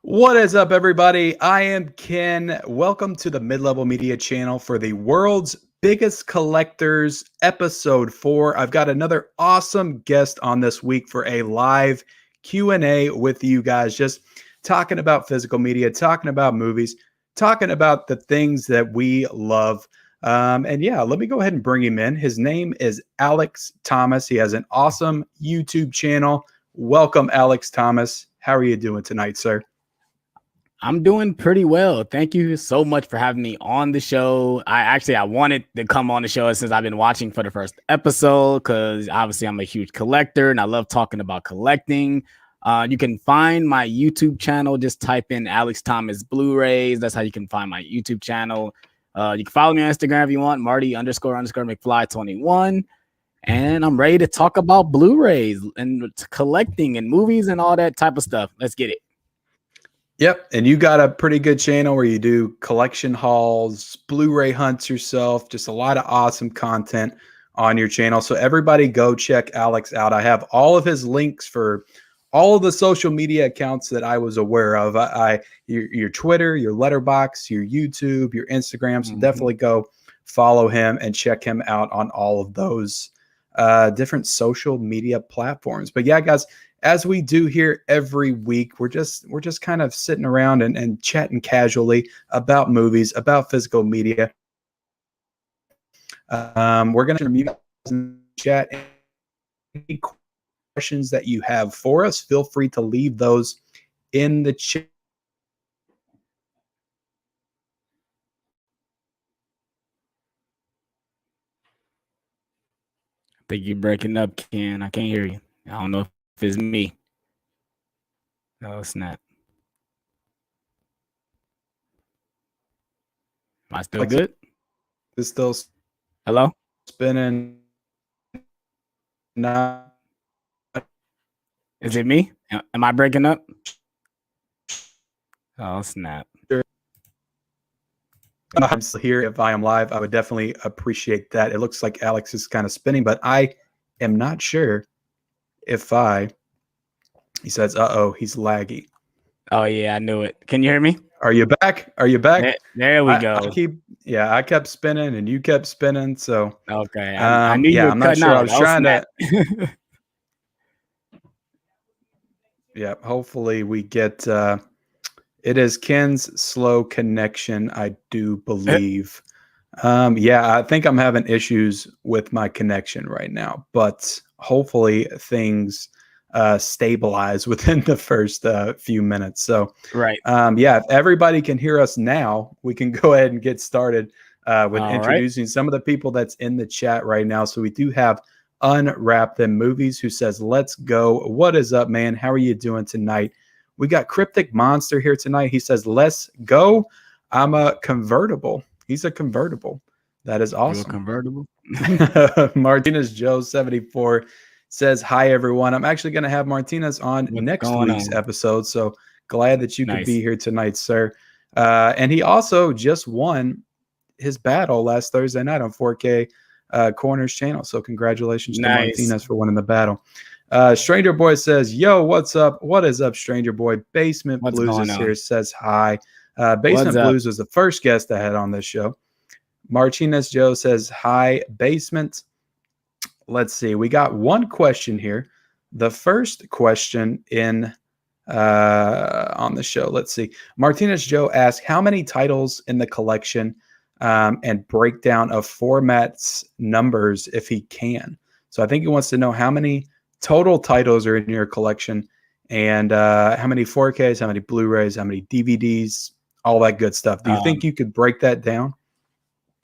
What is up, everybody? I am Ken. Welcome to the Mid-Level Media channel for the world's biggest collectors, episode 4. I've got another awesome guest on this week for a live Q&A with you guys, just talking about physical media, talking about movies, talking about the things that we love. And yeah, let me go ahead and bring him in. His name is Alex Thomas. He has an awesome YouTube channel. Welcome, Alex Thomas. How are you doing tonight, sir? I'm doing pretty well. Thank you so much for having me on the show. I wanted to come on the show since I've been watching for the first episode because obviously I'm a huge collector and I love talking about collecting. You can find my YouTube channel. Just type in Alex Thomas Blu-rays. That's how you can find my YouTube channel. You can follow me on Instagram if you want, Marty__McFly21. And I'm ready to talk about Blu-rays and collecting and movies and all that type of stuff. Let's get it. Yep, and you got a pretty good channel where you do collection hauls, Blu-ray hunts yourself, just a lot of awesome content on your channel. So everybody go check Alex out. I have all of his links for all of the social media accounts that I was aware of. Your Twitter, your Letterboxd, your YouTube, your Instagram. So definitely go follow him and check him out on all of those different social media platforms. But yeah, guys, as we do here every week, we're just kind of sitting around and chatting casually about movies, about physical media. We're going to chat. Any questions that you have for us, feel free to leave those in the chat. I think you're breaking up, Ken. I can't hear you. I don't know if it's me. Oh, snap. Am I still good? It's still Hello? spinning. Not. Is it me? Am I breaking up? Oh, snap. I'm still here. If I am live, I would definitely appreciate that. It looks like Alex is kind of spinning, but I am not sure if he says, he's laggy. Oh, yeah, I knew it. Can you hear me? Are you back? Are you back? There we go. I kept spinning and you kept spinning. So, okay. I knew you were I'm not sure. out. I was trying to. Yeah, hopefully we get, it is Ken's slow connection, I do believe. Yeah, I think I'm having issues with my connection right now, but hopefully things stabilize within the first few minutes. So, right. Yeah, if everybody can hear us now, we can go ahead and get started with introducing some of the people that's in the chat right now. So we do have Unwrap Them Movies who says, let's go. What is up, man? How are you doing tonight? We got Cryptic Monster here tonight. He says, let's go. I'm a convertible. He's a convertible. That is awesome. You're a convertible. Martinez Joe 74 says, hi, everyone. I'm actually going to have Martinez on next week's episode. So glad that you could be here tonight, sir. And he also just won his battle last Thursday night on 4K Corners channel. So congratulations to Martinez for winning the battle. Stranger Boy says, yo, what's up? What is up, Stranger Boy? Basement Blues is here, says hi. Basement Blues was the first guest I had on this show. Martinez Joe says, hi, Basement. Let's see. We got one question here. The first question in on the show. Let's see. Martinez Joe asked, how many titles in the collection and breakdown of formats numbers if he can. So I think he wants to know how many total titles are in your collection and how many 4Ks, how many Blu-rays, how many DVDs, all that good stuff. Do you think you could break that down?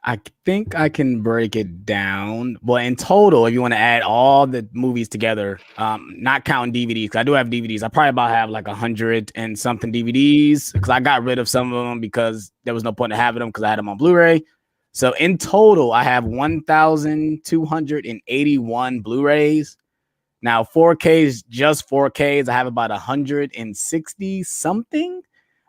I think I can break it down. Well, in total, if you want to add all the movies together, not counting DVDs, because I do have DVDs. I probably about have like 100 and something DVDs because I got rid of some of them because there was no point in having them because I had them on Blu-ray. So in total, I have 1,281 Blu-rays. Now 4Ks, just 4Ks, I have about 160 something.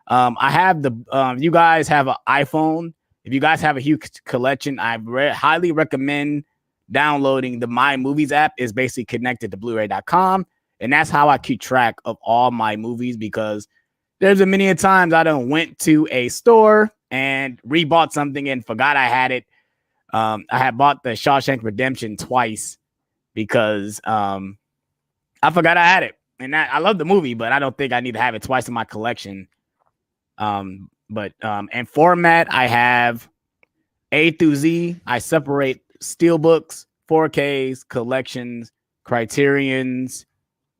I have the you guys have an iPhone. If you guys have a huge collection, I highly recommend downloading the My Movies app. Is basically connected to Blu-ray.com. And that's how I keep track of all my movies because there's a many times I done went to a store and rebought something and forgot I had it. I had bought the Shawshank Redemption twice because I forgot I had it. And I love the movie, but I don't think I need to have it twice in my collection. And format, I have A through Z. I separate steelbooks, 4Ks, collections, Criterions.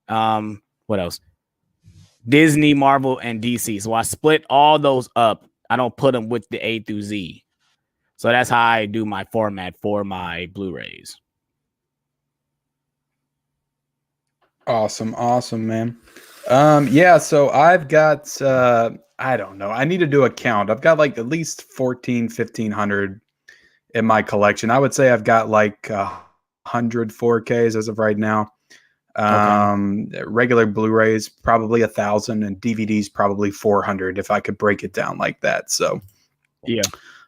What else? Disney, Marvel, and DC. So I split all those up. I don't put them with the A through Z. So that's how I do my format for my Blu-rays. Awesome, man. Yeah, so I've got I don't know. I need to do a count. I've got like at least 1,500 in my collection. I would say I've got like 100 4Ks as of right now. Regular Blu-rays probably 1,000 and DVDs probably 400 if I could break it down like that. So yeah.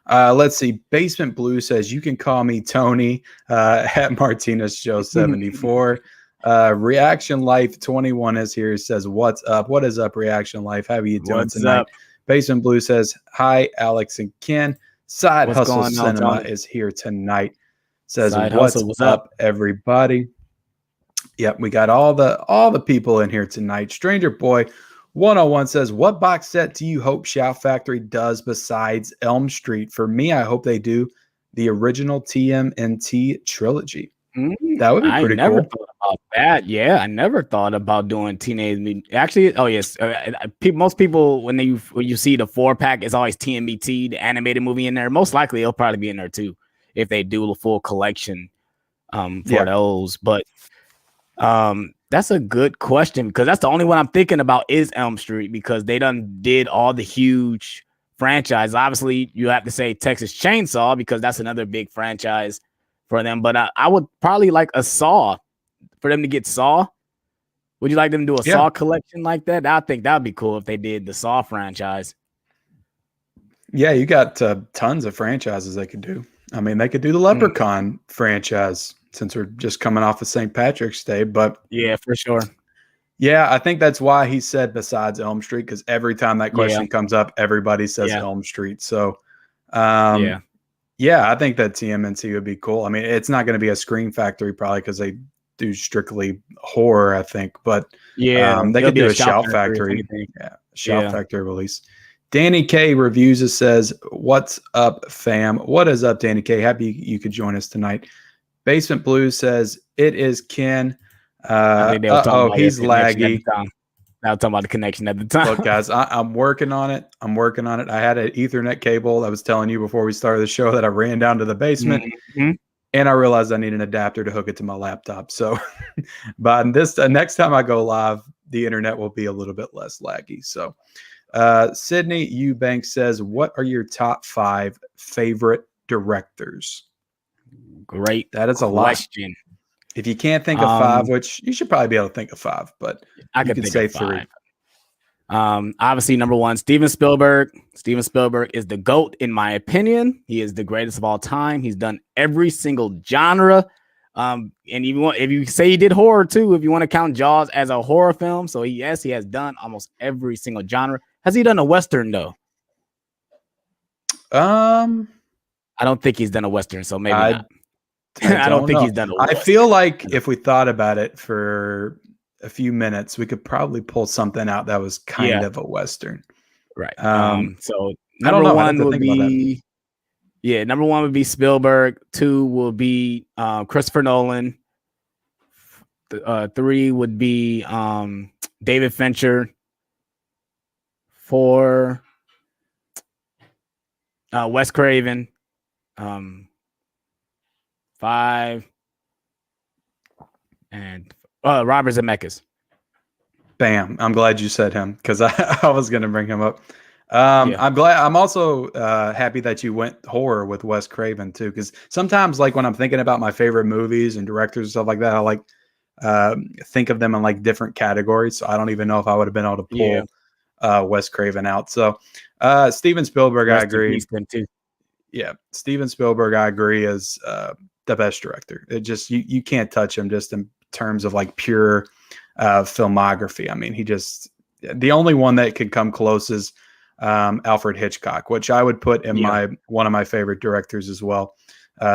Let's see. Basement Blue says you can call me Tony at Martinez Joe 74. Reaction Life 21 is here. Says what's up? What is up, Reaction Life? How are you doing tonight? Up? Basement Blue says hi, Alex and Ken. Side Hustle Cinema is here tonight. Says what's up, everybody? Yep, we got all the people in here tonight. Stranger Boy 101 says, what box set do you hope Shout Factory does besides Elm Street? For me, I hope they do the original TMNT trilogy. That would be pretty cool. I never thought about that. Yeah, I never thought about doing Teenage Mutant. Actually, oh yes, most people when you see the 4-pack, it's always TMNT, the animated movie in there. Most likely, it'll probably be in there too if they do the full collection for those. But that's a good question because that's the only one I'm thinking about is Elm Street because they done did all the huge franchise. Obviously, you have to say Texas Chainsaw because that's another big franchise for them. But I would probably like a Saw for them to get Saw. Would you like them to do a Saw collection like that? I think that would be cool if they did the Saw franchise. Yeah, you got tons of franchises they could do. I mean, they could do the Leprechaun franchise since we're just coming off of St. Patrick's Day. But yeah, for sure. Yeah, I think that's why he said besides Elm Street, because every time that question comes up, everybody says Elm Street. So, yeah, I think that TMNT would be cool. I mean, it's not going to be a Scream Factory probably because they do strictly horror, I think. But they could do a Shout Factory. Yeah, Shout Factory release. Danny K Reviews says, "What's up, fam? What is up, Danny K? Happy you could join us tonight." Basement Blues says, "It is Ken." He's laggy. I was talking about the connection at the time. Look, guys, I'm working on it. I had an Ethernet cable. I was telling you before we started the show that I ran down to the basement, and I realized I need an adapter to hook it to my laptop. So, but next time I go live, the internet will be a little bit less laggy. So, Sydney Eubanks says, "What are your top 5 favorite directors?" Great. That is a question. Lot. If you can't think of 5, which you should probably be able to think of 5, but I could say 3. Obviously, number 1, Steven Spielberg. Steven Spielberg is the GOAT, in my opinion. He is the greatest of all time. He's done every single genre. And if you say he did horror too, if you want to count Jaws as a horror film, so he has done almost every single genre. Has he done a Western though? I don't think he's done a Western, so maybe not. I don't think he's done a Western. I feel like if we thought about it for a few minutes, we could probably pull something out that was kind of a Western. Right. So number 1 would be number 1 would be Spielberg. 2 will be Christopher Nolan. 3 would be David Fincher. 4 Wes Craven. 5 and Robert Zemeckis. Bam! I'm glad you said him because I was going to bring him up. I'm glad. I'm also happy that you went horror with Wes Craven too, because sometimes, like when I'm thinking about my favorite movies and directors and stuff like that, I like think of them in like different categories. So I don't even know if I would have been able to pull Wes Craven out. So Steven Spielberg, I agree. Yeah, Steven Spielberg, I agree, is the best director. It just you can't touch him just in terms of like pure filmography. I mean, the only one that could come close is Alfred Hitchcock, which I would put in one of my favorite directors as well.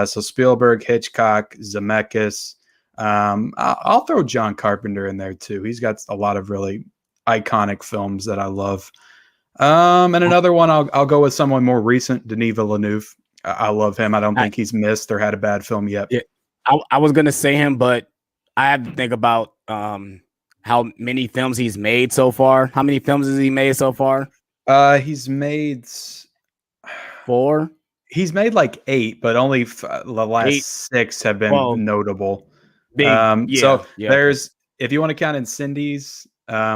So Spielberg, Hitchcock, Zemeckis. I'll throw John Carpenter in there too. He's got a lot of really iconic films that I love. And another one, I'll go with someone more recent, Denis Villeneuve. I love him. I don't think he's missed or had a bad film yet. Yeah, I was gonna say him, but I have to think about how many films he's made so far. How many films has he made so far? He's made 4. He's made like 8, but only the last 6 have been notable. There's, if you want to count Incendies,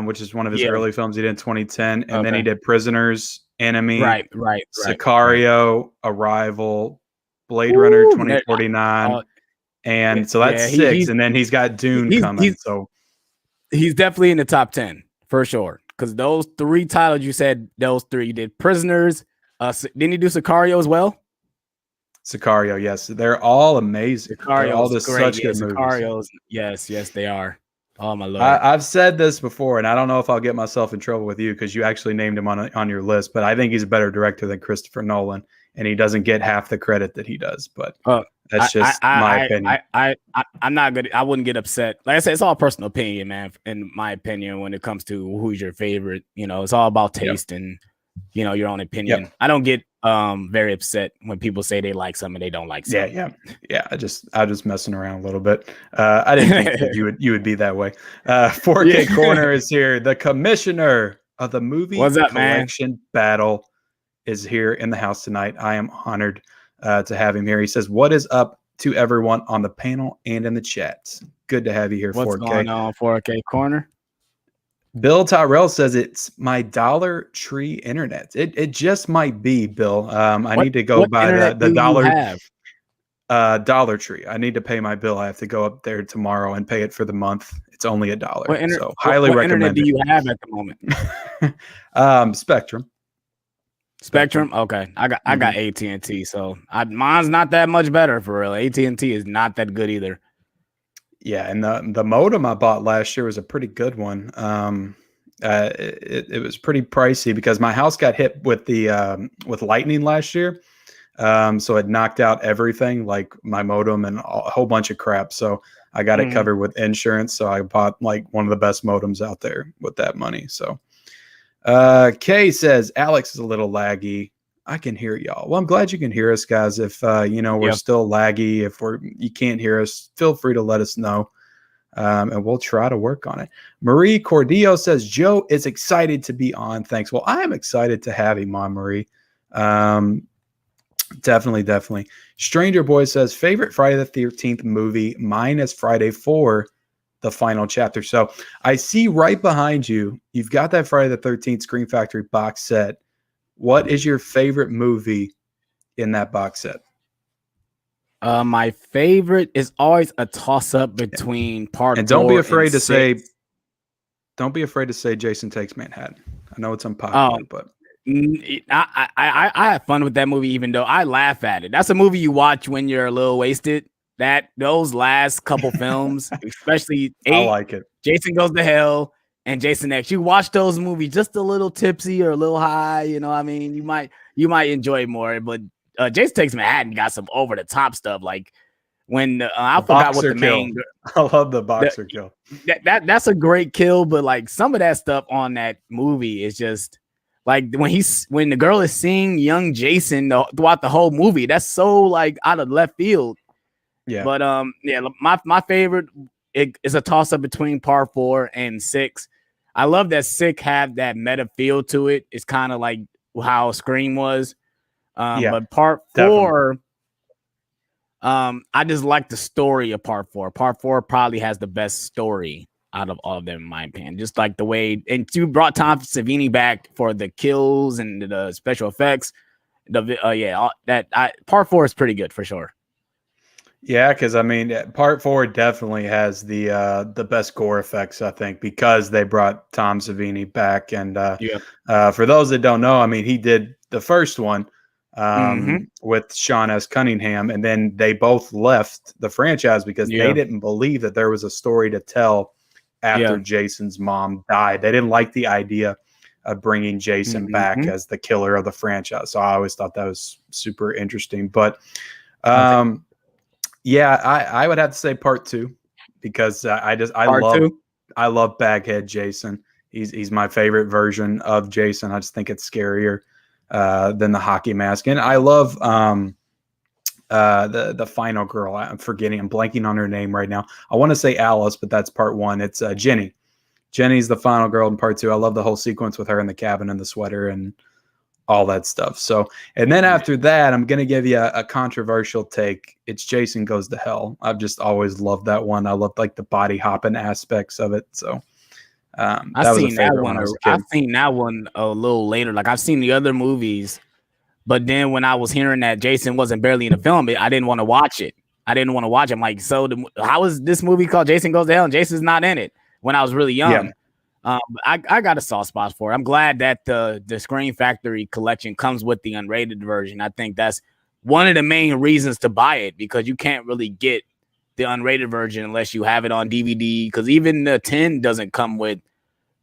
which is one of his early films he did in 2010, and then he did Prisoners, Enemy, Sicario, Arrival, Blade Runner 2049, and so that's 6, and then he's got Dune coming. So he's definitely in the top 10 for sure. Because those 3 titles you said, those 3 you did Prisoners. Didn't he do Sicario as well? Sicario, yes, they're all amazing. They're all just such good movies. Sicarios, yes, they are. Oh my Lord! I've said this before, and I don't know if I'll get myself in trouble with you because you actually named him on your list. But I think he's a better director than Christopher Nolan, and he doesn't get half the credit that he does. But that's just my opinion. I'm not good. I wouldn't get upset. Like I said, it's all personal opinion, man. In my opinion, when it comes to who's your favorite, it's all about taste and your own opinion. I don't get very upset when people say they like something and they don't like something. Yeah. I just messing around a little bit. I didn't think that you would be that way. 4K Corner is here. The commissioner of the movie collection battle is here in the house tonight. I am honored to have him here. He says, "What is up to everyone on the panel and in the chat? Good to have you here." What's 4K going on, 4K Corner? Bill Tyrell says it's my Dollar Tree internet. It just might be, Bill. I need to go buy the Dollar Tree. I need to pay my bill. I have to go up there tomorrow and pay it for the month. It's only $1. So highly recommend. What internet do you have at the moment? Spectrum. Spectrum. Okay, I got AT&T. So mine's not that much better for real. AT&T is not that good either. Yeah, and the modem I bought last year was a pretty good one. It was pretty pricey because my house got hit with with lightning last year, so it knocked out everything, like my modem and a whole bunch of crap. So I got it covered with insurance. So I bought like one of the best modems out there with that money. So Kay says Alex is a little laggy. I can hear y'all. Well, I'm glad you can hear us, guys. If we're still laggy, if you can't hear us, feel free to let us know, and we'll try to work on it. Marie Cordillo says Joe is excited to be on. Thanks. Well, I am excited to have him on, Marie. Definitely. Stranger Boy says favorite Friday the 13th movie. Mine is Friday 4, the final chapter. So I see right behind you, you've got that Friday the 13th Scream Factory box set. What is your favorite movie in that box set? My favorite is always a toss-up between part. And don't be afraid to say Jason Takes Manhattan. I know it's unpopular, but I have fun with that movie, even though I laugh at it. That's a movie you watch when you're a little wasted. Those last couple films, especially 8, I like it. Jason Goes to Hell and Jason X. You watch those movies just a little tipsy or a little high, you might enjoy it more. But Jason Takes Manhattan got some over the top stuff, like when I forgot what the main. I love the boxer kill. That's a great kill, but like some of that stuff on that movie is just like when the girl is seeing young Jason throughout the whole movie. That's so like out of left field. Yeah. But my favorite is a toss up between part 4 and 6. I love that 6 had that meta feel to it. It's kind of like how Scream was. But part 4, I just like the story of part 4. Part 4 probably has the best story out of all of them, in my opinion. Just like the way, and you brought Tom Savini back for the kills and the special effects. Part 4 is pretty good for sure. Yeah, because I mean, part 4 definitely has the best gore effects, I think, because they brought Tom Savini back. And for those that don't know, I mean, he did the first one with Sean S. Cunningham, and then they both left the franchise because they didn't believe that there was a story to tell after Jason's mom died. They didn't like the idea of bringing Jason back as the killer of the franchise. So I always thought that was super interesting. But I would have to say part 2 because I love Baghead Jason. He's my favorite version of Jason. I just think it's scarier than the hockey mask. And I love the final girl. I'm blanking on her name right now. I want to say Alice, but that's part 1. It's Jenny. Jenny's the final girl in part 2. I love the whole sequence with her in the cabin and the sweater and all that stuff. So, and then after that, I'm going to give you a controversial take. It's Jason Goes to Hell. I've just always loved that one. I loved like the body hopping aspects of it. So I've seen that one. I've seen that one a little later. Like I've seen the other movies, but then when I was hearing that Jason wasn't barely in the film, I didn't want to watch it. I'm like, so how is this movie called Jason Goes to Hell and Jason's not in it? When I was really young. I got a soft spot for it. I'm glad that the Scream Factory collection comes with the unrated version. I think that's one of the main reasons to buy it, because you can't really get the unrated version unless you have it on DVD, because even the 10 doesn't come with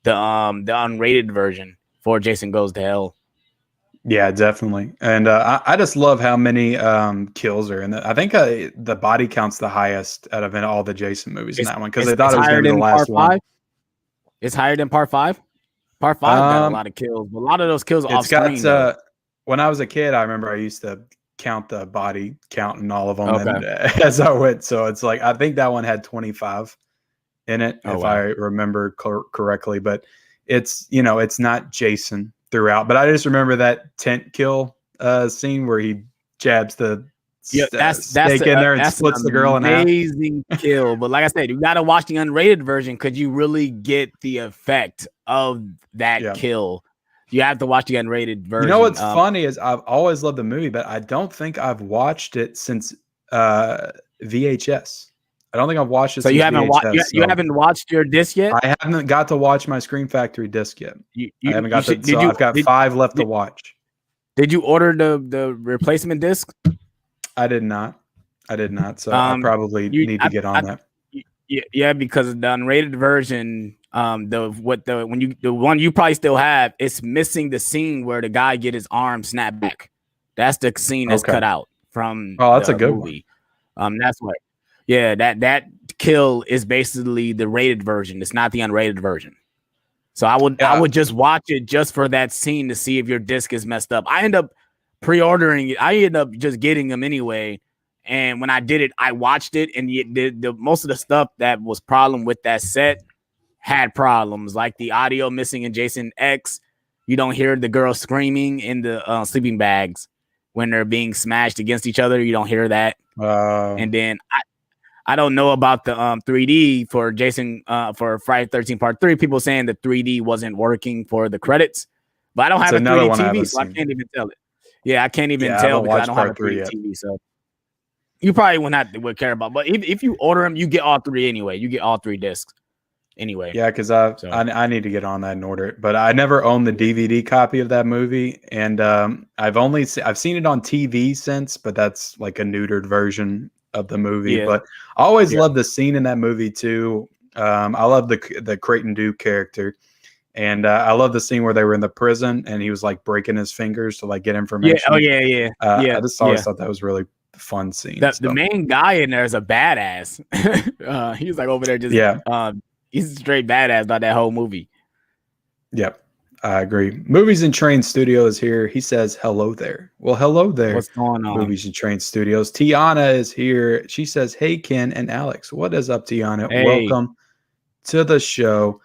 the unrated version for Jason Goes to Hell. Yeah, definitely. And I just love how many kills are in it. I think the body count's the highest out of all the Jason movies in that one, because I thought it was going to be the last one. It's higher than part 5? Part 5 got a lot of kills, but a lot of those kills off screen. When I was a kid, I remember I used to count the body count in all of them and, as I went. So it's like, I think that one had 25 in it, if I remember correctly. But it's, it's not Jason throughout. But I just remember that tent kill scene where he jabs the snake in there and splits the girl in half. Amazing kill. But like I said, you got to watch the unrated version because you really get the effect of that kill. You have to watch the unrated version. You know what's funny is I've always loved the movie, but I don't think I've watched it since VHS. I don't think I've watched it. So you haven't watched? You haven't watched your disc yet? I haven't got to watch my Scream Factory disc yet. I haven't got to. I've got 5 left to watch. Did you order the replacement disc? I did not. So I probably need to get on that. Yeah, because the unrated version, the one you probably still have, it's missing the scene where the guy get his arm snapped back. That's the scene that's cut out from. Oh, that's a good movie. That's what. Yeah, that kill is basically the rated version. It's not the unrated version. So I would just watch it just for that scene to see if your disc is messed up. I end up pre-ordering it. I end up just getting them anyway. And when I did it, I watched it, and the most of the stuff that was problem with that set had problems, like the audio missing in Jason X. You don't hear the girl screaming in the sleeping bags when they're being smashed against each other. You don't hear that. And then I don't know about the 3D for Jason for Friday 13 Part 3. People saying the 3D wasn't working for the credits, but I don't have a 3D TV, so I can't even tell it. Yeah, I can't even tell because I don't have a 3D TV. So you probably would care about. But if you order them, you get all 3 anyway. You get all 3 discs anyway. Yeah, because I need to get on that and order it. But I never owned the DVD copy of that movie, and I've seen it on TV since, but that's like a neutered version of the movie. Yeah. But I always loved the scene in that movie too. I love the Creighton Duke character. And I love the scene where they were in the prison and he was like breaking his fingers to like get information. Yeah. I just always thought that was really fun scene. The main guy in there is a badass. He's like over there just he's a straight badass about that whole movie. Yep, I agree. Movies and Train Studios here. He says hello there. Well, hello there. What's going on? Movies and Train Studios. Tiana is here. She says, "Hey Ken and Alex, what is up, Tiana? Hey. Welcome to the show."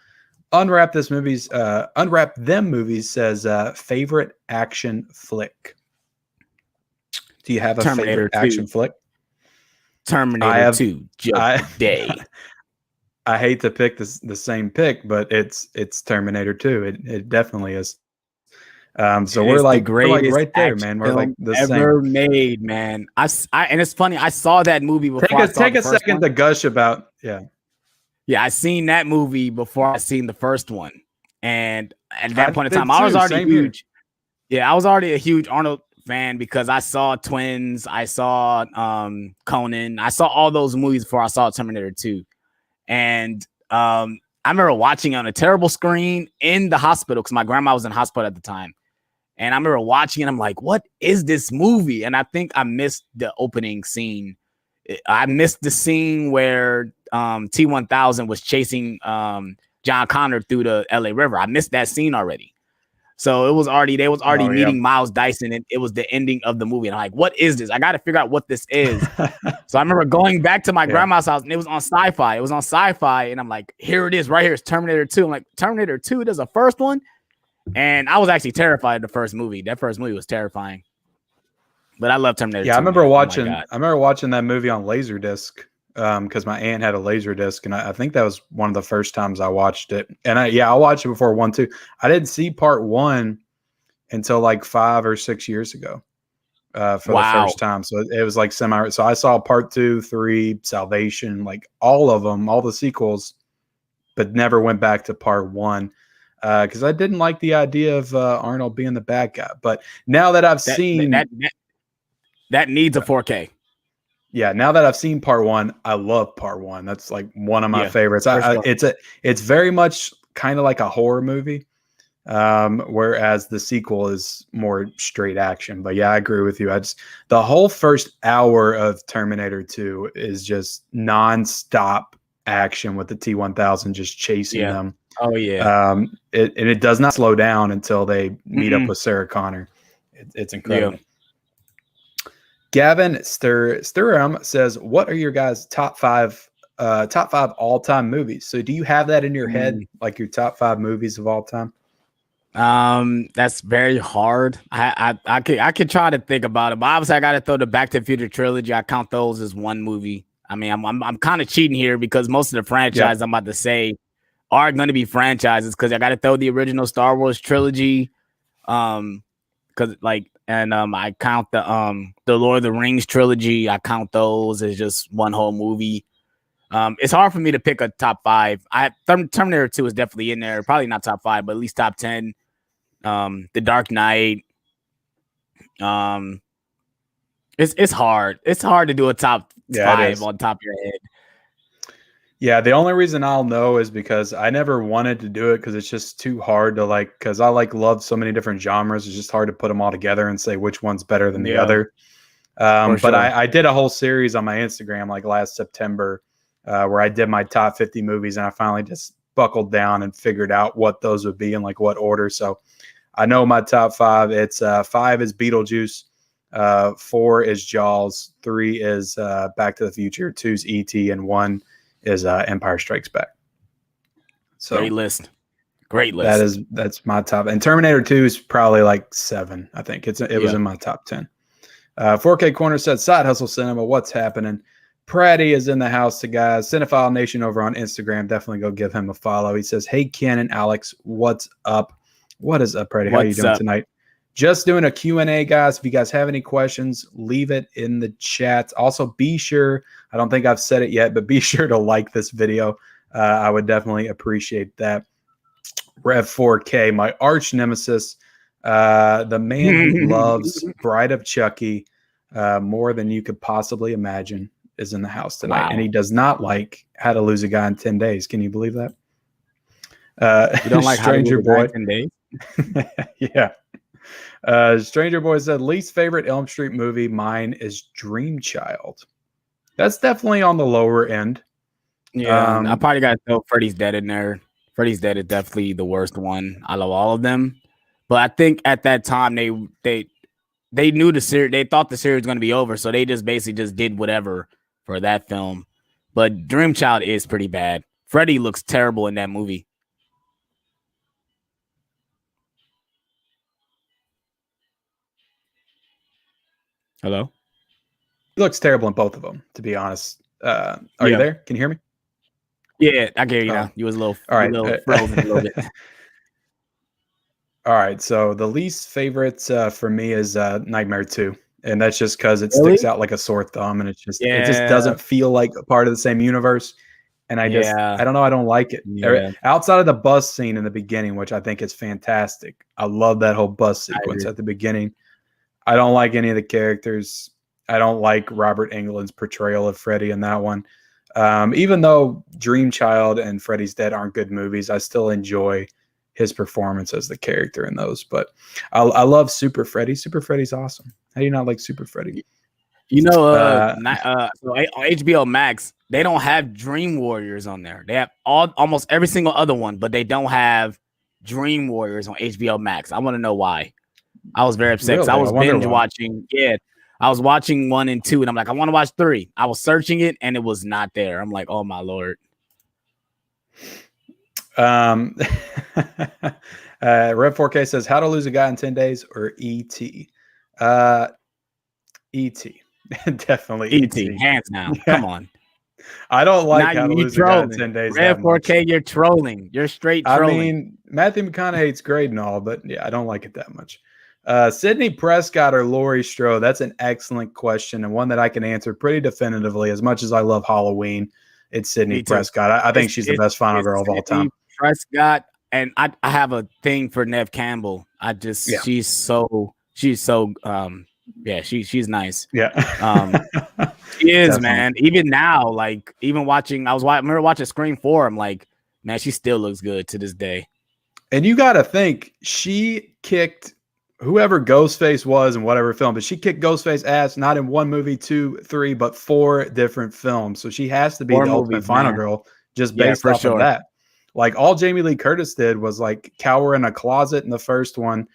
Unwrap them movies says favorite action flick. Do you have a favorite action flick? Terminator 2, Day. I hate to pick the same pick, but it's Terminator 2. It definitely is. So we're like right there, man. We're like the ever same. Made, man. And it's funny. I saw that movie before. Take a second to gush about. Yeah, I seen that movie before I seen the first one. And at that point in time, I was already huge. Yeah, I was already a huge Arnold fan because I saw Twins, I saw Conan, I saw all those movies before I saw Terminator 2. And I I remember watching it on a terrible screen in the hospital because my grandma was in hospital at the time. And I remember watching it. I'm like, what is this movie? And I think I missed the opening scene. I missed the scene where T-1000 was chasing John Connor through the LA River. I missed that scene already. So they was already meeting Miles Dyson, and it was the ending of the movie. And I'm like, what is this? I got to figure out what this is. So I remember going back to my grandma's house, and it was on Sci-Fi. It was on Sci-Fi, and I'm like, here it is, right here. It's Terminator 2. I'm like, Terminator 2, there's a first one? And I was actually terrified of the first movie. That first movie was terrifying. But I love Terminator 2. I remember watching that movie on Laserdisc because my aunt had a Laserdisc, and I think that was one of the first times I watched it. And I watched it before 1, 2. I didn't see part 1 until like 5 or 6 years ago for the first time. So it was like semi. So I saw part 2, 3, Salvation, like all of them, all the sequels, but never went back to part 1. Because I didn't like the idea of Arnold being the bad guy. But now that I've seen that needs a 4K. Yeah, now that I've seen part 1, I love part 1. That's like one of my favorites. It's very much kind of like a horror movie, whereas the sequel is more straight action. But yeah, I agree with you. The whole first hour of Terminator 2 is just nonstop action with the T-1000 just chasing them. Oh yeah. It does not slow down until they meet up with Sarah Connor. It's incredible. Yeah. Gavin Sturham says, "What are your guys' top five all-time movies?" So, do you have that in your head, like your top 5 movies of all time? That's very hard. I could try to think about it, but obviously I got to throw the Back to the Future trilogy. I count those as one movie. I mean, I'm kind of cheating here because most of the franchise I'm about to say are going to be franchises because I got to throw the original Star Wars trilogy, because I count the Lord of the Rings trilogy. I count those as just one whole movie. It's hard for me to pick a top 5. Terminator 2 is definitely in there. Probably not top 5, but at least top 10. The Dark Knight. It's hard. It's hard to do a top 5 on top of your head. Yeah, the only reason I'll know is because I never wanted to do it because it's just too hard to because I love so many different genres. It's just hard to put them all together and say which one's better than the other. But I did a whole series on my Instagram like last September where I did my top 50 movies, and I finally just buckled down and figured out what those would be in like what order. So I know my top 5. It's 5 is Beetlejuice, 4 is Jaws, 3 is Back to the Future, 2 is E.T., and 1 is Empire Strikes Back. So great list. That's my top. And Terminator 2 is probably like 7. I think it was in my top 10. 4K Corner said, Side Hustle Cinema, what's happening? Pratty is in the house, to guys. Cinephile Nation over on Instagram. Definitely go give him a follow. He says, hey, Ken and Alex, what's up? What is up, Pratty? How are you doing tonight? Just doing a Q&A, guys. If you guys have any questions, leave it in the chat. Also, be sure, I don't think I've said it yet, but be sure to like this video. I would definitely appreciate that. Rev 4K, my arch nemesis, the man who loves Bride of Chucky more than you could possibly imagine, is in the house tonight. Wow. And he does not like How to Lose a Guy in 10 Days. Can you believe that? You don't like Stranger Boy? 10 Days? Yeah. Stranger Boy said, least favorite Elm Street movie, mine is Dream Child. That's definitely on the lower end. Yeah, I probably got to throw Freddy's Dead in there. Freddy's Dead is definitely the worst one out of all of them. But I think at that time they knew the series. They thought the series was going to be over, so they just basically just did whatever for that film. But Dream Child is pretty bad. Freddy looks terrible in that movie. Hello? He looks terrible in both of them, to be honest. Are you there? Can you hear me? Yeah, I can hear you now. You was a little, frozen a little bit. All right, so the least favorites for me is Nightmare 2. And that's just because it sticks out like a sore thumb, and it just doesn't feel like a part of the same universe. And I don't know, I don't like it. Yeah. Outside of the bus scene in the beginning, which I think is fantastic. I love that whole bus sequence at the beginning. I don't like any of the characters. I don't like Robert Englund's portrayal of Freddy in that one. Even though Dream Child and Freddy's Dead aren't good movies, I still enjoy his performance as the character in those. But I love Super Freddy. Super Freddy's awesome. How do you not like Super Freddy? You know, so on HBO Max, they don't have Dream Warriors on there. They have almost every single other one, but they don't have Dream Warriors on HBO Max. I want to know why. I was very upset because I was binge watching. Yeah, I was watching 1 and 2, and I'm like, I want to watch 3. I was searching it, and it was not there. I'm like, oh my Lord. Red 4K says, "How to Lose a Guy in 10 Days" or E.T. E.T. Definitely E.T. Hands down. Yeah. Come on. I don't like How to Lose a Guy in 10 Days. Red 4K, you're trolling. You're straight trolling. I mean, Matthew McConaughey's great and all, but yeah, I don't like it that much. Sidney Prescott or Laurie Strode? That's an excellent question and one that I can answer pretty definitively. As much as I love Halloween, it's Sidney Prescott. I think she's the best final girl of all time. Prescott, and I have a thing for Neve Campbell. She's so yeah, she's nice. Yeah. She is, man. Even now, like even watching, I remember watching Scream 4. I'm like, man, she still looks good to this day. And you got to think she kicked whoever Ghostface was in whatever film, but she kicked Ghostface ass not in 1 movie, 2, 3, but 4 different films. So she has to be the ultimate final girl just based off of that. Like all Jamie Lee Curtis did was like cower in a closet in the first one.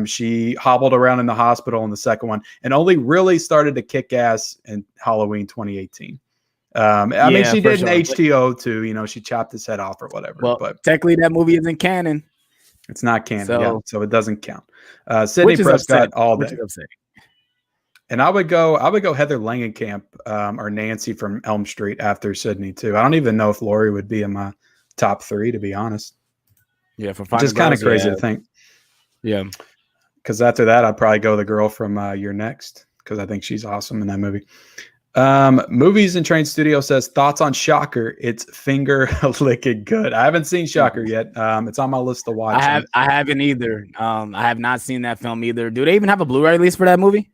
She hobbled around in the hospital in the second one and only really started to kick ass in Halloween 2018. I mean, she did an H2O too, you know, she chopped his head off or whatever. Well, but technically that movie isn't canon. It's not canon, so it doesn't count. Sidney Prescott all day. And I would go Heather Langenkamp or Nancy from Elm Street after Sidney too. I don't even know if Laurie would be in my top 3, to be honest. Yeah, for just kind of crazy to think. Yeah, because after that, I'd probably go the girl from You're Next because I think she's awesome in that movie. Movies and Train Studio says thoughts on Shocker. It's finger licking good. I haven't seen Shocker yet. It's on my list to watch. I haven't either. I have not seen that film either. Do they even have a Blu-ray release for that movie?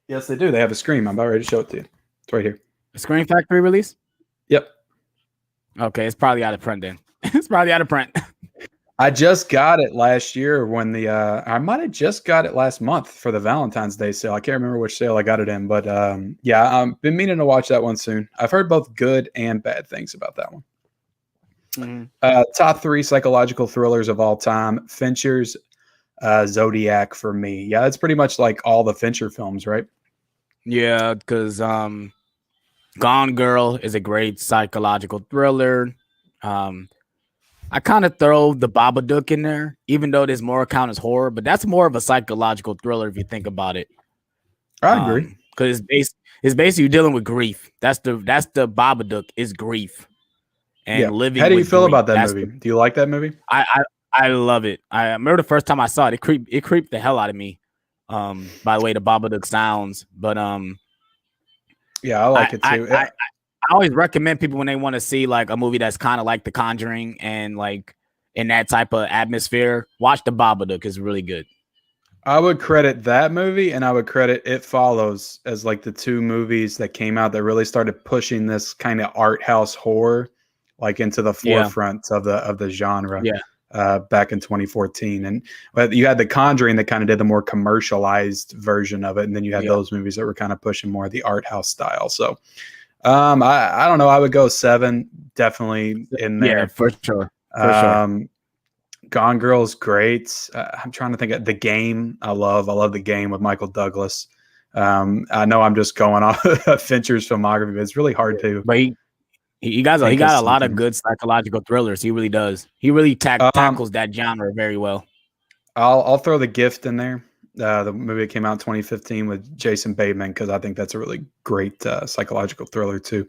Yes, they do. They have a Scream. I'm about ready to show it to you. It's right here. A Scream Factory release? Yep. Okay, it's probably out of print then. It's probably out of print. I just got it last year when I might have just got it last month for the Valentine's Day sale. I can't remember which sale I got it in, but yeah, I've been meaning to watch that one soon. I've heard both good and bad things about that one. Mm-hmm. Top 3 psychological thrillers of all time. Fincher's Zodiac for me. Yeah, it's pretty much like all the Fincher films, right? Yeah, because Gone Girl is a great psychological thriller. I kind of throw The Babadook in there, even though there's more count as horror, but that's more of a psychological thriller if you think about it. I agree, because it's basically you're dealing with grief. That's the Babadook is grief and living. How do you feel grief. about that movie? Do you like that movie? I love it. I remember the first time I saw it. It creeped the hell out of me. By the way the Babadook sounds, but yeah, I like it too. I always recommend people when they want to see like a movie that's kind of like The Conjuring and like in that type of atmosphere, watch The Babadook. It's really good. I would credit that movie and I would credit It Follows as like the 2 movies that came out that really started pushing this kind of art house horror like into the forefront of the genre. Back in 2014. And you had The Conjuring that kind of did the more commercialized version of it, and then you had those movies that were kind of pushing more of the art house style. So I don't know. I would go 7, definitely in there. Yeah, for sure. Sure. Gone Girl is great. I'm trying to think of The Game. I love The Game with Michael Douglas. I know I'm just going off Fincher's filmography, but it's really hard to. But he got a lot of good psychological thrillers. He really does. He really tackles that genre very well. I'll throw The Gift in there. The movie that came out in 2015 with Jason Bateman, because I think that's a really great psychological thriller too.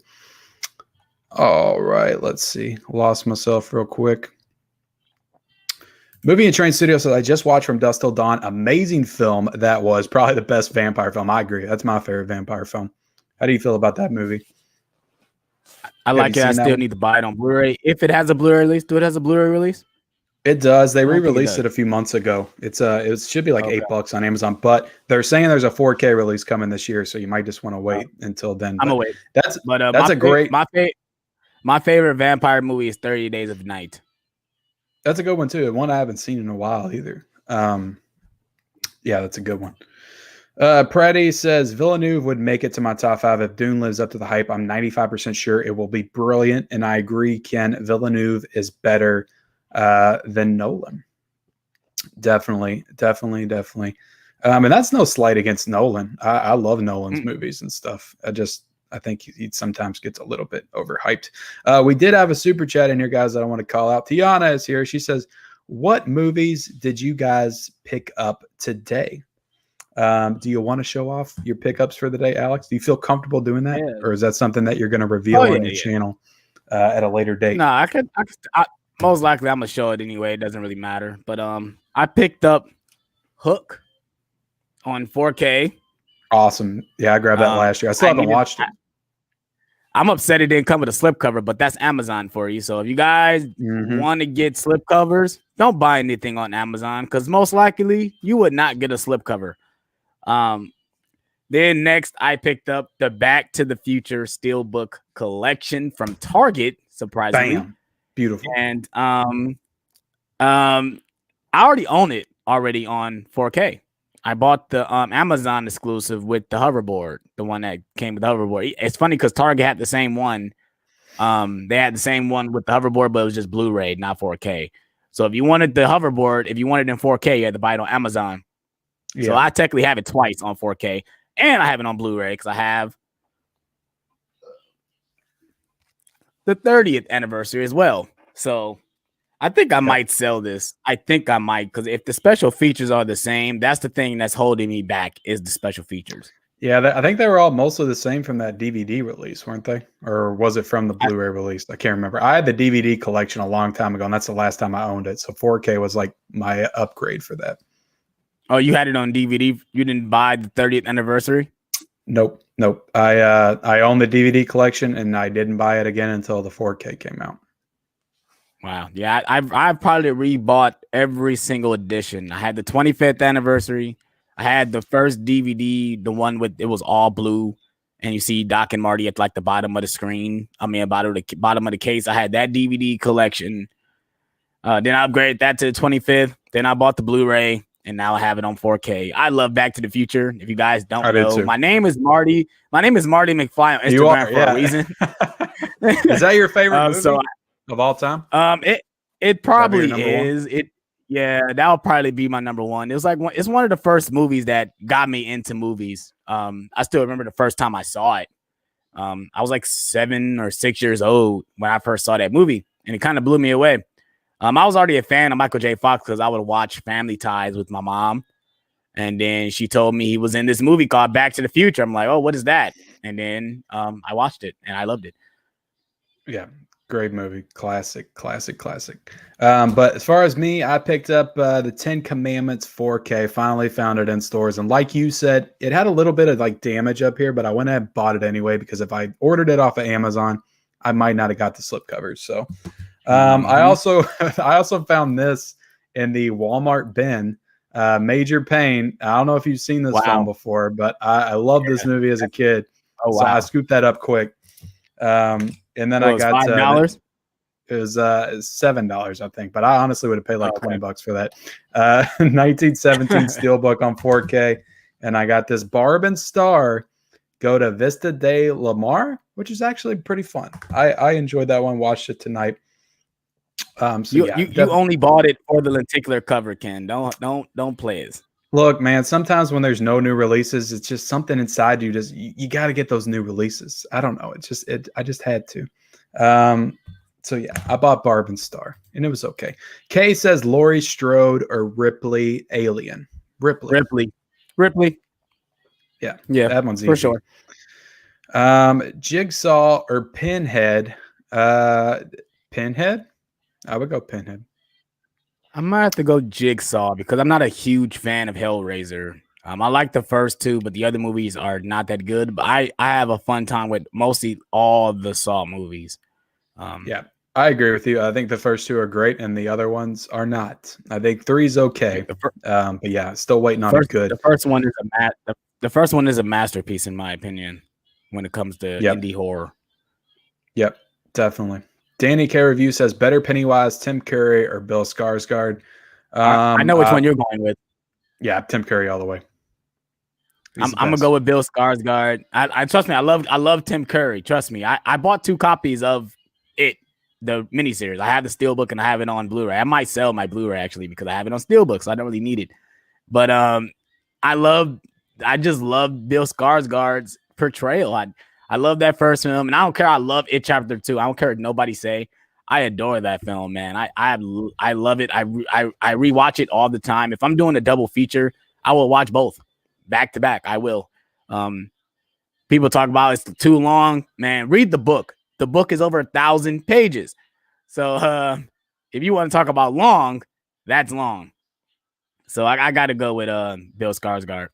All right, let's see. Lost myself real quick. Movie and Train Studio says, I just watched From Dusk Till Dawn. Amazing film. That was probably the best vampire film. I agree. That's my favorite vampire film. How do you feel about that movie? I like it. I still need to buy it on Blu-ray. If it has a Blu-ray release, do it as a Blu-ray release? It does. They re-released it a few months ago. It should be like $8 on Amazon, but they're saying there's a 4K release coming this year, so you might just want to wait until then. I'm gonna wait. That's a great. My favorite vampire movie is 30 Days of Night. That's a good one too. One I haven't seen in a while either. Yeah, that's a good one. Preddy says Villeneuve would make it to my top 5 if Dune lives up to the hype. I'm 95% sure it will be brilliant, and I agree, Ken. Villeneuve is better than Nolan. Definitely. And that's no slight against Nolan. I love Nolan's movies and stuff. I think he sometimes gets a little bit overhyped. We did have a super chat in here, guys, that I want to call out. Tiana is here. She says, what movies did you guys pick up today? Do you want to show off your pickups for the day, Alex? Do you feel comfortable doing that? Yeah. Or is that something that you're going to reveal on your channel at a later date? No, I most likely I'm going to show it anyway. It doesn't really matter. But I picked up Hook on 4K. Awesome. Yeah, I grabbed that last year. I still haven't watched it. I'm upset it didn't come with a slipcover, but that's Amazon for you. So if you guys want to get slipcovers, don't buy anything on Amazon because most likely you would not get a slipcover. Then next I picked up the Back to the Future Steelbook collection from Target, surprisingly. Bam. Beautiful. And I already own it on 4K. I bought the Amazon exclusive with the hoverboard, the one that came with the hoverboard. It's funny because Target had the same one. They had the same one with the hoverboard, but it was just Blu-ray, not 4K. So if you wanted the hoverboard, if you wanted it in 4K, you had to buy it on Amazon. Yeah. So I technically have it twice on 4K, and I have it on Blu-ray because I have the 30th anniversary as well. So I think I might sell this. I think I might, because if the special features are the same, that's the thing that's holding me back is the special features. Yeah, I think they were all mostly the same from that DVD release, weren't they? Or was it from the Blu-ray release? I can't remember. I had the DVD collection a long time ago, and that's the last time I owned it. So 4K was like my upgrade for that. Oh, you had it on DVD? You didn't buy the 30th anniversary? Nope. I own the DVD collection, and I didn't buy it again until the 4K came out. Wow. Yeah, I've probably rebought every single edition. I had the 25th anniversary. I had the first DVD, the one with it was all blue, and you see Doc and Marty at like the bottom of the screen. I mean, bottom of the case. I had that DVD collection. Then I upgraded that to the 25th. Then I bought the Blu-ray, and now I have it on 4K. I love Back to the Future. If you guys don't know, my name is Marty. My name is Marty McFly on Instagram for a reason. Is that your favorite movie of all time? It probably is. That'll probably be my number one. It was like it's one of the first movies that got me into movies. I still remember the first time I saw it. I was like 7 or 6 years old when I first saw that movie, and it kind of blew me away. I was already a fan of Michael J. Fox because I would watch Family Ties with my mom, and then she told me he was in this movie called Back to the Future. I'm like, oh, what is that? And then I watched it, and I loved it. Yeah. Great movie. Classic. But as far as me, I picked up the 10 Commandments 4K. Finally found it in stores. And like you said, it had a little bit of like damage up here, but I went ahead and bought it anyway because if I ordered it off of Amazon, I might not have got the slipcovers. So I also found this in the Walmart bin. Major Pain. I don't know if you've seen this film before, but I loved this movie as a kid. Oh, wow. So I scooped that up quick. And then I got $5. It was $7, I think, but I honestly would have paid like $20 for that. 1917 Steelbook on 4K, and I got this Barb and Star Go to Vista de la Mar, which is actually pretty fun. I enjoyed that one. Watched it tonight. You only bought it for the lenticular cover, Ken. Don't play it. Look, man, sometimes when there's no new releases, it's just something inside you. You got to get those new releases. I don't know. I just had to. So yeah, I bought Barb and Star, and it was okay. Kay says Laurie Strode or Ripley Alien. Ripley. Yeah, that one's easy. For sure. Jigsaw or Pinhead. Pinhead. I would go Pinhead. I might have to go Jigsaw because I'm not a huge fan of Hellraiser. I like the first two, but the other movies are not that good. But I have a fun time with mostly all the Saw movies. Yeah, I agree with you. I think the first two are great, and the other ones are not. I think 3's okay, but yeah, still waiting on a good. The first one is the first one is a masterpiece in my opinion when it comes to indie horror. Yep, definitely. Danny K Review says better Pennywise, Tim Curry, or Bill Skarsgård. I know which one you're going with. Yeah, Tim Curry all the way. I'm gonna go with Bill Skarsgård. I trust me. I love Tim Curry. Trust me. I bought 2 copies of it, the miniseries. I have the Steelbook and I have it on Blu-ray. I might sell my Blu-ray actually because I have it on Steelbook, so I don't really need it. But I just love Bill Skarsgård's portrayal. I love that first film, and I don't care. I love It Chapter 2. I don't care what nobody say. I adore that film, man. I love it. I rewatch it all the time. If I'm doing a double feature, I will watch both back to back. I will. People talk about it's too long, man. Read the book. The book is over 1,000 pages. So if you want to talk about long, that's long. So I got to go with Bill Skarsgård.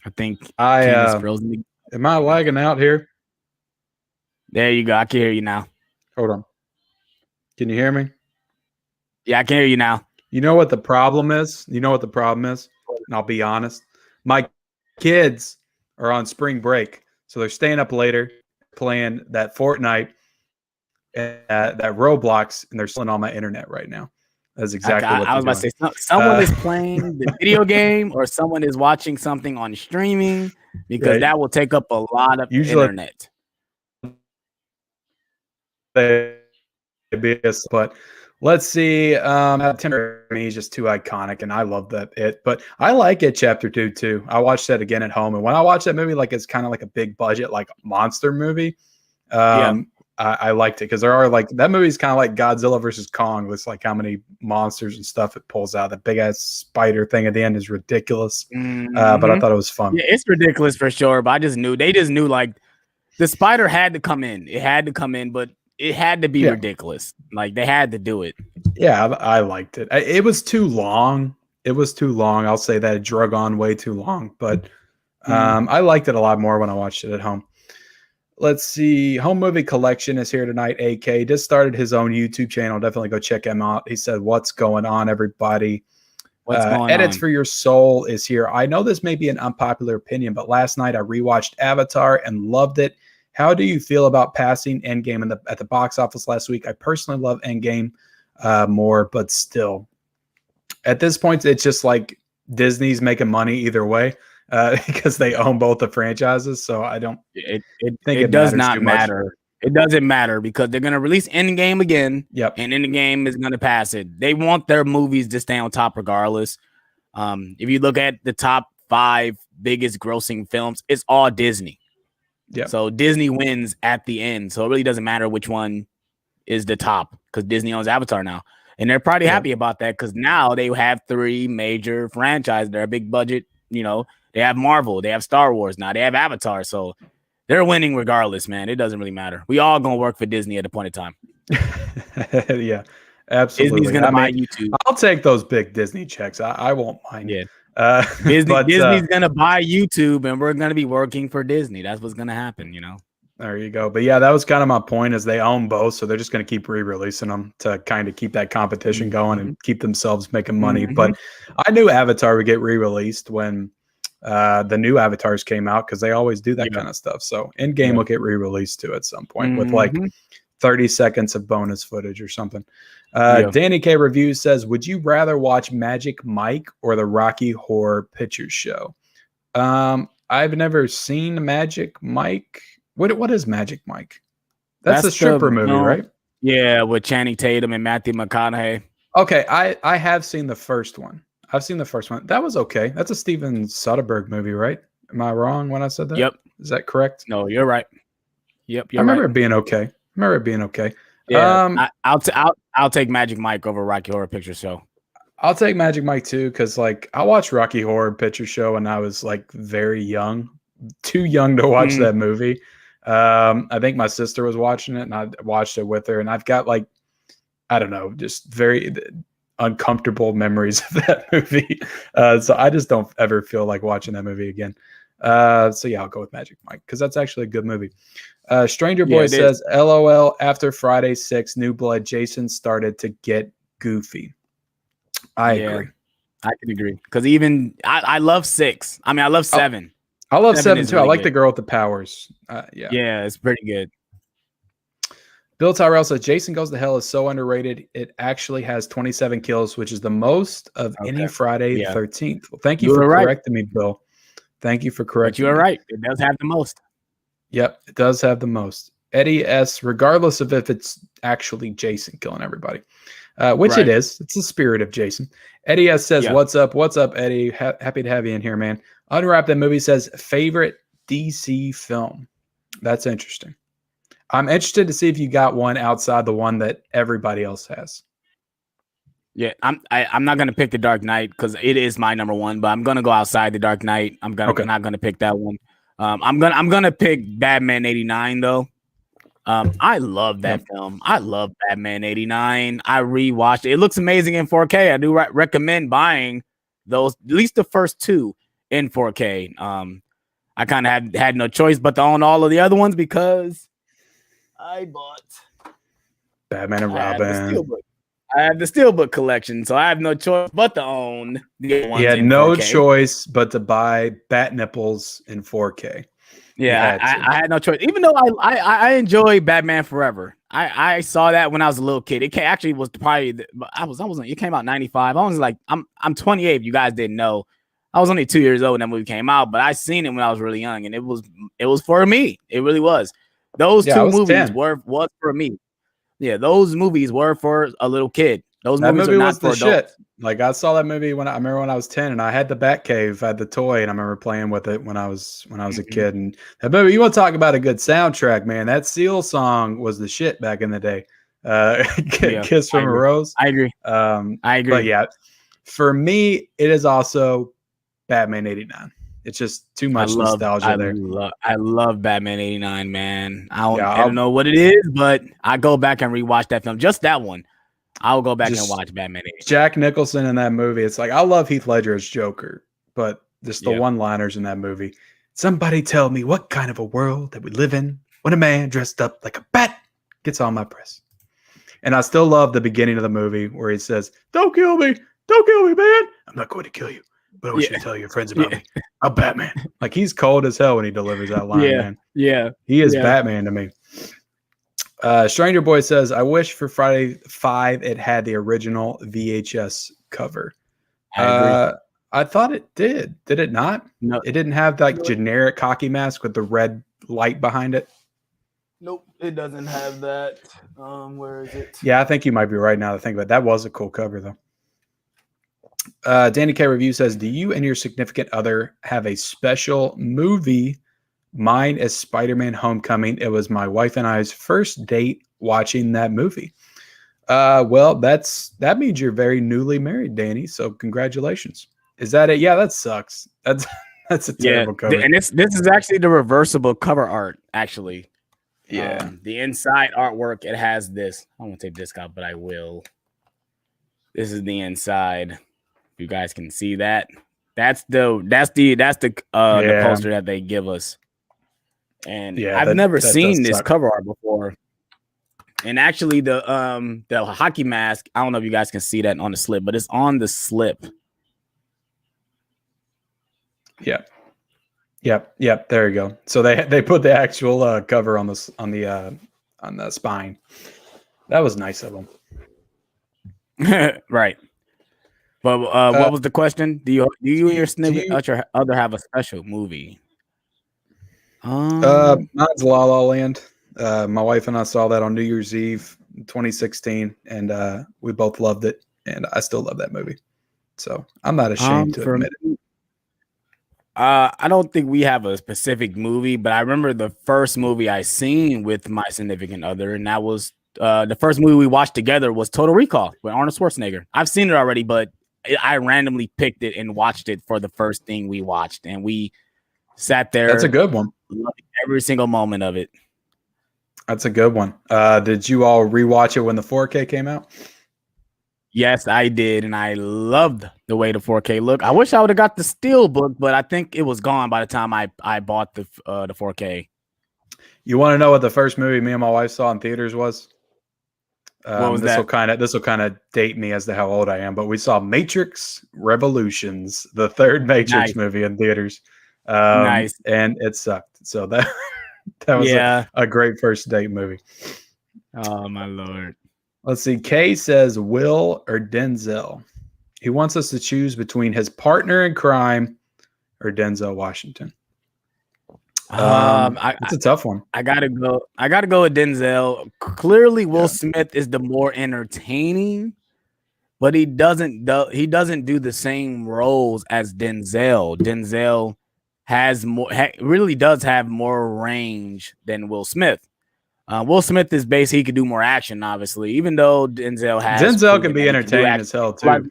I think am I lagging out here? There you go. I can hear you now. Hold on. Can you hear me? Yeah, I can hear you now. You know what the problem is? And I'll be honest. My kids are on spring break, so they're staying up later playing that Fortnite and that Roblox, and they're stealing all my internet right now. That's exactly what I was about to say. Someone is playing the video game, or someone is watching something on streaming, because that will take up a lot of internet. But let's see. He's just too iconic, and I love that. But I like It Chapter 2 too. I watched that again at home, and when I watch that movie, like it's kind of like a big budget, like monster movie. I liked it because there are like that movie's kind of like Godzilla versus Kong. It's like how many monsters and stuff it pulls out. The big ass spider thing at the end is ridiculous. But I thought it was fun. Yeah, it's ridiculous for sure. But they just knew like the spider had to come in. It had to come in, but it had to be ridiculous. Like they had to do it. Yeah, I liked it. It was too long. I'll say that it drug on way too long. But I liked it a lot more when I watched it at home. Let's see. Home Movie Collection is here tonight. AK just started his own YouTube channel. Definitely go check him out. He said, "What's going on, everybody?" What's going Edits on? for Your Soul is here. I know this may be an unpopular opinion, but last night I rewatched Avatar and loved it. How do you feel about passing Endgame at the box office last week? I personally love Endgame more, but still, at this point, it's just like Disney's making money either way. Because they own both the franchises, so I don't think it does not matter. It doesn't matter because they're gonna release Endgame again. Yep. And Endgame is gonna pass it. They want their movies to stay on top regardless. If you look at the top 5 biggest grossing films, it's all Disney. Yeah. So Disney wins at the end. So it really doesn't matter which one is the top because Disney owns Avatar now. And they're probably happy about that because now they have 3 major franchises. They're a big budget, They have Marvel, they have Star Wars, now they have Avatar, so they're winning regardless, man. It doesn't really matter. We all gonna work for Disney at a point in time. Yeah, absolutely. Disney's gonna buy YouTube. I'll take those big Disney checks. I won't mind. Yeah, Disney's gonna buy YouTube, and we're gonna be working for Disney. That's what's gonna happen, There you go. But yeah, that was kind of my point. Is they own both, so they're just gonna keep re-releasing them to kind of keep that competition going and keep themselves making money. But I knew Avatar would get re-released when the new Avatars came out because they always do that kind of stuff. So Endgame will get re-released too at some point with like 30 seconds of bonus footage or something. Danny K Review says, would you rather watch Magic Mike or the Rocky Horror Picture Show? I've never seen Magic Mike. What is Magic Mike? That's a stripper movie, right? Yeah, with Channing Tatum and Matthew McConaughey. Okay, I have seen the first one. I've seen the first one. That was okay. That's a Steven Soderbergh movie, right? Am I wrong when I said that? Yep. Is that correct? No, you're right. Yep, I remember it being okay. Yeah, I'll take Magic Mike over Rocky Horror Picture Show. I'll take Magic Mike too, because like I watched Rocky Horror Picture Show when I was like very young, too young to watch that movie. I think my sister was watching it, and I watched it with her, and I've got like, I don't know, just very uncomfortable memories of that movie. So I just don't ever feel like watching that movie again. So yeah, I'll go with Magic Mike because that's actually a good movie. Stranger Boy says, LOL, after Friday 6, New Blood, Jason started to get goofy. I agree. I can agree. Because even I love 6. I mean, I love 7. I love 7 too. Really I like the girl with the powers. Yeah, it's pretty good. Bill Tyrell says, Jason Goes to Hell is so underrated. It actually has 27 kills, which is the most of any Friday the 13th. Well, thank you for correcting me, Bill. Thank you for correcting me. But you are right. It does have the most. Yep, it does have the most. Eddie S., regardless of if it's actually Jason killing everybody, which it is. It's the spirit of Jason. Eddie S. says, what's up? What's up, Eddie? Happy to have you in here, man. Unwrap That Movie says, favorite DC film. That's interesting. I'm interested to see if you got one outside the one that everybody else has. Yeah, I'm not gonna pick The Dark Knight because it is my number one, but I'm gonna go outside The Dark Knight. I'm not gonna pick that one. I'm gonna pick Batman 89 though. I love that film. I love Batman 89. I rewatched it. It looks amazing in 4K. I do recommend buying those, at least the first 2 in 4K. I kind of had no choice but to own all of the other ones because I bought Batman and Robin. I have the Steelbook collection, so I have no choice but to own the other ones. You had no choice but to buy Bat Nipples in 4K. Yeah, I had no choice. Even though I enjoy Batman Forever. I saw that when I was a little kid. It actually was probably it came out 95. I was like, I'm 28. If you guys didn't know, I was only 2 years old when that movie came out, but I seen it when I was really young, and it was for me. It really was. Those 2 movies was for me. Yeah, those movies were for a little kid. Those movies are not for adults. Shit. Like I saw that movie I remember when I was 10, and I had the Batcave, I had the toy, and I remember playing with it when I was a kid. And that movie, you want to talk about a good soundtrack, man? That Seal song was the shit back in the day. Kiss from a Rose. I agree. I agree. But yeah, for me, it is also Batman 89. It's just too much nostalgia there. I love Batman 89, man. I don't know what it is, but I go back and rewatch that film. Just that one. I'll go back and watch Batman 89. Jack Nicholson in that movie. It's like, I love Heath Ledger as Joker, but just the one-liners in that movie. Somebody tell me what kind of a world that we live in when a man dressed up like a bat gets on my press. And I still love the beginning of the movie where he says, don't kill me, man. I'm not going to kill you, but I wish you to tell your friends about me. I'm Batman. Like, he's cold as hell when he delivers that line, man. Yeah. He is Batman to me. Stranger Boy says, I wish for Friday 5 it had the original VHS cover. I thought it did. Did it not? No. It didn't have like generic hockey mask with the red light behind it. Nope, it doesn't have that. Where is it? Yeah, I think you might be right now to think about it. That was a cool cover though. Danny K Review says, do you and your significant other have a special movie? Mine is Spider-Man Homecoming. It was my wife and I's first date watching that movie. Well, that means you're very newly married, Danny. So congratulations. Is that it? Yeah, that sucks. That's a terrible cover. And this is actually the reversible cover art, actually. Yeah. The inside artwork, it has this. I won't take this out, but I will. This is the inside. You guys can see that. That's the poster that they give us. And I've never seen this cover art before. And actually the hockey mask, I don't know if you guys can see that on the slip, but it's on the slip. Yep. There you go. So they put the actual cover on the spine. That was nice of them. Right. But what was the question? Do you and your significant other have a special movie? Mine's La La Land. My wife and I saw that on New Year's Eve 2016, and we both loved it, and I still love that movie. So I'm not ashamed to admit it. I don't think we have a specific movie, but I remember the first movie I seen with my significant other, and that was the first movie we watched together was Total Recall with Arnold Schwarzenegger. I've seen it already, but I randomly picked it and watched it for the first thing we watched, and we sat there. That's a good one. Loving every single moment of it. That's a good one. Did you all rewatch it when the 4K came out? Yes, I did, and I loved the way the 4K looked. I wish I would have got the Steelbook, but I think it was gone by the time I bought the 4K. You want to know what the first movie me and my wife saw in theaters was? What was this that? This will kind of date me as to how old I am, but we saw Matrix Revolutions, the third Matrix movie in theaters. Nice. And it sucked. So that was a great first date movie. Oh my Lord. Let's see. Kay says Will or Denzel. He wants us to choose between his partner in crime or Denzel Washington. It's a tough one. I gotta go with Denzel. Clearly, Will Smith is the more entertaining, but he doesn't do the same roles as Denzel. Denzel has really does have more range than Will Smith. Will Smith is basically, he could do more action, obviously, even though Denzel can be entertaining as hell too.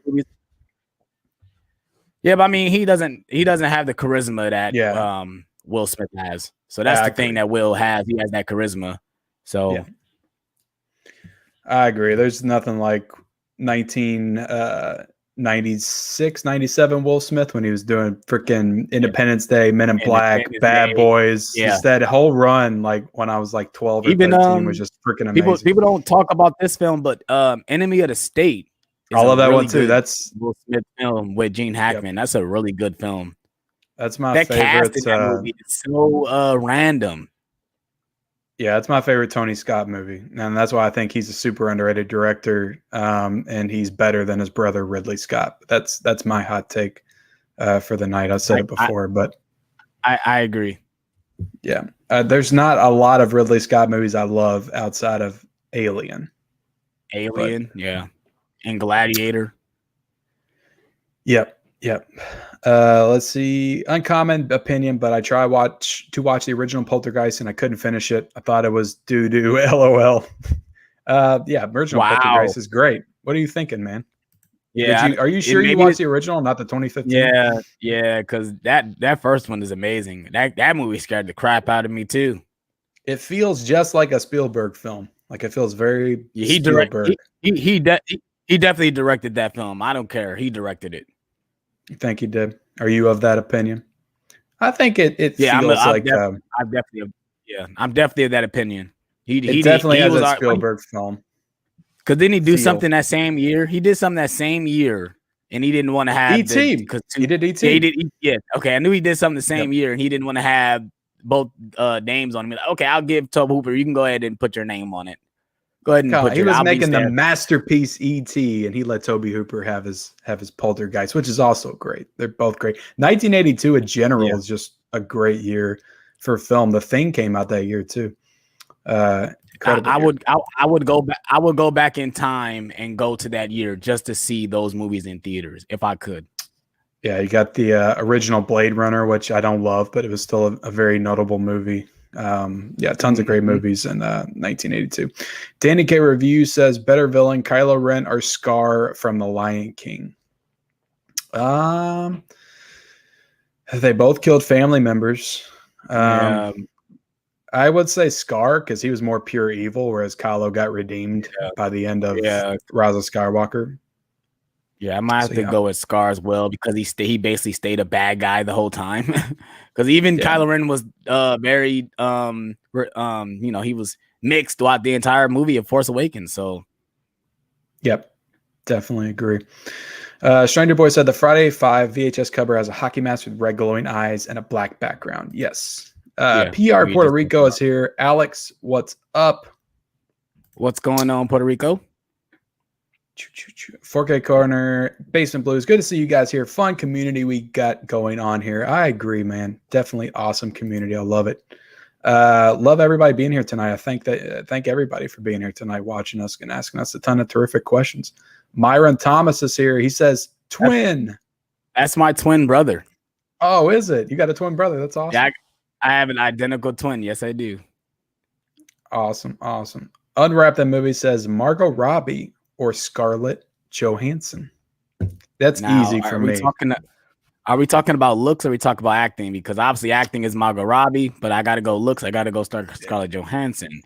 Yeah, but I mean, he doesn't have the charisma that Will Smith has. So that's the thing that Will has. He has that charisma. So I agree. There's nothing like 1996, 97 Will Smith when he was doing freaking Independence Day, Men in Black, Bad Boys. Just that whole run, like when I was like 12 or 13, was just freaking amazing. People don't talk about this film, but Enemy of the State. I love that one too. That's Will Smith film with Gene Hackman. That's a really good film. That's my favorite. Cast in that movie is so random. Yeah, it's my favorite Tony Scott movie, and that's why I think he's a super underrated director, and he's better than his brother Ridley Scott. That's my hot take for the night. I said it before, but I agree. Yeah, there's not a lot of Ridley Scott movies I love outside of Alien. And Gladiator. Yep. Let's see. Uncommon opinion, but I tried to watch the original Poltergeist and I couldn't finish it. I thought it was doo-doo. LOL. Original Poltergeist is great. What are you thinking, man? Yeah. Are you sure you watched the original, not the 2015? Yeah, because that first one is amazing. That movie scared the crap out of me too. It feels just like a Spielberg film. Like it feels very Spielberg. He definitely directed that film. I don't care. He directed it. You think he did? Are you of that opinion? I think it feels I'm definitely of that opinion. He definitely has a Spielberg film. Because didn't he do something that same year? He did something that same year, and he didn't want to have E.T. He did E.T. Yeah, he did. Yeah, okay. I knew he did something the same year, and he didn't want to have both names on him. Like, okay, I'll give Tobe Hooper. You can go ahead and put your name on it. Go ahead and put he was making the masterpiece E.T. and he let Tobe Hooper have his Poltergeist, which is also great. They're both great. 1982 in general is just a great year for film. The Thing came out that year too. I would go back in time and go to that year just to see those movies in theaters if I could. Yeah, you got the original Blade Runner, which I don't love, but it was still a very notable movie. Tons of great movies in 1982. Danny K Review says better villain, Kylo Ren or Scar from The Lion King. They both killed family members. I would say Scar because he was more pure evil, whereas Kylo got redeemed by the end of Rise of Skywalker. Yeah, I might have to go with Scar as well because he basically stayed a bad guy the whole time. Because even Kylo Ren was very he was mixed throughout the entire movie of Force Awakens. So, yep, definitely agree. Stranger Boy said the Friday 5 VHS cover has a hockey mask with red glowing eyes and a black background. Yes. PR Puerto Rico is here. Alex, what's up? What's going on, Puerto Rico? 4K Corner, Basement Blues. Good to see you guys here. Fun community we got going on here. I agree, man. Definitely awesome community. I love it. Love everybody being here tonight. I thank everybody for being here tonight, watching us and asking us a ton of terrific questions. Myron Thomas is here. He says, twin. That's my twin brother. Oh, is it? You got a twin brother? That's awesome. Yeah, I have an identical twin. Yes, I do. Awesome. Unwrap That Movie says Margot Robbie or Scarlett Johansson. That's easy for me. Are we talking about looks or are we talking about acting? Because obviously acting is Margot Robbie, but I got to go looks. I got to go start Scarlett Johansson.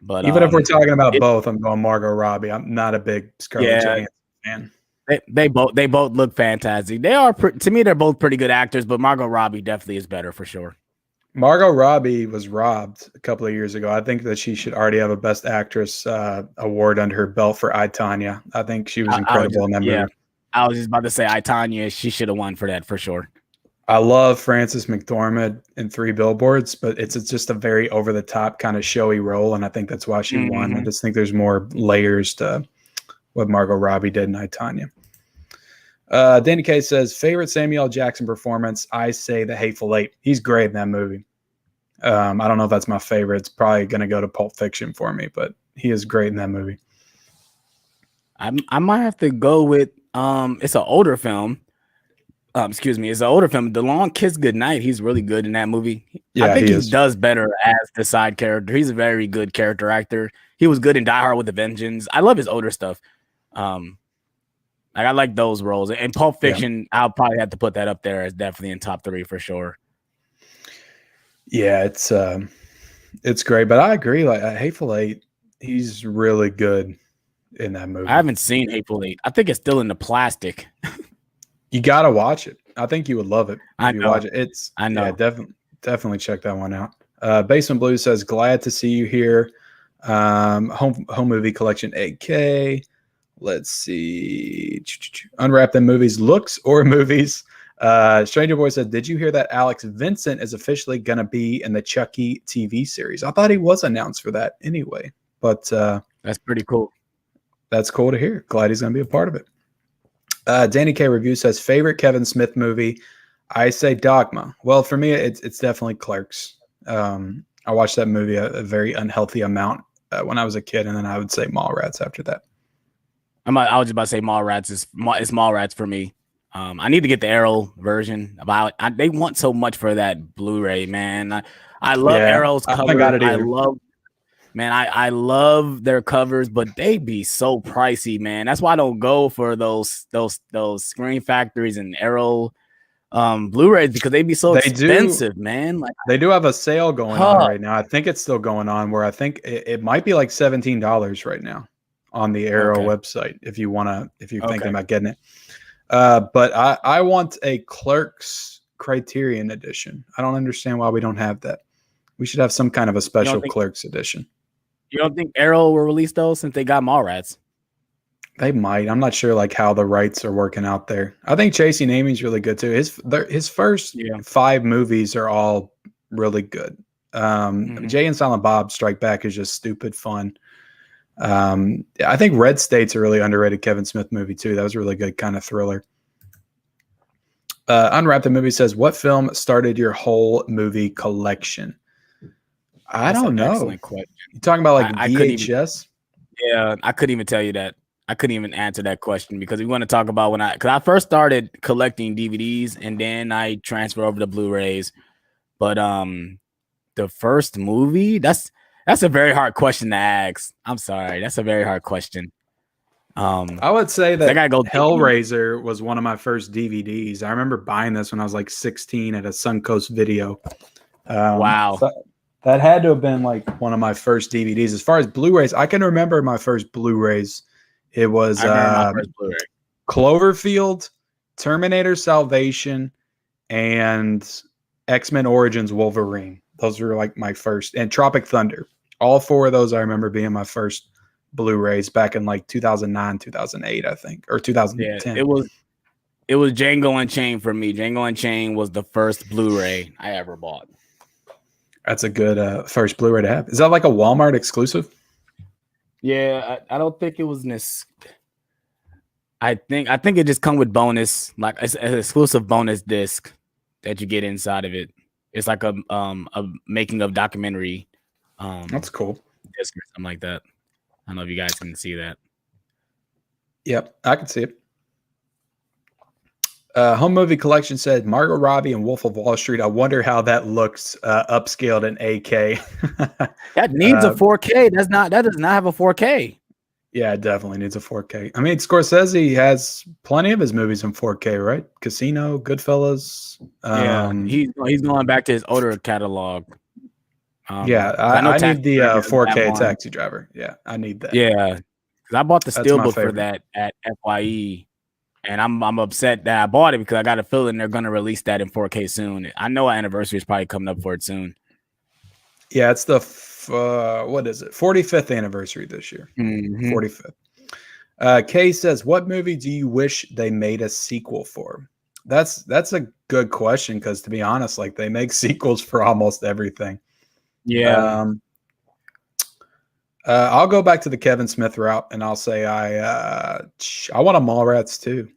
But even if we're talking about both, I'm going Margot Robbie. I'm not a big Scarlett Johansson fan. They both look fantastic. They are to me. They're both pretty good actors, but Margot Robbie definitely is better for sure. Margot Robbie was robbed a couple of years ago. I think that she should already have a Best Actress award under her belt for I, Tonya. I think she was incredible in that movie. I was just about to say I, Tonya. She should have won for that for sure. I love Frances McDormand in 3 Billboards, but it's just a very over-the-top kind of showy role, and I think that's why she won. I just think there's more layers to what Margot Robbie did in I, Tonya. Danny K says, favorite Samuel L. Jackson performance, I say The Hateful Eight. He's great in that movie. I don't know if that's my favorite. It's probably going to go to Pulp Fiction for me, but he is great in that movie. I might have to go with it's an older film. It's an older film. The Long Kiss Goodnight. He's really good in that movie. Yeah, I think he does better as the side character. He's a very good character actor. He was good in Die Hard with a Vengeance. I love his older stuff. I like those roles. And Pulp Fiction, I'll probably have to put that up there as definitely in top 3 for sure. Yeah, it's great, but I agree. Like Hateful Eight, he's really good in that movie. I haven't seen Hateful Eight. I think it's still in the plastic. You gotta watch it. I think you would love it if you watch it. I know. Yeah, definitely check that one out. Basement Blue says, glad to see you here. Home Movie Collection 8K. Let's see. Unwrap Them Movies, looks or movies. Stranger Boy said, did you hear that Alex Vincent is officially going to be in the Chucky TV series? I thought he was announced for that anyway, but that's pretty cool. That's cool to hear. Glad he's going to be a part of it. Danny K Review says, favorite Kevin Smith movie? I say Dogma. Well, for me, it's definitely Clerks. I watched that movie a very unhealthy amount when I was a kid, and then I would say Mallrats after that. I was just about to say Mallrats is Mallrats for me. I need to get the Arrow version. They want so much for that Blu-ray, man. I love Arrow's cover. I love their covers, but they be so pricey, man. That's why I don't go for those Screen Factories and Arrow Blu-rays, because they be so expensive, man. Like, they do have a sale going on right now. I think it's still going on, where I think it might be like $17 right now on the Arrow website if you're thinking about getting it. But I want a Clerks Criterion edition. I don't understand why we don't have that. We should have some kind of a special Clerks edition. You don't think Arrow will release those since they got Mallrats? They might. I'm not sure like how the rights are working out there. I think Chasing Amy's really good too. His first 5 movies are all really good. Jay and Silent Bob Strike Back is just stupid fun. I think Red State's a really underrated Kevin Smith movie too. That was a really good kind of thriller. Unwrap the Movie says, what film started your whole movie collection? I don't know. Excellent question. You talking about like VHS? I couldn't even tell you that. I couldn't even answer that question, because we want to talk about because I first started collecting DVDs and then I transferred over to Blu-rays. But the first movie, that's a very hard question to ask. I'm sorry. That's a very hard question. I would say that Hellraiser was one of my first DVDs. I remember buying this when I was like 16 at a Suncoast Video. Wow. So that had to have been like one of my first DVDs. As far as Blu-rays, I can remember my first Blu-rays. It was Cloverfield, Terminator Salvation, and X-Men Origins Wolverine. Those were like my first. And Tropic Thunder. All 4 of those I remember being my first Blu-rays back in like 2009, 2008, I think, or 2010. Yeah, it was Django Unchained for me. Django Unchained was the first Blu-ray I ever bought. That's a good first Blu-ray to have. Is that like a Walmart exclusive? Yeah, I don't think it was this. I think it just come with bonus, like it's an exclusive bonus disc that you get inside of it. It's like a making of documentary. That's cool. Disc or something like that. I don't know if you guys can see that. Yep, I can see it. Home Movie Collection said Margot Robbie and Wolf of Wall Street. I wonder how that looks upscaled in 8K. That needs a 4K. That does not have a 4K. Yeah, it definitely needs a 4K. I mean, Scorsese has plenty of his movies in 4K, right? Casino, Goodfellas. Yeah, he's going back to his older catalog. I need the 4K Taxi Driver. Yeah, I need that. Yeah, because I bought the steelbook for that at FYE, and I'm upset that I bought it because I got a feeling they're going to release that in 4K soon. I know our anniversary is probably coming up for it soon. Yeah, it's the what is it? 45th anniversary this year. 45th. Kay says, "What movie do you wish they made a sequel for?" That's a good question because, to be honest, like they make sequels for almost everything. Yeah. I'll go back to the Kevin Smith route, and I'll say I want a Mallrats too.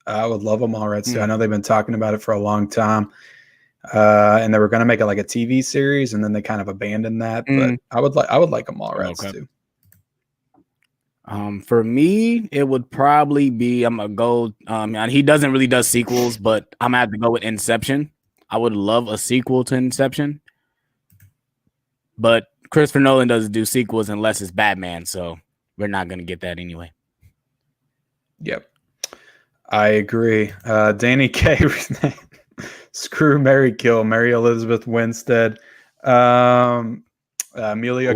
I would love a Mallrats too. I know they've been talking about it for a long time, and they were going to make it like a TV series, and then they kind of abandoned that. But I would like a Mallrats too. For me, it would probably be I'm gonna go. And he doesn't really do sequels, but I'm gonna have to go with Inception. I would love a sequel to Inception, but Christopher Nolan doesn't do sequels unless it's Batman, so we're not gonna get that anyway. Yep, I agree. Danny K. Screw Mary Kill, Mary Elizabeth Winstead, Emilia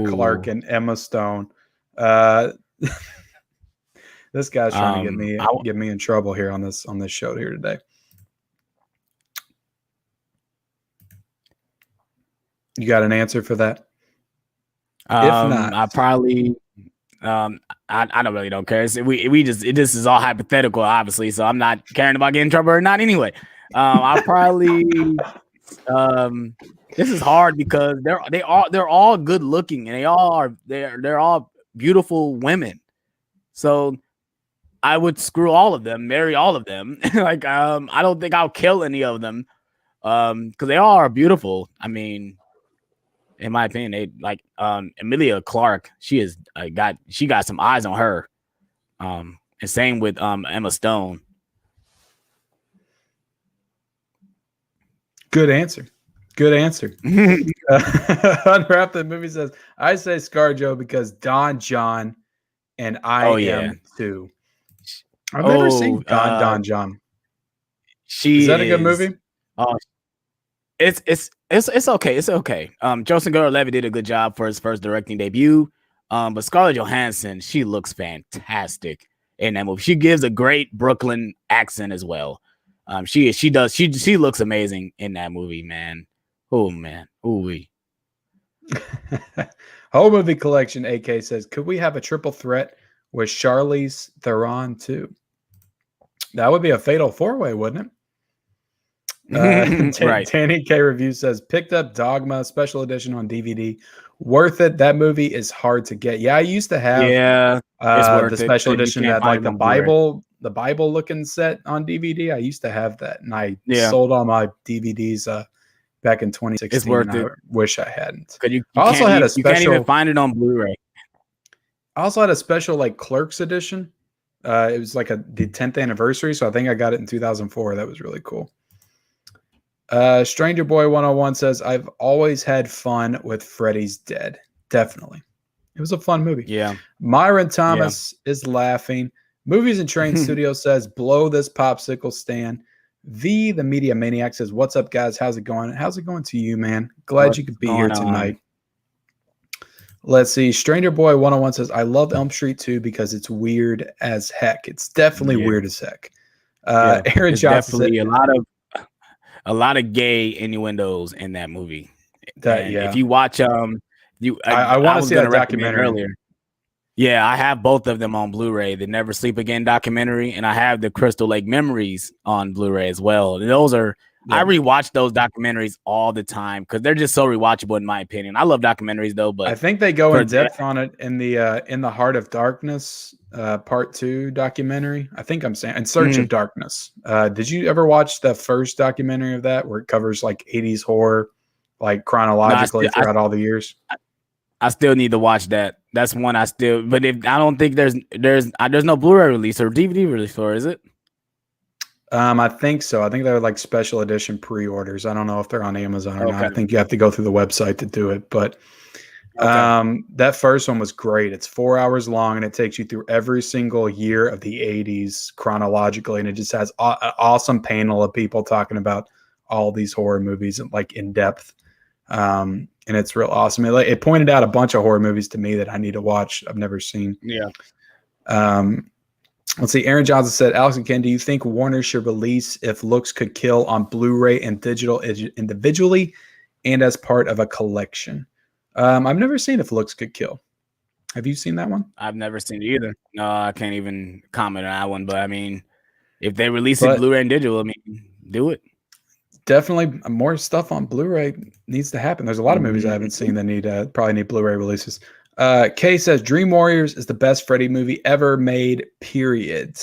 Clarke, and Emma Stone. This guy's trying to get me in trouble here on this show here today. You got an answer for that? If not, I probably I don't care. This is all hypothetical, obviously, so I'm not caring about getting in trouble or not anyway. I'll probably this is hard because they're all good looking and they're all beautiful women. So I would screw all of them, marry all of them. I don't think I'll kill any of them. Because they all are beautiful. I mean, in my opinion, they Emilia Clarke, she got some eyes on her. And same with Emma Stone. Good answer. Unwrap the movie says, I say ScarJo because Don John and I am too. I've never seen Don John. Is that a good movie? It's okay. It's okay. Joseph Gordon-Levitt did a good job for his first directing debut. But Scarlett Johansson, she looks fantastic in that movie. She gives a great Brooklyn accent as well. She looks amazing in that movie, man. Oh man. Ooh-wee. Whole Movie Collection AK says, could we have a triple threat with Charlize Theron too? That would be a fatal four-way, wouldn't it? Right. Danny K Review says, picked up Dogma special edition on DVD. Worth it. That movie is hard to get. Yeah, I used to have the special edition that like the Bible looking set on DVD. I used to have that, and I sold all my DVDs back in 2016. It's worth it. I wish I hadn't. You can't even find it on Blu-ray. I also had a special like Clerks edition. It was like the 10th anniversary, so I think I got it in 2004. That was really cool. Stranger Boy 101 says, I've always had fun with Freddy's Dead. Definitely. It was a fun movie. Yeah. Myron Thomas is laughing. Movies and Train Studio says, blow this popsicle stand. The Media Maniac says, what's up, guys? How's it going? How's it going to you, man? Glad you could be here tonight. Let's see. Stranger Boy 101 says, I love Elm Street 2 because it's weird as heck. It's definitely weird as heck. Aaron Johnson definitely a lot of gay innuendos in that movie. If you watch I want to see that documentary earlier. Yeah, I have both of them on Blu-ray, the Never Sleep Again documentary, and I have the Crystal Lake Memories on Blu-ray as well. Those are I rewatch those documentaries all the time because they're just so rewatchable in my opinion. I love documentaries though, but I think they go in depth on it in the Heart of Darkness Part 2 documentary. I think I'm saying In Search of Darkness. Did you ever watch the first documentary of that where it covers like 80s horror, like chronologically throughout all the years? I still need to watch that. That's one I still. But I don't think there's no Blu-ray release or DVD release for, is it? I think so. I think they're like special edition pre-orders. I don't know if they're on Amazon or not. I think you have to go through the website to do it. But that first one was great. It's 4 hours long and it takes you through every single year of the 80s chronologically. And it just has an awesome panel of people talking about all these horror movies like in depth. And it's real awesome. It pointed out a bunch of horror movies to me that I need to watch. I've never seen. Yeah. Let's see. Aaron Johnson said, Alex and Ken, do you think Warner should release If Looks Could Kill on Blu-ray and digital individually and as part of a collection? I've never seen If Looks Could Kill. Have you seen that one? I've never seen it either. No, I can't even comment on that one. But I mean, if they release it Blu-ray and digital, I mean, do it. Definitely more stuff on Blu-ray needs to happen. There's a lot of movies I haven't seen that probably need Blu-ray releases. Kay says Dream Warriors is the best Freddy movie ever made, period.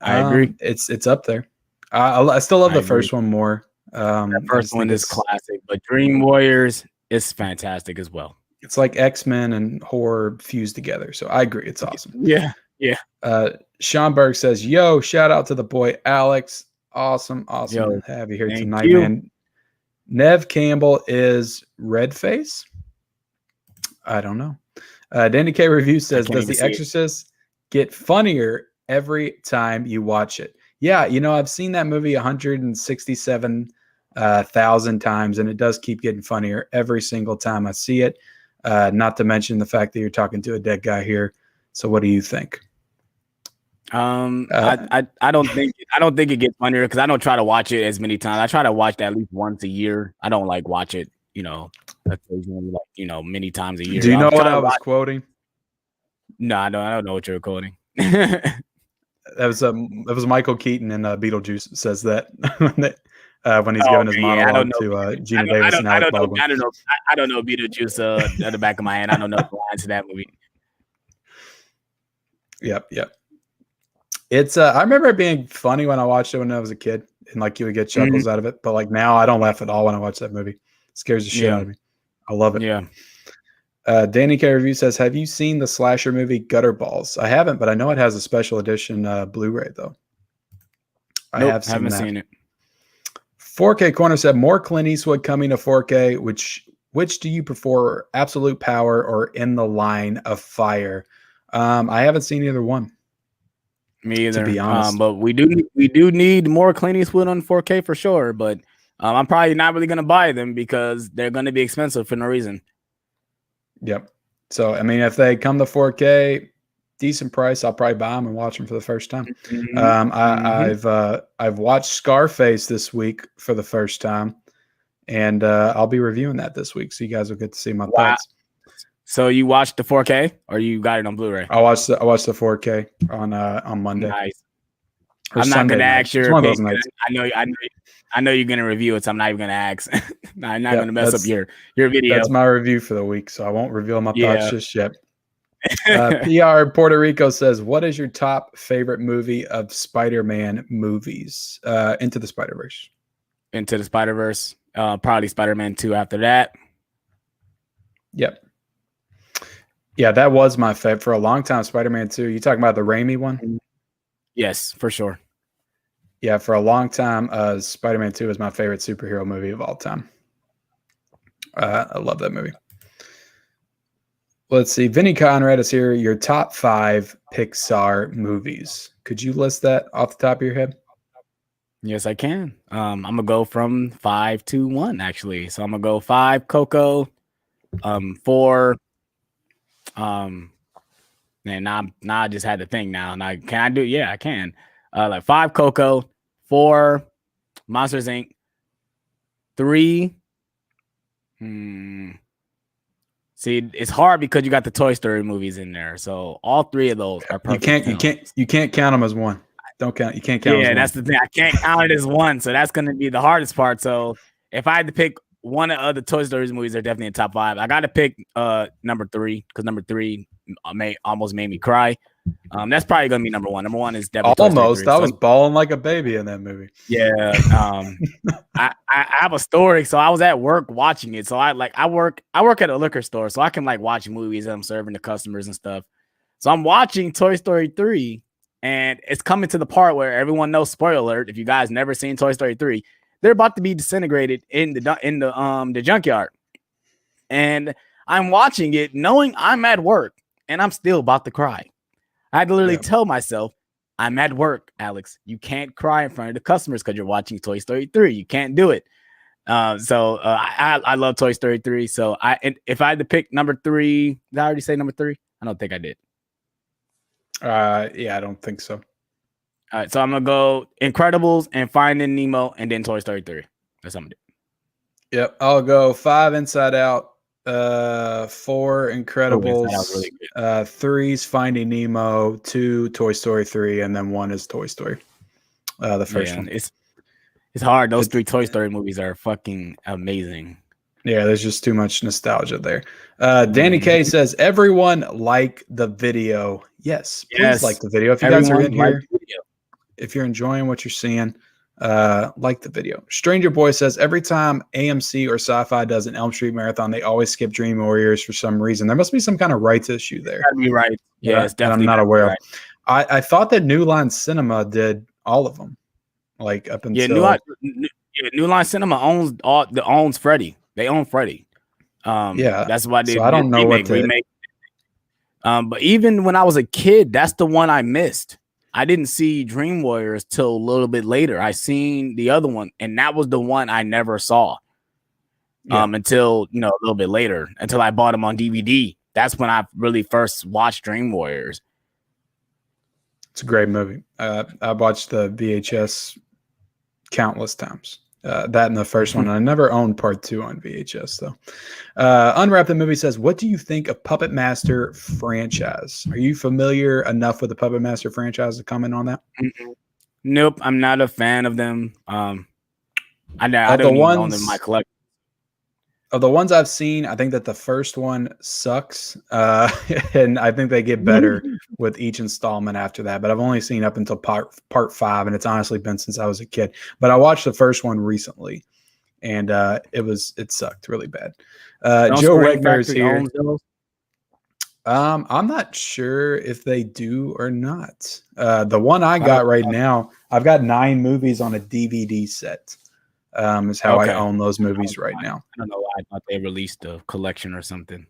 I agree. It's up there. I still love the first one more. The first one is classic, but Dream Warriors is fantastic as well. It's like X-Men and horror fused together. So I agree. It's awesome. Yeah. Sean Berg says, yo, shout out to the boy Alex. Awesome to have you here tonight, man. Nev Campbell is Redface? I don't know. Danny K Review says, does The Exorcist get funnier every time you watch it? Yeah, I've seen that movie 167,000 times, and it does keep getting funnier every single time I see it. Not to mention the fact that you're talking to a dead guy here. So what do you think? I don't think it gets funnier because I don't try to watch it as many times. I try to watch it at least once a year. I don't like watch it, occasionally, many times a year. Do you know what I was quoting? No, I don't know what you're quoting. That was Michael Keaton in Beetlejuice says that when he's giving his monologue to Gina Davis and Alec Baldwin. I don't know Beetlejuice at the back of my head. I don't know the lines to that movie. Yep. It's I remember it being funny when I watched it when I was a kid, and you would get chuckles out of it. But now I don't laugh at all when I watch that movie. It scares the shit out of me. I love it. Yeah. Danny K Review says, have you seen the slasher movie Gutter Balls? I haven't, but I know it has a special edition Blu-ray though. I haven't seen it. 4K Corner said, more Clint Eastwood coming to 4K. Which do you prefer, Absolute Power or In the Line of Fire? I haven't seen either one. Me either. To be honest, but we do need more Clint Eastwood on 4K for sure. But I'm probably not really gonna buy them because they're gonna be expensive for no reason. Yep. So I mean, if they come to 4K, decent price, I'll probably buy them and watch them for the first time. I've watched Scarface this week for the first time, and I'll be reviewing that this week, so you guys will get to see my thoughts. So you watched the 4K, or you got it on Blu-ray? I watched the 4K on Monday. Nice. I'm not going to ask your opinion. I know you're going to review it, so I'm not even going to ask. I'm not going to mess up your video. That's my review for the week, so I won't reveal my thoughts just yet. PR Puerto Rico says, what is your top favorite movie of Spider-Man movies? Into the Spider-Verse. Into the Spider-Verse. Probably Spider-Man 2 after that. Yep. Yeah, that was my favorite for a long time. Spider-Man 2. You talking about the Raimi one? Yes, for sure. Yeah, for a long time, Spider-Man 2 is my favorite superhero movie of all time. I love that movie. Let's see. Vinny Conrad is here. Your top 5 Pixar movies. Could you list that off the top of your head? Yes, I can. I'm going to go from 5 to 1, actually. So I'm going to go 5, Coco, 4... and now I just had to think now. Now can I do? Yeah, I can. 5 Coco, 4 Monsters Inc., 3. See, it's hard because you got the Toy Story movies in there. So all 3 of those are perfect. You can't count them as one. Don't count. You can't count. Yeah, that's the thing. I can't count it as one. So that's going to be the hardest part. So if I had to pick one of the Toy Story movies, they're definitely in top 5. I got to pick number 3 because number 3 almost made me cry. That's probably gonna be number 1. Number 1 is definitely almost. I was bawling like a baby in that movie. Yeah. I have a story. So I was at work watching it. So I work at a liquor store, so I can watch movies and I'm serving the customers and stuff. So I'm watching Toy Story 3, and it's coming to the part where everyone knows. Spoiler alert! If you guys never seen Toy Story 3. They're about to be disintegrated in the junkyard, and I'm watching it knowing I'm at work, and I'm still about to cry. I had to literally tell myself, "I'm at work, Alex. You can't cry in front of the customers because you're watching Toy Story 3. You can't do it." I love Toy Story 3. So if I had to pick number 3, did I already say number 3? I don't think I did. Yeah, I don't think so. All right, so I'm gonna go Incredibles and Finding Nemo, and then Toy Story 3. That's what I'm gonna do. Yep, I'll go 5 Inside Out, 4 Incredibles, really 3's Finding Nemo, 2 Toy Story 3, and then 1 is Toy Story. The first one. It's hard. Those 3 Toy Story movies are fucking amazing. Yeah, there's just too much nostalgia there. Danny K says, everyone like the video. Yes, please like the video. If you guys are in here, if you're enjoying what you're seeing, like the video. Stranger Boy says, every time AMC or Sci-Fi does an Elm Street marathon, they always skip Dream Warriors for some reason. There must be some kind of rights issue there. Gotta be right. Yeah, it's definitely. I'm not aware of. I thought that New Line Cinema did all of them, like up until New Line Cinema owns Freddy. They own Freddy. That's why they. So I don't know what remake. But even when I was a kid, that's the one I missed. I didn't see Dream Warriors till a little bit later. I seen the other one, and that was the one I never saw. Until a little bit later, until I bought them on DVD. That's when I really first watched Dream Warriors. It's a great movie. I watched the VHS countless times. That and the first one. I never owned part 2 on VHS though. Unwrap the Movie says, what do you think of Puppet Master franchise? Are you familiar enough with the Puppet Master franchise to comment on that? Nope, I'm not a fan of them. I don't even own them in my collection. Of the ones I've seen, I think that the first one sucks, and I think they get better with each installment after that. But I've only seen up until part 5, and it's honestly been since I was a kid. But I watched the first one recently, and it sucked really bad. Joe Wegner's here. I'm not sure if they do or not. The one I got right now, I've got 9 movies on a DVD set. Is how I own those movies right now. I don't know why I thought they released a collection or something.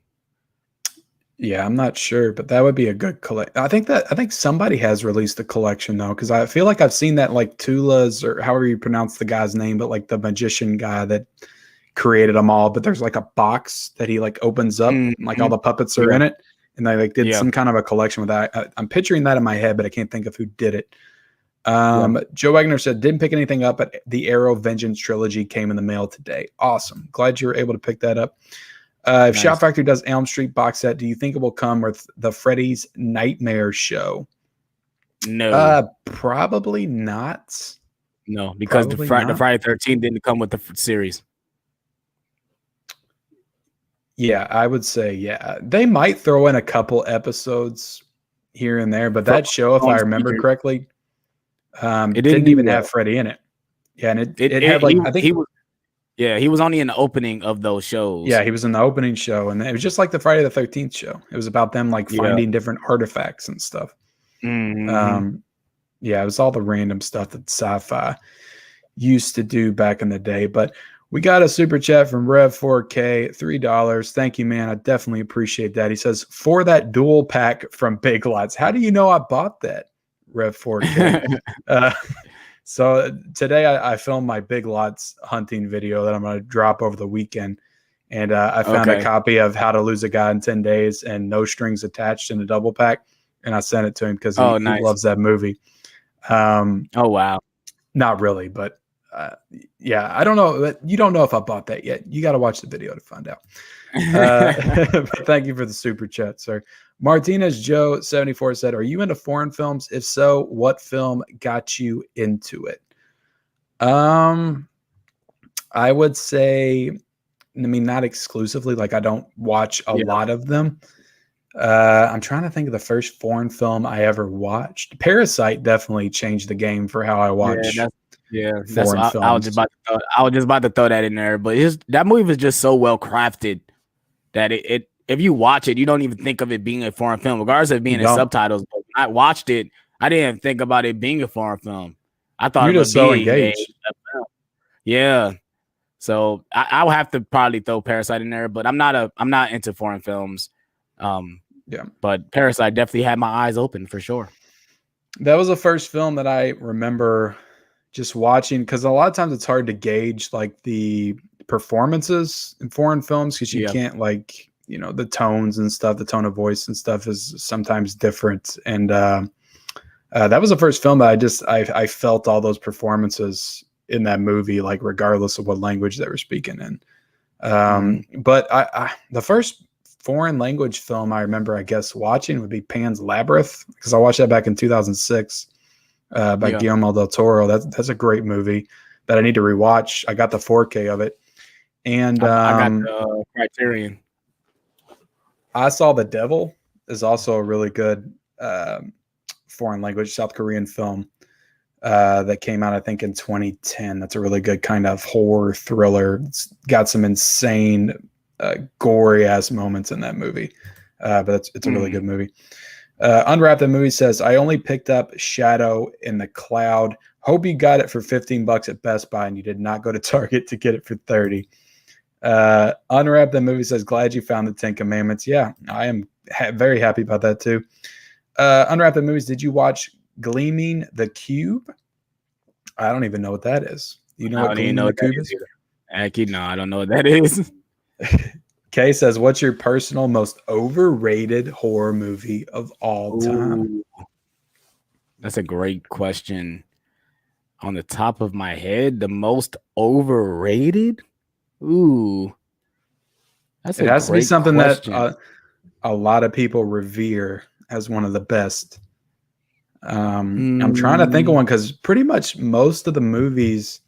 Yeah, I'm not sure, but that would be a good collect. I think somebody has released a collection though, because I feel like I've seen that, like Tula's, or however you pronounce the guy's name, but like the magician guy that created them all. But there's like a box that he like opens up, and like all the puppets are in it, and they like did some kind of a collection with that. I'm picturing that in my head, but I can't think of who did it. Joe Wagner said, didn't pick anything up, but the Arrow Vengeance trilogy came in the mail today. Awesome. Glad you were able to pick that up. If Shout Factory does Elm Street box set, do you think it will come with the Freddy's Nightmare show? No. Probably not. No, because the Friday 13 didn't come with the series. Yeah, I would say, yeah. They might throw in a couple episodes here and there, but that show, if I remember correctly, it didn't even have Freddy in it. Yeah, and it had like, I think he was only in the opening of those shows. Yeah, he was in the opening show, and it was just like the Friday the 13th show. It was about them like finding different artifacts and stuff. Mm-hmm. Yeah, it was all the random stuff that Sci-Fi used to do back in the day. But we got a super chat from Rev4K, $3. Thank you, man. I definitely appreciate that. He says, for that dual pack from Big Lots. How do you know I bought that, Rev4K? So today I filmed my Big Lots hunting video that I'm going to drop over the weekend. And I found a copy of How to Lose a Guy in 10 Days and No Strings Attached in a double pack. And I sent it to him because he loves that movie. Oh, wow. Not really, but yeah, I don't know. You don't know if I bought that yet. You got to watch the video to find out. But thank you for the super chat, sir. Martinez Joe 74 said, are you into foreign films? If so, what film got you into it? I would say, I mean, not exclusively. Like, I don't watch a lot of them. I'm trying to think of the first foreign film I ever watched. Parasite definitely changed the game for how I watch. Foreign films. I was just about to throw that in there, but that movie was just so well crafted that it if you watch it, you don't even think of it being a foreign film, regardless of being in subtitles. But when I watched it, I didn't think about it being a foreign film. I thought it was so engaged. Yeah. So I will have to probably throw Parasite in there, but I'm not into foreign films. But Parasite definitely had my eyes open for sure. That was the first film that I remember just watching, because a lot of times it's hard to gauge like the performances in foreign films because you can't the tones and stuff, the tone of voice and stuff is sometimes different. And that was the first film that I felt all those performances in that movie, like regardless of what language they were speaking in. But the first foreign language film I remember, I guess, watching would be Pan's Labyrinth, because I watched that back in 2006 by Guillermo del Toro. That's a great movie that I need to rewatch. I got the 4K of it. And I got the Criterion. I Saw the Devil is also a really good foreign language South Korean film that came out, I think, in 2010. That's a really good kind of horror thriller. It's got some insane gory ass moments in that movie, but it's a really good movie. Unwrap the Movie says, I only picked up Shadow in the Cloud. Hope you got it for $15 at Best Buy and you did not go to Target to get it for $30. Unwrap the Movie says, glad you found the 10 Commandments. Yeah, I am very happy about that too. Unwrap the Movies, did you watch Gleaming the Cube? I don't even know what that is. You know what Gleaming the Cube is? Actually, no, I don't know what that is. Kay says, what's your personal most overrated horror movie of all time? That's a great question. On the top of my head, the most overrated? Ooh. It has to be something that a lot of people revere as one of the best. I'm trying to think of one, because pretty much most of the movies,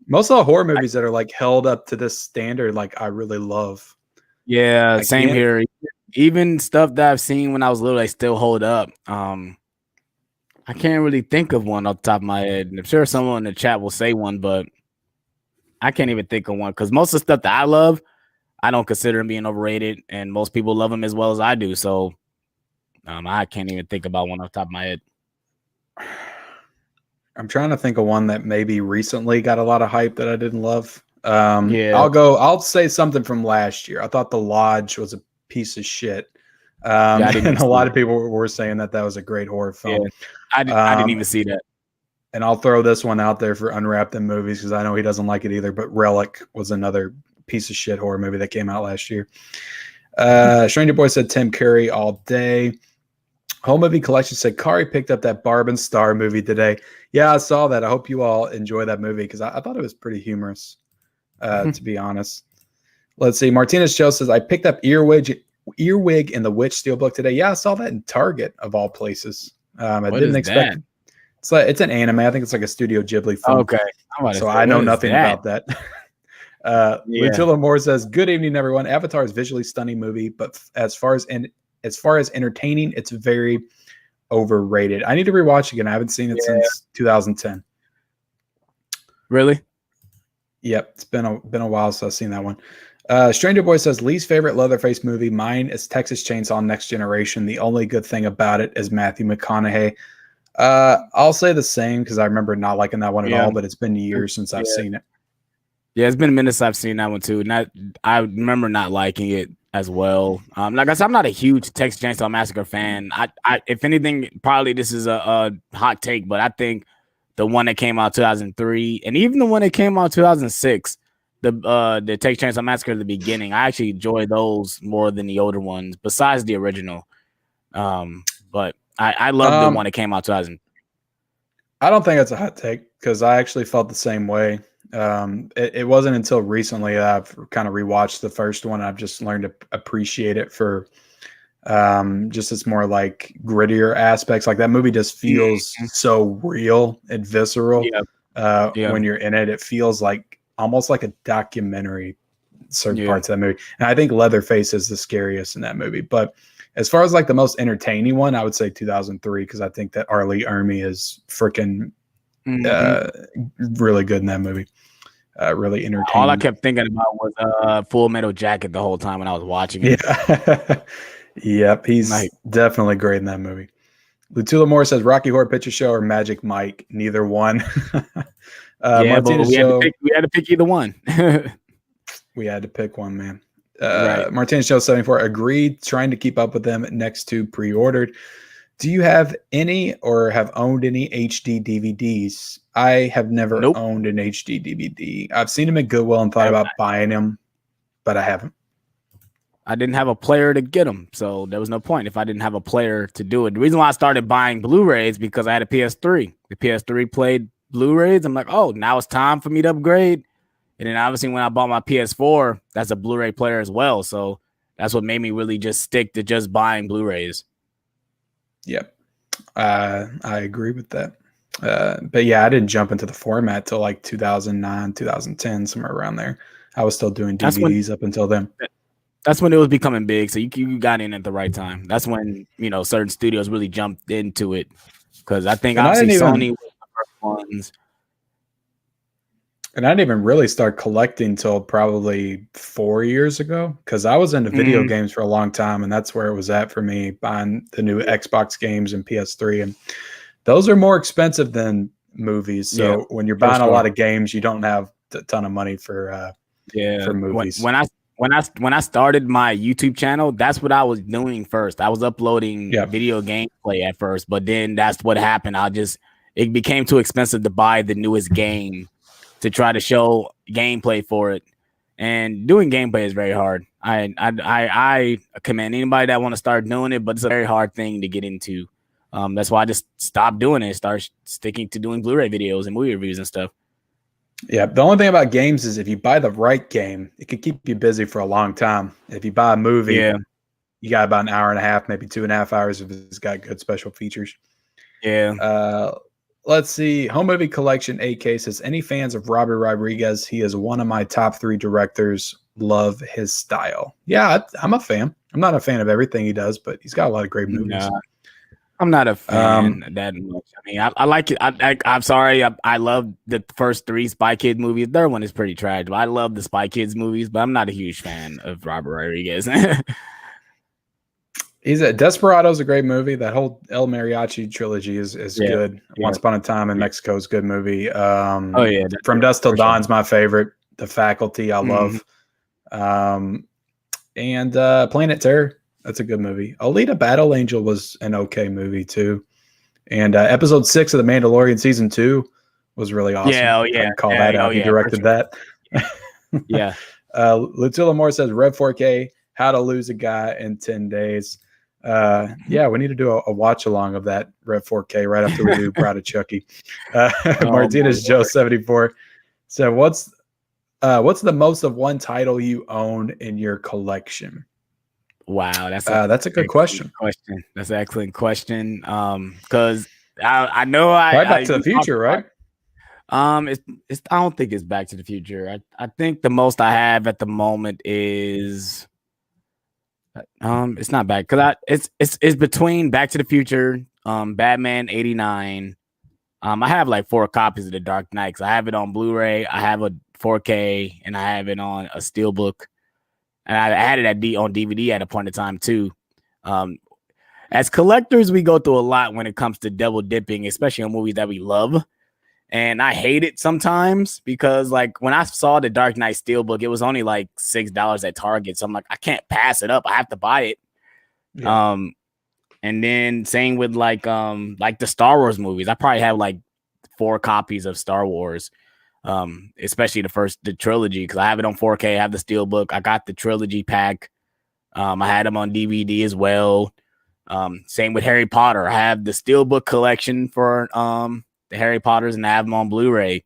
most of the horror movies that are like held up to this standard, like I really love. Yeah, same here. Even stuff that I've seen when I was little, they still hold up. I can't really think of one off the top of my head. I'm sure someone in the chat will say one, but I can't even think of one, because most of the stuff that I love, I don't consider them being overrated, and most people love them as well as I do. So I can't even think about one off the top of my head. I'm trying to think of one that maybe recently got a lot of hype that I didn't love. I'll say something from last year. I thought The Lodge was a piece of shit. And a lot of people were saying that was a great horror film. Yeah, I didn't even see that. And I'll throw this one out there for Unwrap Them Movies, because I know he doesn't like it either, but Relic was another piece of shit horror movie that came out last year. Stranger Boy said Tim Curry all day. Home Movie Collection said Kari picked up that Barb and Star movie today. Yeah, I saw that. I hope you all enjoy that movie, because I thought it was pretty humorous, to be honest. Let's see. Martinez Joe says, I picked up Earwig and the Witch Steelbook today. Yeah, I saw that in Target of all places. I didn't expect it. It's an anime. I think it's like a Studio Ghibli film. Okay. So I know nothing about that. Lutilla Moore says, good evening, everyone. Avatar is a visually stunning movie, but as far as entertaining, it's very overrated. I need to rewatch again. I haven't seen it since 2010. Really? Yep, it's been a while since I've seen that one. Stranger Boy says, least favorite Leatherface movie. Mine is Texas Chainsaw Next Generation. The only good thing about it is Matthew McConaughey. I'll say the same, because I remember not liking that one at all, but it's been years since I've seen it. Yeah, it's been a minute since I've seen that one too. I remember not liking it as well. Like I said, I'm not a huge Texas Chainsaw Massacre fan. I if anything, probably this is a hot take, but I think the one that came out 2003 and even the one that came out 2006, the Texas Chainsaw Massacre at the beginning, I actually enjoy those more than the older ones, besides the original. But I love the one that came out 2000. I don't think that's a hot take, because I actually felt the same way. It wasn't until recently that I've kind of rewatched the first one. I've just learned to appreciate it for just its more like grittier aspects. Like that movie just feels so real and visceral. When you're in it, it feels like almost like a documentary, certain parts of that movie. And I think Leatherface is the scariest in that movie. But as far as like the most entertaining one, I would say 2003, because I think that Arlie Ermy is freaking really good in that movie. Really entertaining. All I kept thinking about was Full Metal Jacket the whole time when I was watching it. Yeah. Yep, he's definitely great in that movie. Lutula Moore says Rocky Horror Picture Show or Magic Mike, neither one. But we had to pick either one. We had to pick one, man. Martinez Show 74 agreed, trying to keep up with them. Next to pre-ordered. Do you have any or have owned any HD DVDs? I have never owned an HD DVD. I've seen them at Goodwill and thought about buying them, but I haven't. I didn't have a player to get them, so there was no point if I didn't have a player to do it. The reason why I started buying Blu-rays because I had a PS3. The PS3 played Blu-rays. I'm like, oh, now it's time for me to upgrade. And then obviously when I bought my PS4, that's a Blu-ray player as well. So that's what made me really just stick to just buying Blu-rays. Yep. I agree with that. But yeah, I didn't jump into the format till like 2009, 2010, somewhere around there. I was still doing DVDs up until then. That's when it was becoming big. So you got in at the right time. That's when, certain studios really jumped into it. Because I think obviously Sony was the first ones. And I didn't even really start collecting until probably 4 years ago, because I was into video games for a long time, and that's where it was at for me, buying the new Xbox games and PS3. And those are more expensive than movies. So when you're buying a lot of games, you don't have a ton of money for movies. When I started my YouTube channel, that's what I was doing first. I was uploading video gameplay at first, but then that's what happened. It became too expensive to buy the newest game to try to show gameplay for it, and doing gameplay is very hard. I commend anybody that want to start doing it, but it's a very hard thing to get into. That's why I just stopped doing it, start sticking to doing Blu-ray videos and movie reviews and stuff. Yeah, the only thing about games is if you buy the right game, it can keep you busy for a long time. If you buy a movie, you got about an hour and a half, maybe 2.5 hours if it's got good special features. Yeah. Let's see. Home Movie Collection 8K says, any fans of Robert Rodriguez? He is one of my top 3 directors. Love his style. Yeah, I'm a fan. I'm not a fan of everything he does, but he's got a lot of great movies. No, I'm not a fan that much. I mean, I like it. I'm sorry. I love the first 3 Spy Kids movies. The third one is pretty trash, but I love the Spy Kids movies, but I'm not a huge fan of Robert Rodriguez. Desperado's a great movie. That whole El Mariachi trilogy is good. Once Upon a Time in Mexico is a good movie. From Dusk Till Dawn's my favorite. The Faculty I love. And Planet Terror, that's a good movie. Alita Battle Angel was an okay movie too. And episode 6 of The Mandalorian season 2 was really awesome. I'd call that out. He directed that. Yeah. Lutilla Moore says Rev 4K, How to Lose a Guy in 10 Days. We need to do a watch along of that Rev 4K right after we do Bride of Chucky. Martinez Joe 74 said, what's the most of one title you own in your collection? Wow, that's a good question. That's an excellent question. Because I know Back to the Future, right? I don't think it's Back to the Future. I think the most I have at the moment is it's not bad because it's between Back to the Future, Batman 89. I have like 4 copies of The Dark Knight because I have it on Blu-ray, I have a 4K, and I have it on a Steelbook. And I had it on DVD at a point in time too. As collectors, we go through a lot when it comes to double dipping, especially on movies that we love. And I hate it sometimes because, like, when I saw the Dark Knight Steelbook, it was only like $6 at Target. So I'm like, I can't pass it up. I have to buy it. Yeah. And then same with like the Star Wars movies. I probably have like 4 copies of Star Wars, especially the trilogy, because I have it on 4K. I have the Steelbook. I got the trilogy pack. I had them on DVD as well. Same with Harry Potter. I have the Steelbook collection for the Harry Potters, and I have them on Blu-ray.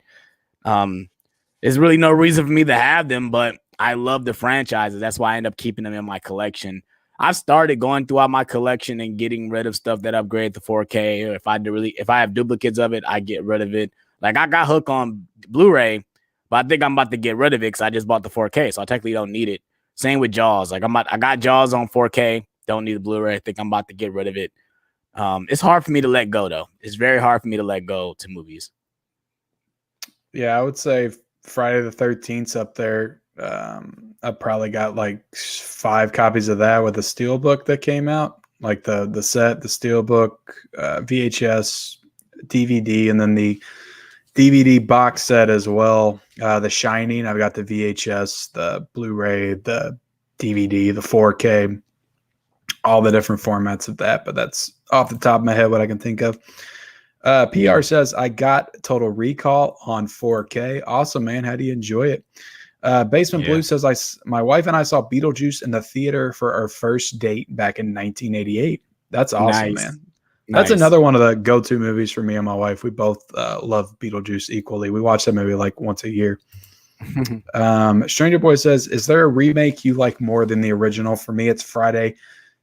There's really no reason for me to have them, but I love the franchises. That's why I end up keeping them in my collection. I've started going throughout my collection and getting rid of stuff that upgrade to 4K. Or if I have duplicates of it, I get rid of it. Like, I got Hook on Blu-ray, but I think I'm about to get rid of it because I just bought the 4K, so I technically don't need it. Same with Jaws. Like, I got Jaws on 4K. Don't need the Blu-ray. I think I'm about to get rid of it. It's hard for me to let go, though. It's very hard for me to let go to movies. Yeah, I would say Friday the 13th's up there. I probably got like 5 copies of that with the Steelbook that came out, like the set, the Steelbook, VHS, DVD, and then the DVD box set as well. The Shining, I've got the VHS, the Blu-ray, the DVD, the 4K, all the different formats of that, but that's off the top of my head what I can think of. PR says, I got Total Recall on 4K. Awesome, man. How do you enjoy it? Basement Blue says, my wife and I saw Beetlejuice in the theater for our first date back in 1988. That's awesome, man. That's another one of the go-to movies for me and my wife. We both love Beetlejuice equally. We watch that movie like once a year. Stranger Boy says, is there a remake you like more than the original? For me, it's Friday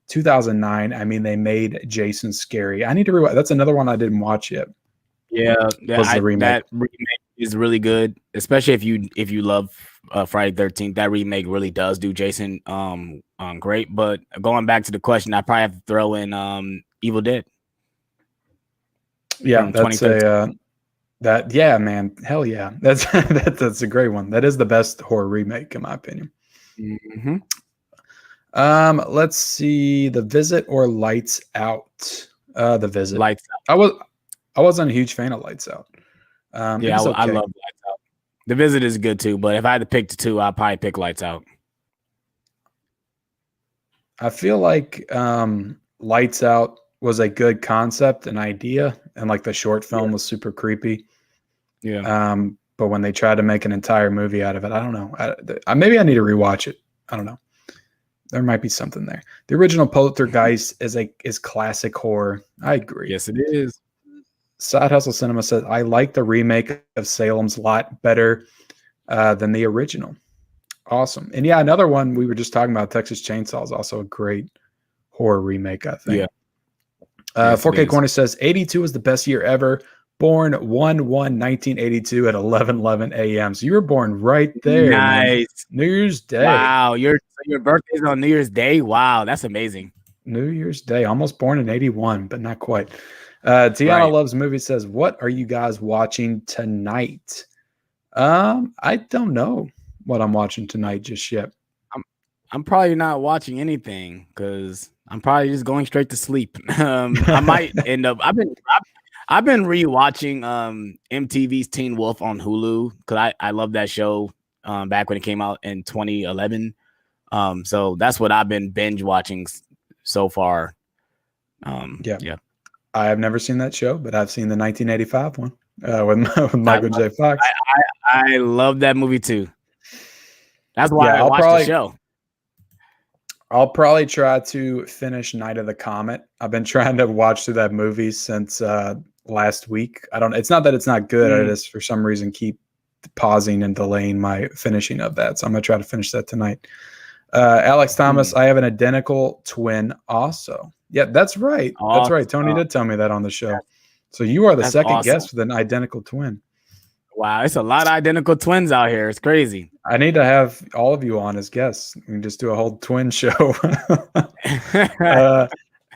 2009. I mean, they made Jason scary. I need to rewatch. That's another one I didn't watch yet. Yeah, that remake is really good, especially if you love Friday 13th. That remake really does do Jason great. But going back to the question, I probably have to throw in Evil Dead. Yeah, that's man, hell yeah, that's a great one. That is the best horror remake in my opinion. Mm-hmm. Let's see, The Visit or Lights Out. The Visit. Lights Out. I wasn't a huge fan of Lights Out. Okay. I love Lights Out. The Visit is good too, but if I had to pick the two, I'd probably pick Lights Out. I feel like Lights Out was a good concept and idea, and like the short film was super creepy. Yeah. But when they tried to make an entire movie out of it, I don't know. Maybe I need to rewatch it. I don't know. There might be something there. The original Poltergeist is classic horror. I agree. Yes, it is. Side Hustle Cinema says, I like the remake of Salem's Lot better than the original. Awesome. And yeah, another one we were just talking about, Texas Chainsaw, is also a great horror remake, I think. Yeah. 4K Corner says, 82 is the best year ever. Born 1/1/1982 at 11:11 a.m. So you were born right there. Nice. Man. New Year's Day. Wow. Your birthday's on New Year's Day. Wow. That's amazing. New Year's Day. Almost born in 81, but not quite. Tiana Loves Movies says, what are you guys watching tonight? I don't know what I'm watching tonight just yet. I'm probably not watching anything because I'm probably just going straight to sleep. I might end up. I've been rewatching MTV's Teen Wolf on Hulu because I love that show back when it came out in 2011. So that's what I've been binge watching so far. Yeah. I have never seen that show, but I've seen the 1985 one with Michael J. Fox. I love that movie too. That's why I watched the show. I'll probably try to finish Night of the Comet. I've been trying to watch through that movie since last week. It's not that it's not good. I just, for some reason, keep pausing and delaying my finishing of that. So I'm going to try to finish that tonight. Alex Thomas, I have an identical twin also. Yeah, that's right. Awesome. That's right. Tony did tell me that on the show. So you are the second guest with an identical twin. Wow, it's a lot of identical twins out here. It's crazy. I need to have all of you on as guests. We can just do a whole twin show.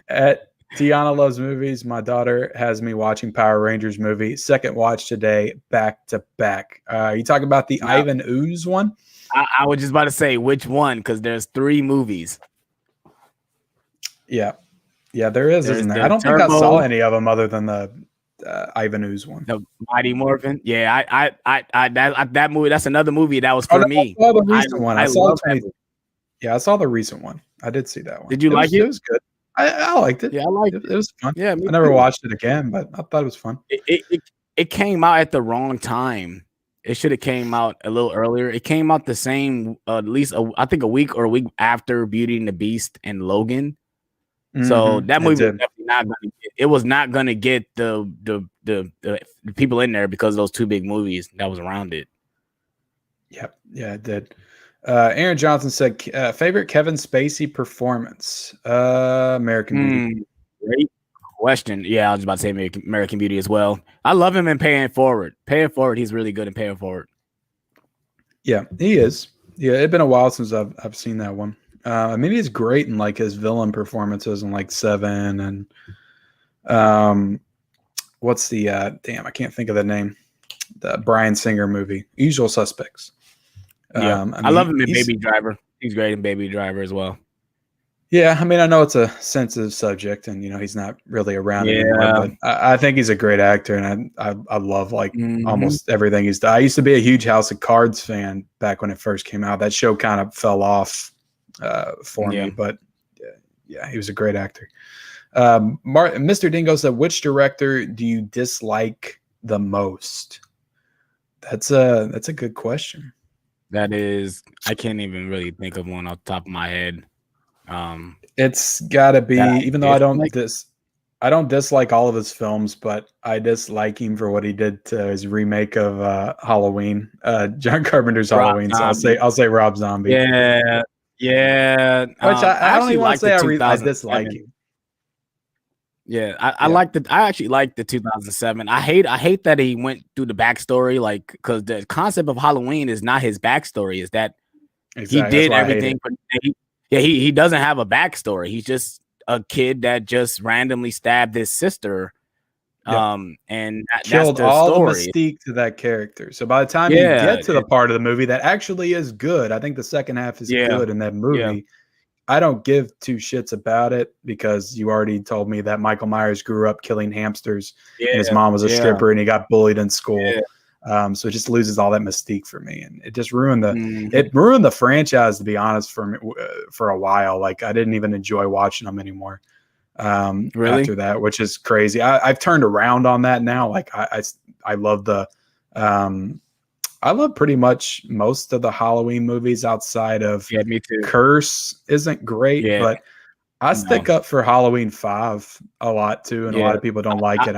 At Tiana Loves Movies, my daughter has me watching Power Rangers movie. Second watch today, back to back. You talking about the Ivan Ooze one? I was just about to say which one, because there's 3 movies. Yeah, there is, isn't there? I don't think I saw any of them other than the Ivan Ooze one. The Mighty Morphin. Yeah, that movie. That's another movie that was for me. I saw the recent one. I saw the recent one. I did see that one. Did you like it? It was good. I liked it. Yeah, I liked it. It was fun. Yeah, I never watched it again, but I thought it was fun. It came out at the wrong time. It should have came out a little earlier. It came out the same, at least I think a week after Beauty and the Beast and Logan. So that movie was definitely not going to get. It was not going to get the people in there because of those 2 big movies that was around it. Yep. Yeah, it did. Aaron Johnson said, favorite Kevin Spacey performance? American Beauty. Great question. Yeah, I was about to say American Beauty as well. I love him in Paying It Forward. Paying It Forward, he's really good in Paying It Forward. Yeah, he is. Yeah, it's been a while since I've seen that one. I mean, he's great in like his villain performances in like Seven and what's the I can't think of the name. The Bryan Singer movie, Usual Suspects. I love him in Baby Driver. He's great in Baby Driver as well. Yeah, I mean, I know it's a sensitive subject, and he's not really around anymore. But I think he's a great actor, and I love like almost everything he's done. I used to be a huge House of Cards fan back when it first came out. That show kind of fell off for me, but yeah, he was a great actor. Mr. Dingo said, which director do you dislike the most? That's a good question. That is, I can't even really think of one off the top of my head. It's gotta be, even though I don't dislike all of his films, but I dislike him for what he did to his remake of Halloween, John Carpenter's Rob Halloween. Zombie. So I'll say Rob Zombie. Yeah. Which I don't even want to say I dislike him. Yeah, I actually like the 2007. I hate that he went through the backstory, like, because the concept of Halloween is not his backstory, is that he did everything. But he doesn't have a backstory. He's just a kid that just randomly stabbed his sister. And killed that's the all story. The mystique to that character. So by the time you get to the part of the movie that actually is good, I think the second half is good in that movie. Yeah. I don't give two shits about it because you already told me that Michael Myers grew up killing hamsters and his mom was a stripper and he got bullied in school. So it just loses all that mystique for me, and it just ruined the franchise, to be honest, for me, for a while. Like, I didn't even enjoy watching them anymore after that, which is crazy. I've turned around on that now. Like, I love I love pretty much most of the Halloween movies outside of me too. Curse isn't great, but I stick up for Halloween 5 a lot too, and a lot of people don't like it.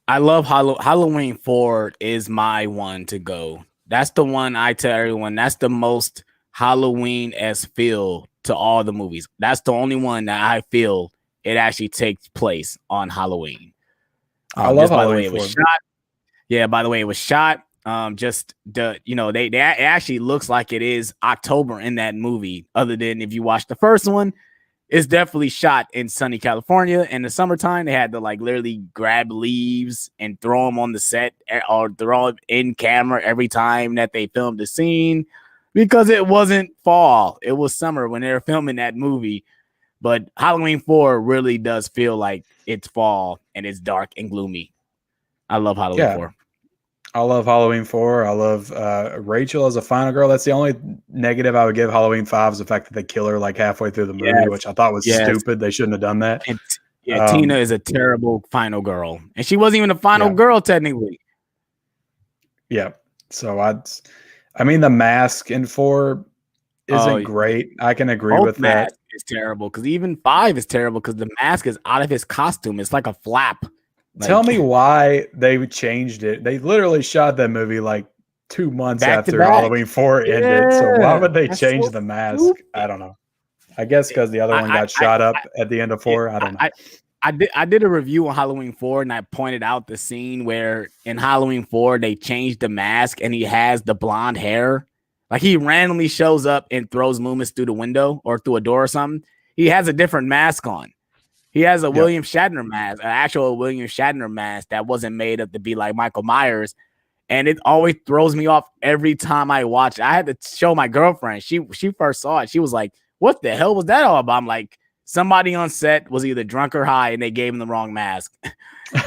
I love Halloween 4 is my one to go. That's the one I tell everyone. That's the most Halloween-esque feel to all the movies. That's the only one that I feel it actually takes place on Halloween. I love Halloween. By the way, it was shot. Yeah, by the way, it was shot. Just the it actually looks like it is October in that movie. Other than if you watch the first one, it's definitely shot in sunny California. In the summertime, they had to like literally grab leaves and throw them on the set or throw them in camera every time that they filmed the scene because it wasn't fall. It was summer when they were filming that movie. But Halloween 4 really does feel like it's fall and it's dark and gloomy. I love Halloween 4. I love Halloween 4. I love Rachel as a final girl. That's the only negative I would give Halloween 5 is the fact that they kill her like halfway through the movie, which I thought was stupid. They shouldn't have done that. Tina is a terrible final girl. And she wasn't even a final girl, technically. Yeah. So I mean, the mask in 4 isn't great. I can agree with that. It's terrible because even 5 is terrible because the mask is out of his costume. It's like a flap. Tell me why they changed it. They literally shot that movie like 2 months after Halloween 4 ended. So why would they change the mask? Stupid. I don't know. I guess because the other one got shot up at the end of 4. I don't know. I did a review on Halloween 4 and I pointed out the scene where in Halloween 4 they changed the mask and he has the blonde hair. Like he randomly shows up and throws Loomis through the window or through a door or something. He has a different mask on. He has a William Shatner mask, an actual William Shatner mask that wasn't made up to be like Michael Myers. And it always throws me off every time I watch it. I had to show my girlfriend. She first saw it. She was like, what the hell was that all about? I'm like, somebody on set was either drunk or high and they gave him the wrong mask.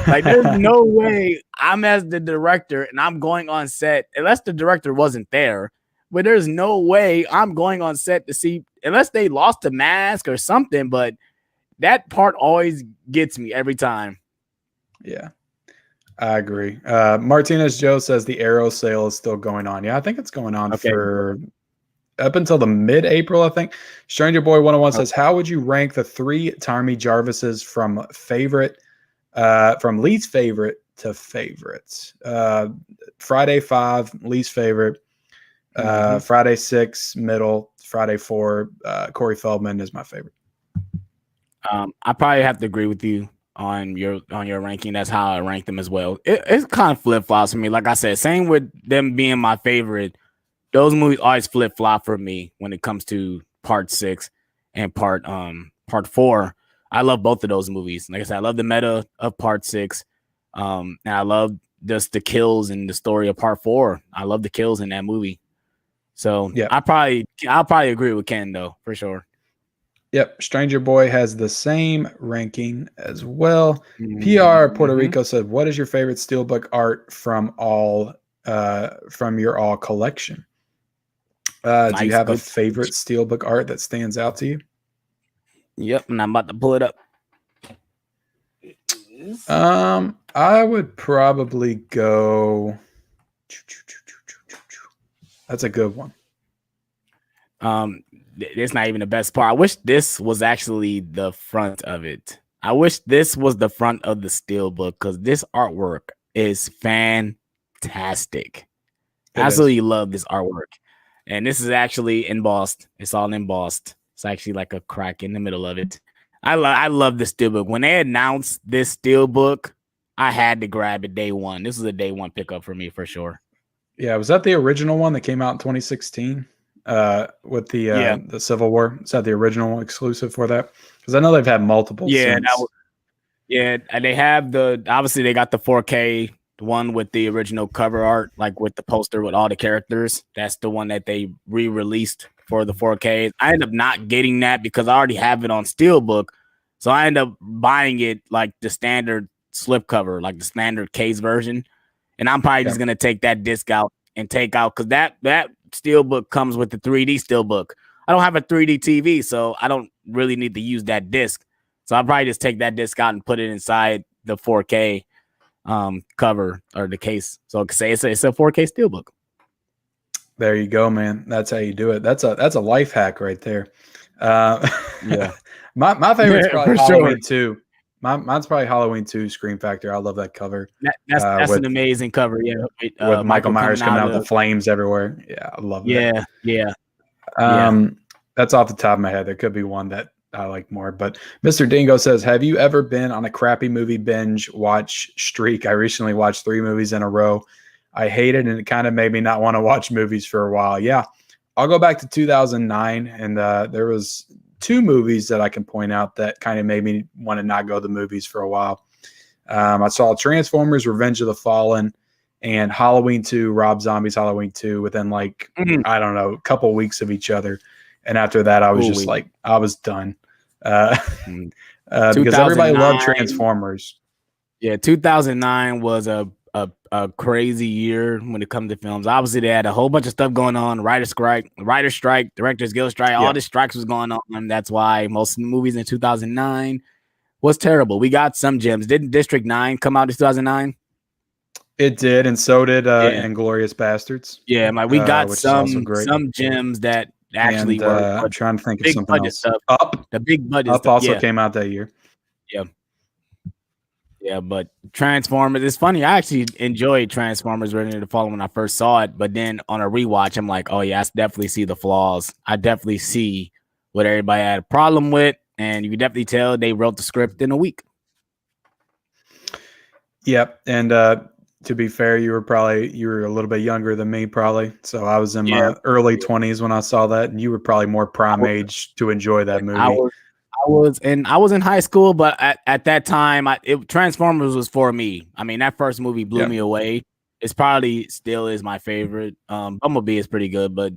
Like, there's no way I'm as the director and I'm going on set, unless the director wasn't there. But there's no way I'm going on set to see, unless they lost the mask or something. But that part always gets me every time. Yeah, I agree. Martinez Joe says the Arrow sale is still going on. Yeah, I think it's going on for up until the mid-April, I think. Stranger Boy 101 says, how would you rank the 3 Tommy Jarvises from least favorite to favorites? Friday 5, least favorite. Friday 6, middle. Friday 4, Corey Feldman is my favorite. I probably have to agree with you on your ranking. That's how I rank them as well. It's kind of flip-flops for me. Like I said, same with them being my favorite. Those movies always flip-flop for me when it comes to part 6 and part 4. I love both of those movies. Like I said, I love the meta of part 6. And I love just the kills and the story of part 4. I love the kills in that movie. So I'll probably agree with Ken though, for sure. Yep, Stranger Boy has the same ranking as well. PR Puerto Rico said, "What is your favorite steelbook art from your all collection?" Do you have a favorite steelbook art that stands out to you? Yep, and I'm about to pull it up. I would probably go. That's a good one. It's not even the best part. I wish this was actually the front of it. I wish this was the front of the steelbook because this artwork is fantastic. Absolutely love this artwork. And this is actually embossed. It's all embossed. It's actually like a crack in the middle of it. I love this steelbook. When they announced this steelbook, I had to grab it day one. This was a day one pickup for me for sure. Yeah, was that the original one that came out in 2016 with the Civil War? Is that the original exclusive for that? Because I know they've had multiple. Yeah, and they have obviously they got the 4K one with the original cover art, like with the poster with all the characters. That's the one that they re-released for the 4K. I ended up not getting that because I already have it on Steelbook. So I ended up buying it like the standard slipcover, like the standard case version. And I'm probably just gonna take that disc out and take out because that Steelbook comes with the 3D Steelbook. I don't have a 3D TV, so I don't really need to use that disc. So I'll probably just take that disc out and put it inside the 4K cover or the case. So it's a 4K Steelbook. There you go, man. That's how you do it. That's a life hack right there. Yeah. my favorite's probably Halloween 2. Mine's probably Halloween 2 Scream Factor. I love that cover. That's an amazing cover. Yeah. With Michael Myers coming out with the flames everywhere. Yeah, I love that. Yeah. That's off the top of my head. There could be one that I like more. But Mr. Dingo says, have you ever been on a crappy movie binge watch streak? I recently watched 3 movies in a row. I hate it, and it kind of made me not want to watch movies for a while. Yeah, I'll go back to 2009, and there was 2 movies that I can point out that kind of made me want to not go to the movies for a while. I saw Transformers Revenge of the Fallen and Halloween 2, Rob Zombie's Halloween 2 within I don't know, a couple weeks of each other. And after that, I was just I was done. Because everybody loved Transformers. Yeah, 2009 was a crazy year when it comes to films. Obviously, they had a whole bunch of stuff going on. Writer's strike, Directors Guild strike. All the strikes was going on. And that's why most movies in 2009 was terrible. We got some gems. Didn't District 9 come out in 2009? It did, and so did Inglourious Bastards. Yeah, we got some gems that actually were. I'm trying to think of something else. Stuff. The big budget Up stuff also came out that year. Yeah, but Transformers, it's funny. I actually enjoyed Transformers Revenge of the Fallen when I first saw it, but then on a rewatch, I'm like, oh yeah, I definitely see the flaws. I definitely see what everybody had a problem with, and you can definitely tell they wrote the script in a week. Yep, and to be fair, you were a little bit younger than me, probably. So I was in my early 20s when I saw that, and you were probably more prime age to enjoy that movie. I was in high school, but at that time, Transformers was for me. I mean, that first movie blew me away. It's probably still is my favorite. Bumblebee is pretty good, but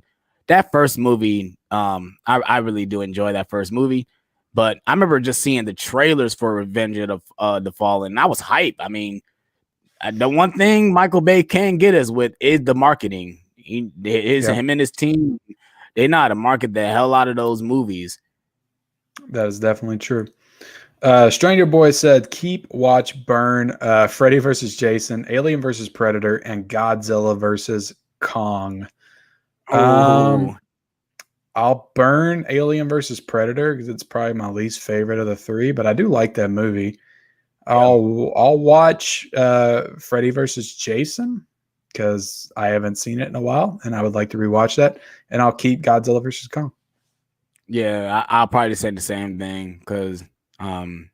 that first movie, I really do enjoy that first movie. But I remember just seeing the trailers for Revenge of the Fallen, and I was hyped. I mean, the one thing Michael Bay can get us with is the marketing. Him and his team, they know how to market the hell out of those movies. That is definitely true. Stranger Boy said, keep, watch, burn, Freddy versus Jason, Alien versus Predator, and Godzilla versus Kong. I'll burn Alien versus Predator because it's probably my least favorite of the 3, but I do like that movie. I'll watch Freddy versus Jason because I haven't seen it in a while, and I would like to rewatch that. And I'll keep Godzilla versus Kong. Yeah, I'll probably say the same thing because I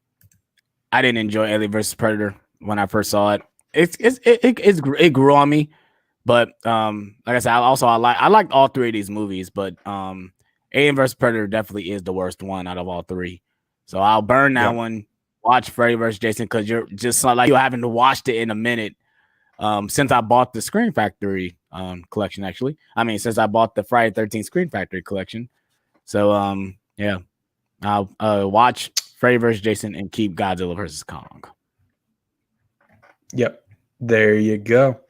didn't enjoy Alien vs Predator when I first saw it. It grew on me, but like I said, I liked all 3 of these movies, but Alien vs Predator definitely is the worst one out of all 3. So I'll burn that one. Watch Freddy vs Jason because you're just like you haven't watched it in a minute. Since I bought the Screen Factory collection, actually, since I bought the Friday 13th Screen Factory collection. So, I'll watch Freddy vs. Jason and keep Godzilla vs. Kong. Yep. There you go.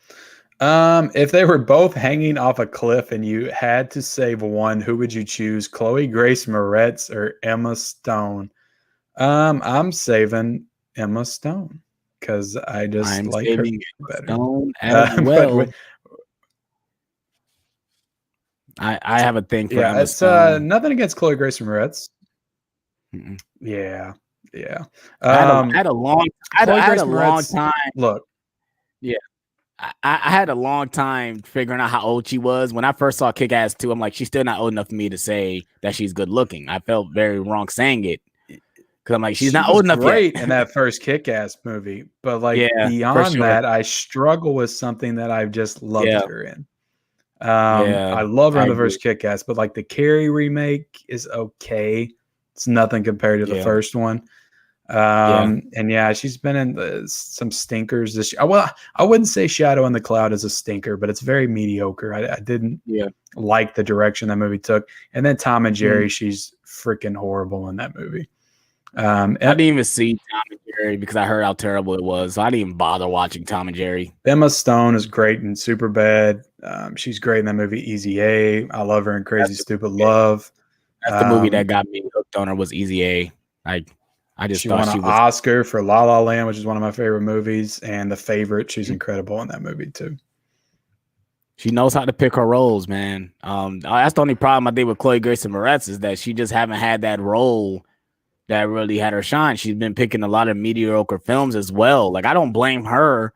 If they were both hanging off a cliff and you had to save one, who would you choose? Chloe Grace Moretz or Emma Stone? I'm saving Emma Stone because I just like her better. Stone as well. I have a thing for Emma it's Stone. nothing against Chloe Grace Moretz. Yeah. I had a long time. Look. Yeah. I had a long time figuring out how old she was. When I first saw Kick-Ass 2, I'm like, she's still not old enough for me to say that she's good looking. I felt very wrong saying it. Because I'm like, she's not old enough great yet. in that first Kick-Ass movie. But like beyond that, I struggle with something that I've just loved her in. I love her in the first Kick-Ass, but like the Carrie remake is okay. It's nothing compared to the first one. And she's been in some stinkers this year. Well, I wouldn't say Shadow in the Cloud is a stinker, but it's very mediocre. I didn't like the direction that movie took. And then Tom and Jerry, she's freaking horrible in that movie. I didn't even see Tom and Jerry because I heard how terrible it was. So I didn't even bother watching Tom and Jerry. Emma Stone is great in Superbad. She's great in that movie Easy A. I love her in Crazy Stupid Love. That's the movie that got me hooked on her was Easy A. I just thought she won an Oscar for La La Land, which is one of my favorite movies, and The Favorite. She's incredible in that movie too. She knows how to pick her roles, man. That's the only problem I think with Chloe Grace Moretz is that she just haven't had that role that really had her shine. She's been picking a lot of mediocre films as well. Like I don't blame her.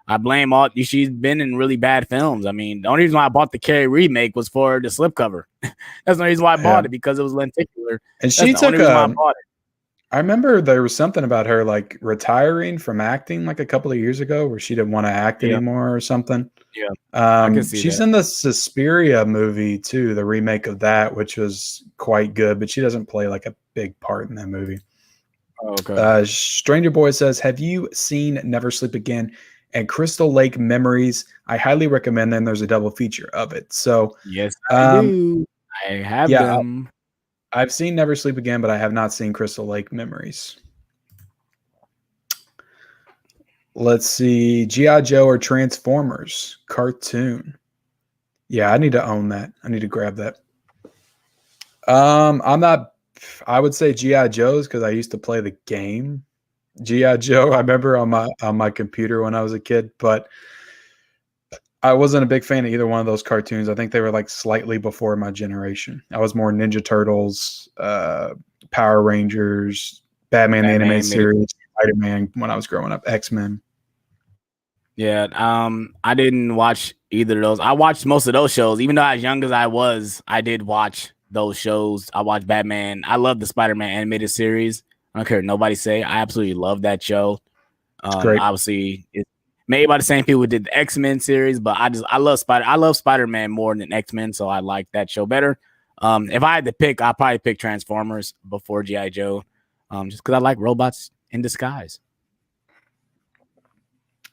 I blame she's been in really bad films. I mean, the only reason why I bought the Carrie remake was for the slipcover. That's the reason why I bought it, because it was lenticular. And she took I remember there was something about her like retiring from acting like a couple of years ago where she didn't want to act anymore or something. Yeah. I can see she's in the Suspiria movie too, the remake of that, which was quite good, but she doesn't play like a big part in that movie. Oh, okay. Stranger Boy says, have you seen Never Sleep Again and Crystal Lake Memories? I highly recommend them. There's a double feature of it. So yes, I do. I have them. I've seen Never Sleep Again, but I have not seen Crystal Lake Memories. Let's see. G.I. Joe or Transformers cartoon. Yeah, I need to own that. I need to grab that. I would say G.I. Joe's because I used to play the game G.I. Joe. I remember on my computer when I was a kid, but I wasn't a big fan of either one of those cartoons. I think they were like slightly before my generation. I was more Ninja Turtles, Power Rangers, Batman the Animated Series, Spider-Man when I was growing up, X-Men. Yeah, I didn't watch either of those. I watched most of those shows. Even though as young as I was, I did watch those shows. I watched Batman. I love the Spider-Man animated series. I don't care what nobody say. I absolutely love that show. Great. Obviously, it's made by the same people who did the X-Men series, but I love Spider-Man more than X-Men, so I like that show better. If I had to pick, I'd probably pick Transformers before G.I. Joe, just because I like robots in disguise.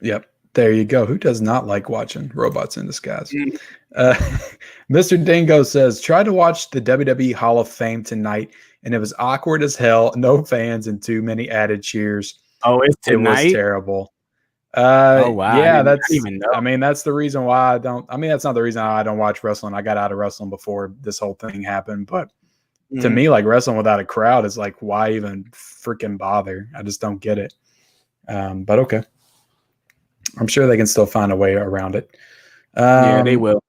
Yep. There you go. Who does not like watching robots in disguise? Mr. Dingo says, try to watch the WWE Hall of Fame tonight, and it was awkward as hell. No fans and too many added cheers. Oh, it's tonight? It was terrible. Oh, wow. Yeah, that's the reason why that's not the reason I don't watch wrestling. I got out of wrestling before this whole thing happened. But to me, like wrestling without a crowd is like, why even freaking bother? I just don't get it. But okay. I'm sure they can still find a way around it. Yeah, they will.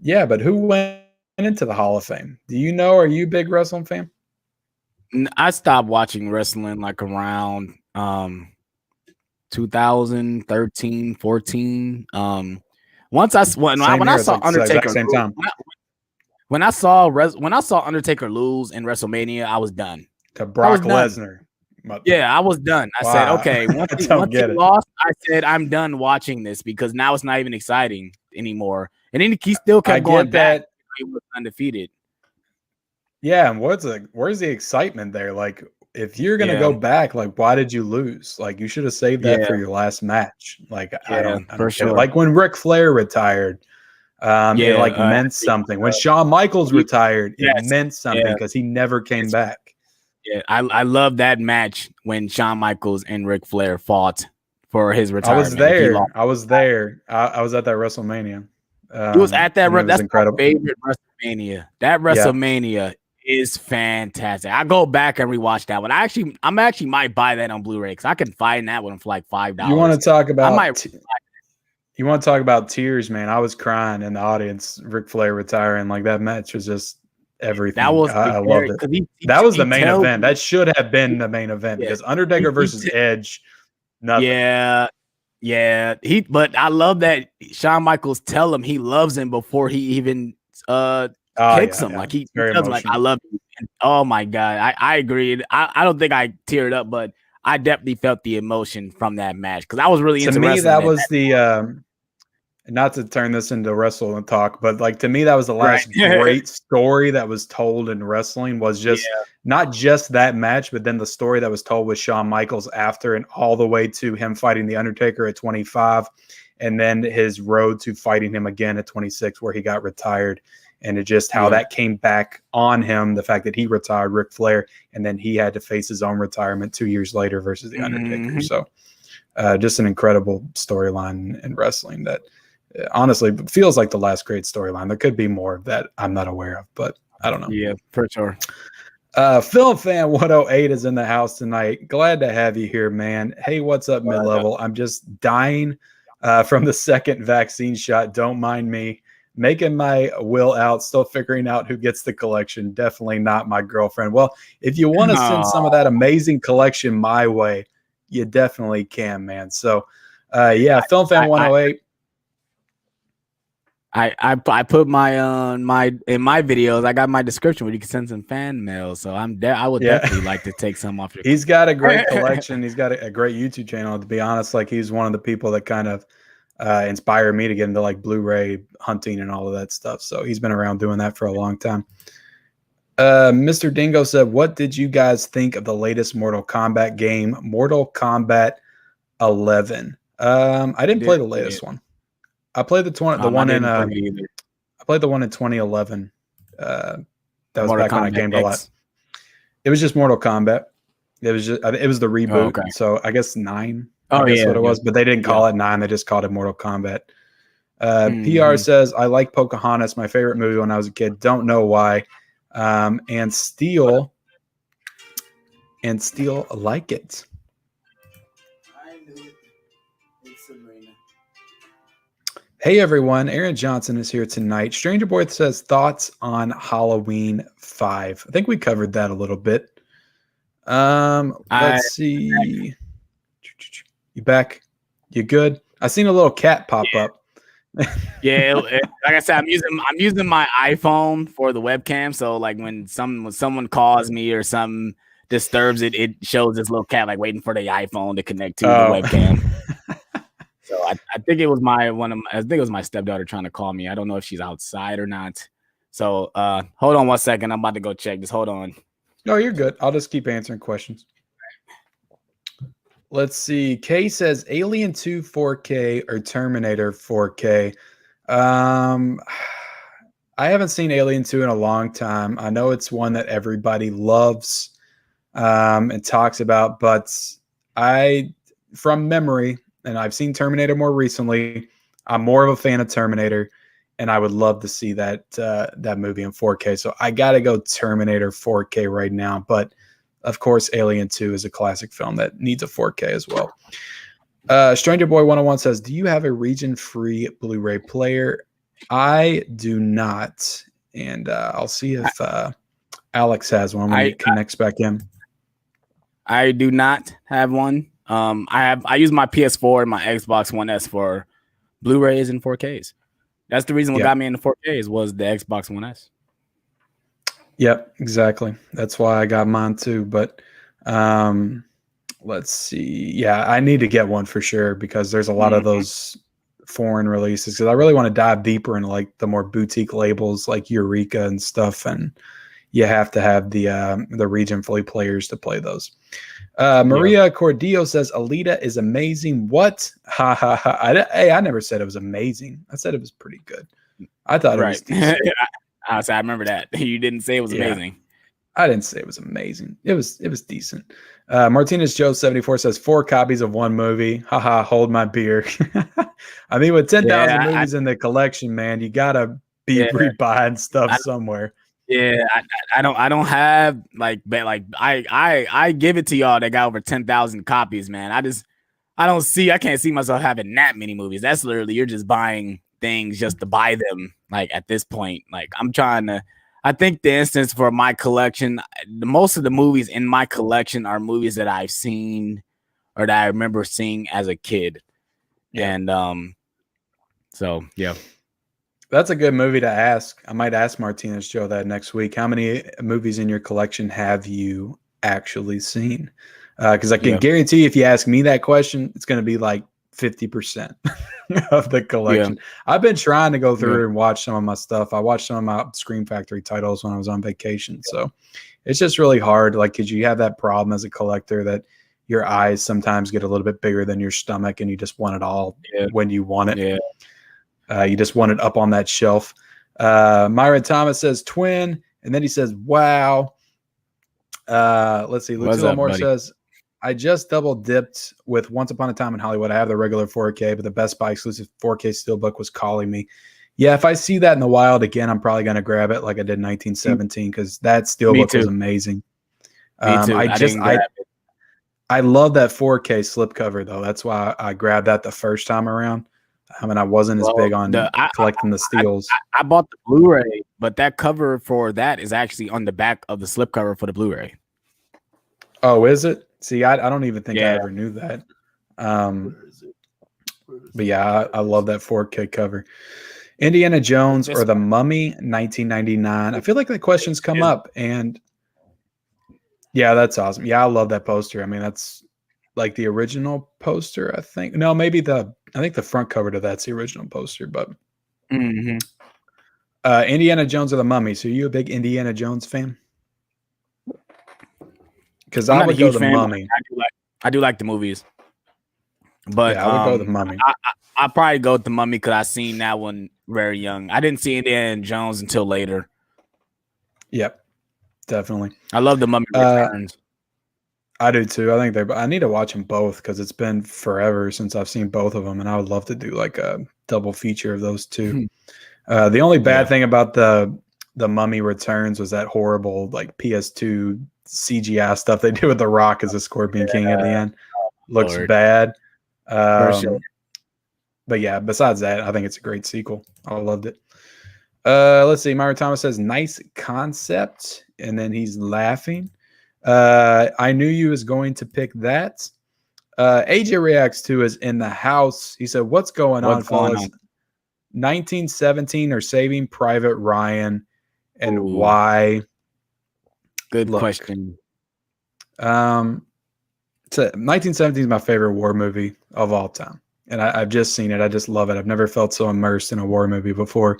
Yeah, but who went into the Hall of Fame? Do you know? Are you a big wrestling fan? I stopped watching wrestling like around 2013, 14. When I saw Undertaker, same time. When I saw Undertaker lose in WrestleMania, I was done. To Brock Lesnar. Yeah, I was done. I said, okay, once he lost, I said, I'm done watching this because now it's not even exciting anymore. And then he still kept going back. He was undefeated. Yeah, and where's the excitement there? Like, if you're gonna go back, like, why did you lose? Like, you should have saved that for your last match. Like, I don't for sure. Like when Ric Flair retired, it like meant something. When Shawn Michaels retired, it meant something because he never came back. Yeah, I love that match when Shawn Michaels and Ric Flair fought for his retirement. I was there. I was at that WrestleMania. He was at that. That's incredible. My favorite WrestleMania. That WrestleMania is fantastic. I go back and rewatch that one. I actually might buy that on Blu-ray because I can find that one for like $5. You want to talk about? You want to talk about tears, man? I was crying in the audience. Ric Flair retiring, like that match was just everything. That was I loved it. That was the main event. That should have been the main event because Undertaker versus Edge, nothing. Yeah. But I love that Shawn Michaels tell him he loves him before he even kicks him. Like he tells him, like, I love you. And, oh my God. I agreed. I don't think I teared up, but I definitely felt the emotion from that match because I was really into wrestling. To me, that was the not to turn this into wrestle and talk, but like to me, that was the last great story that was told in wrestling. Was just not just that match, but then the story that was told with Shawn Michaels after, and all the way to him fighting the Undertaker at 25, and then his road to fighting him again at 26, where he got retired, and it just how that came back on him. The fact that he retired Ric Flair, and then he had to face his own retirement 2 years later versus the Undertaker. So, just an incredible storyline in wrestling that. Honestly, feels like the last great storyline. There could be more that I'm not aware of, but I don't know. Yeah, for sure. Film Fan 108 is in the house tonight. Glad to have you here, man. Hey, what's up, mid-level? I'm just dying from the second vaccine shot. Don't mind me. Making my will out, still figuring out who gets the collection. Definitely not my girlfriend. Well, if you want to send some of that amazing collection my way, you definitely can, man. So, Film Fan 108. I put my in my videos. I got my description where you can send some fan mail. So I would definitely like to take some off your. He's got a great collection. He's got a great YouTube channel. To be honest, like he's one of the people that kind of inspired me to get into like Blu-ray hunting and all of that stuff. So he's been around doing that for a long time. Mr. Dingo said, "What did you guys think of the latest Mortal Kombat game, Mortal Kombat 11?" I didn't play the latest one. I played the one in I played the one in 2011. That was Mortal back Kombat when I gamed a lot. It was just Mortal Kombat. It was the reboot. Oh, okay. So I guess 9. I guess what it was, but they didn't call it 9. They just called it Mortal Kombat. PR says, "I like Pocahontas, my favorite movie when I was a kid. Don't know why." And Steel like it. Hey everyone, Aaron Johnson is here tonight. Stranger Boy says thoughts on Halloween 5. I think we covered that a little bit. Let's see. You back? You good? I seen a little cat pop up. Like I said, I'm using my iPhone for the webcam. So like when someone calls me or something disturbs it, it shows this little cat like waiting for the iPhone to connect to the webcam. So I think it was my stepdaughter trying to call me. I don't know if she's outside or not. So hold on 1 second. I'm about to go check. Just hold on. No, you're good. I'll just keep answering questions. Let's see. Kay says Alien 2 4K or Terminator 4K. I haven't seen Alien 2 in a long time. I know it's one that everybody loves and talks about, but from memory, and I've seen Terminator more recently, I'm more of a fan of Terminator, and I would love to see that movie in 4K. So I got to go Terminator 4K right now. But, of course, Alien 2 is a classic film that needs a 4K as well. Stranger Boy 101 says, "Do you have a region-free Blu-ray player?" I do not. And I'll see if Alex has one when he connects back in. I do not have one. I use my PS4 and my Xbox One S for Blu-rays and 4Ks. That's the reason what got me into 4Ks was the Xbox One S. Yep, exactly. That's why I got mine too. But let's see. Yeah, I need to get one for sure because there's a lot of those foreign releases. Because I really want to dive deeper into like the more boutique labels like Eureka and stuff, and you have to have the region-free players to play those. Maria Cordillo says Alita is amazing. What? Ha ha ha. I never said it was amazing. I said it was pretty good. I thought it was decent. I remember that. You didn't say it was amazing. I didn't say it was amazing. It was decent. Martinez Joe 74 says 4 copies of one movie. Haha, hold my beer. I mean, with 10,000 movies in the collection, man, you gotta be rebuying stuff somewhere. Yeah, I don't have I give it to y'all that got over 10,000 copies, man. I can't see myself having that many movies. That's literally, you're just buying things just to buy them. Like at this point, like I think the instance for my collection, most of the movies in my collection are movies that I've seen or that I remember seeing as a kid. Yeah. And so yeah. That's a good movie to ask. I might ask Martinez Joe that next week. How many movies in your collection have you actually seen? Because I can guarantee you, if you ask me that question, it's going to be like 50% of the collection. I've been trying to go through and watch some of my stuff. I watched some of my Scream Factory titles when I was on vacation. So it's just really hard. Like, because you have that problem as a collector that your eyes sometimes get a little bit bigger than your stomach and you just want it all when you want it. Yeah. You just want it up on that shelf. Myron Thomas says twin, and then he says, wow. Let's see. Lucille Moore says, I just double dipped with Once Upon a Time in Hollywood. I have the regular 4K, but the Best Buy exclusive 4K Steelbook was calling me. Yeah, if I see that in the wild again, I'm probably going to grab it like I did in 1917 because that Steelbook was amazing. Me too. I love that 4K slipcover, though. That's why I grabbed that the first time around. I mean, I wasn't as big on collecting the steals. I bought the Blu-ray, but that cover for that is actually on the back of the slipcover for the Blu-ray. Oh, is it? See, I don't even think I ever knew that. But yeah, I love that 4K cover. Indiana Jones or The Mummy, 1999. I feel like the questions come up, and yeah, that's awesome. Yeah, I love that poster. I mean, that's like the original poster, I think. No, maybe I think the front cover to that's the original poster, but Indiana Jones or The Mummy. So, are you a big Indiana Jones fan? Because I would go The Mummy. I do like the movies, but I would go The Mummy. I probably go with The Mummy because I seen that one very young. I didn't see Indiana Jones until later. Yep, definitely. I love The Mummy Returns. I do too. I think I need to watch them both because it's been forever since I've seen both of them, and I would love to do like a double feature of those two. The only bad thing about the Mummy Returns was that horrible like PS2 CGI stuff they do with The Rock as a Scorpion King at the end. Looks bad. Sure. But yeah, besides that, I think it's a great sequel. I loved it. Let's see. Myra Thomas says, nice concept. And then he's laughing. I knew you was going to pick that. AJ Reacts to is in the house. He said, what's going on, fellas? 1917 or Saving Private Ryan, and why? Good question. So 1917 is my favorite war movie of all time. And I've just seen it. I just love it. I've never felt so immersed in a war movie before.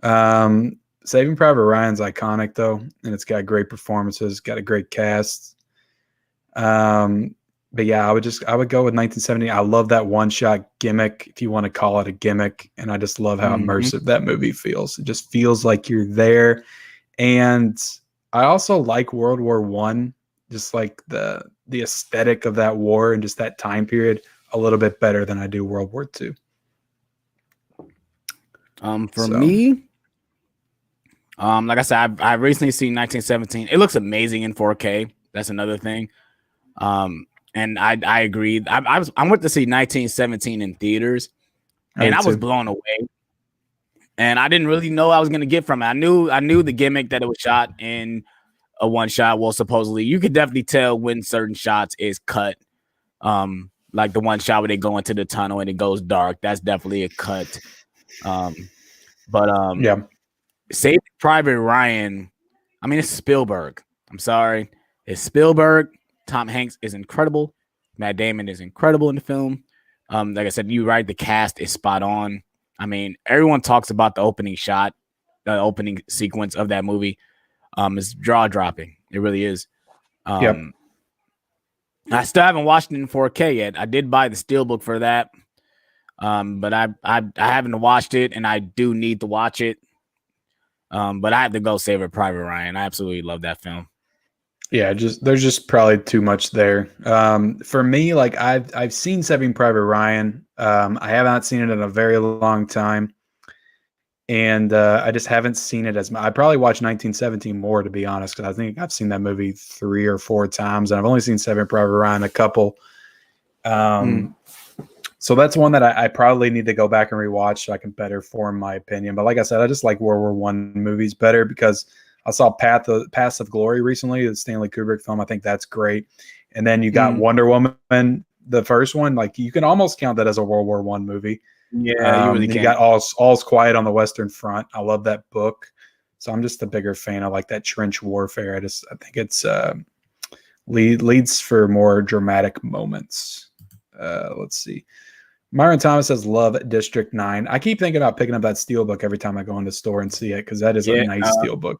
Saving Private Ryan's iconic, though, and it's got great performances, got a great cast. But yeah, I would go with 1970. I love that one-shot gimmick, if you want to call it a gimmick, and I just love how immersive that movie feels. It just feels like you're there. And I also like World War I, just like the aesthetic of that war and just that time period a little bit better than I do World War II. For me, like I said, I've recently seen 1917. It looks amazing in 4K. That's another thing. And I agreed. I went to see 1917 in theaters, and I was blown away. And I didn't really know what I was gonna get from it. I knew the gimmick that it was shot in a one shot. Well, supposedly you could definitely tell when certain shots is cut. Like the one shot where they go into the tunnel and it goes dark. That's definitely a cut. But Saving Private Ryan, I mean, it's Spielberg. I'm sorry. It's Spielberg. Tom Hanks is incredible. Matt Damon is incredible in the film. Like I said, you're right. The cast is spot on. I mean, everyone talks about the opening shot, the opening sequence of that movie. It's jaw-dropping. It really is. I still haven't watched it in 4K yet. I did buy the Steelbook for that. But I haven't watched it, and I do need to watch it. But I have to go Saving Private Ryan. I absolutely love that film. Yeah, there's just probably too much there. For me, like I've seen Saving Private Ryan. I have not seen it in a very long time, and I just haven't seen it as much. I probably watched 1917 more, to be honest, because I think I've seen that movie 3 or 4 times, and I've only seen Saving Private Ryan a couple. So that's one that I probably need to go back and rewatch so I can better form my opinion. But like I said, I just like World War I movies better because I saw Path of Glory recently, the Stanley Kubrick film. I think that's great. And then you got Wonder Woman, the first one. Like you can almost count that as a World War I movie. Yeah, you really can. You got All's Quiet on the Western Front. I love that book. So I'm just a bigger fan of like that trench warfare. I think it's leads for more dramatic moments. Let's see. Myron Thomas says, love District 9. I keep thinking about picking up that Steelbook every time I go in the store and see it because that is a nice Steelbook.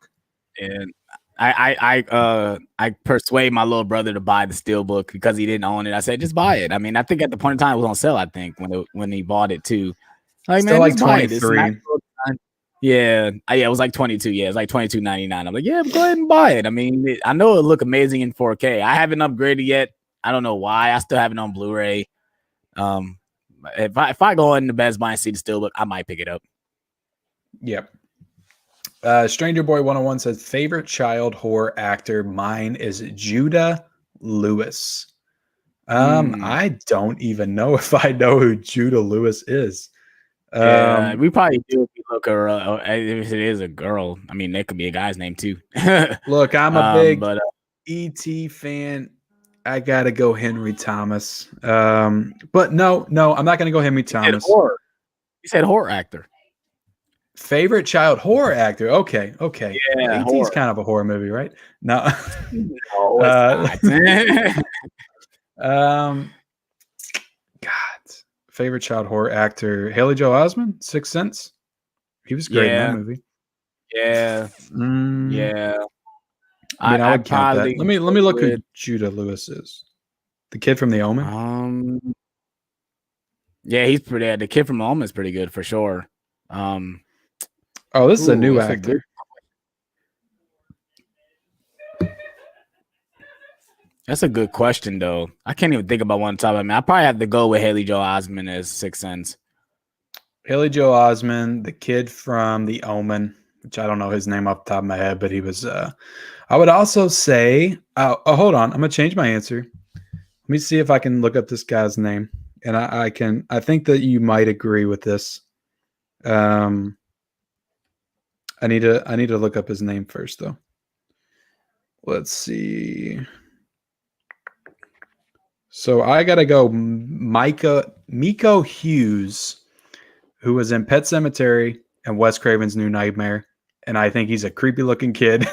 And I persuade my little brother to buy the Steelbook because he didn't own it. I said, just buy it. I mean, I think at the point in time it was on sale, I think, when he bought it too. Like, still man, like 23. Yeah, it was like 22. Yeah, it's like $22.99. I'm like, yeah, go ahead and buy it. I mean, I know it'll look amazing in 4K. I haven't upgraded yet. I don't know why. I still have it on Blu-ray. If I go in the Best Buy and see the Steelbook, I might pick it up. Yep. Stranger Boy 101 says, favorite child horror actor. Mine is Judah Lewis. I don't even know if I know who Judah Lewis is. Yeah, we probably do if you look her up. If it is a girl, I mean, it could be a guy's name too. Look, I'm a big E.T. fan. I gotta go Henry Thomas. But no, I'm not gonna go Henry Thomas. You said horror actor. Favorite child horror actor. Okay. Yeah, E.T.'s kind of a horror movie, right? No. It's not. God. Favorite child horror actor. Haley Joel Osment, Sixth Sense. He was great in that movie. Yeah. Yeah. I mean, I would count that. Let me look who Judah Lewis is. The kid from The Omen. Yeah, he's pretty. The kid from The Omen is pretty good for sure. This is a new actor. That's a good question, though. I can't even think about one top. I mean, I probably have to go with Haley Joel Osment as Sixth Sense. Haley Joel Osment, the kid from The Omen, which I don't know his name off the top of my head, but he was. I would also say. Hold on, I'm gonna change my answer. Let me see if I can look up this guy's name, and I can. I think that you might agree with this. I need to look up his name first, though. Let's see. So I gotta go Miko Hughes, who was in Pet Sematary and Wes Craven's New Nightmare, and I think he's a creepy looking kid,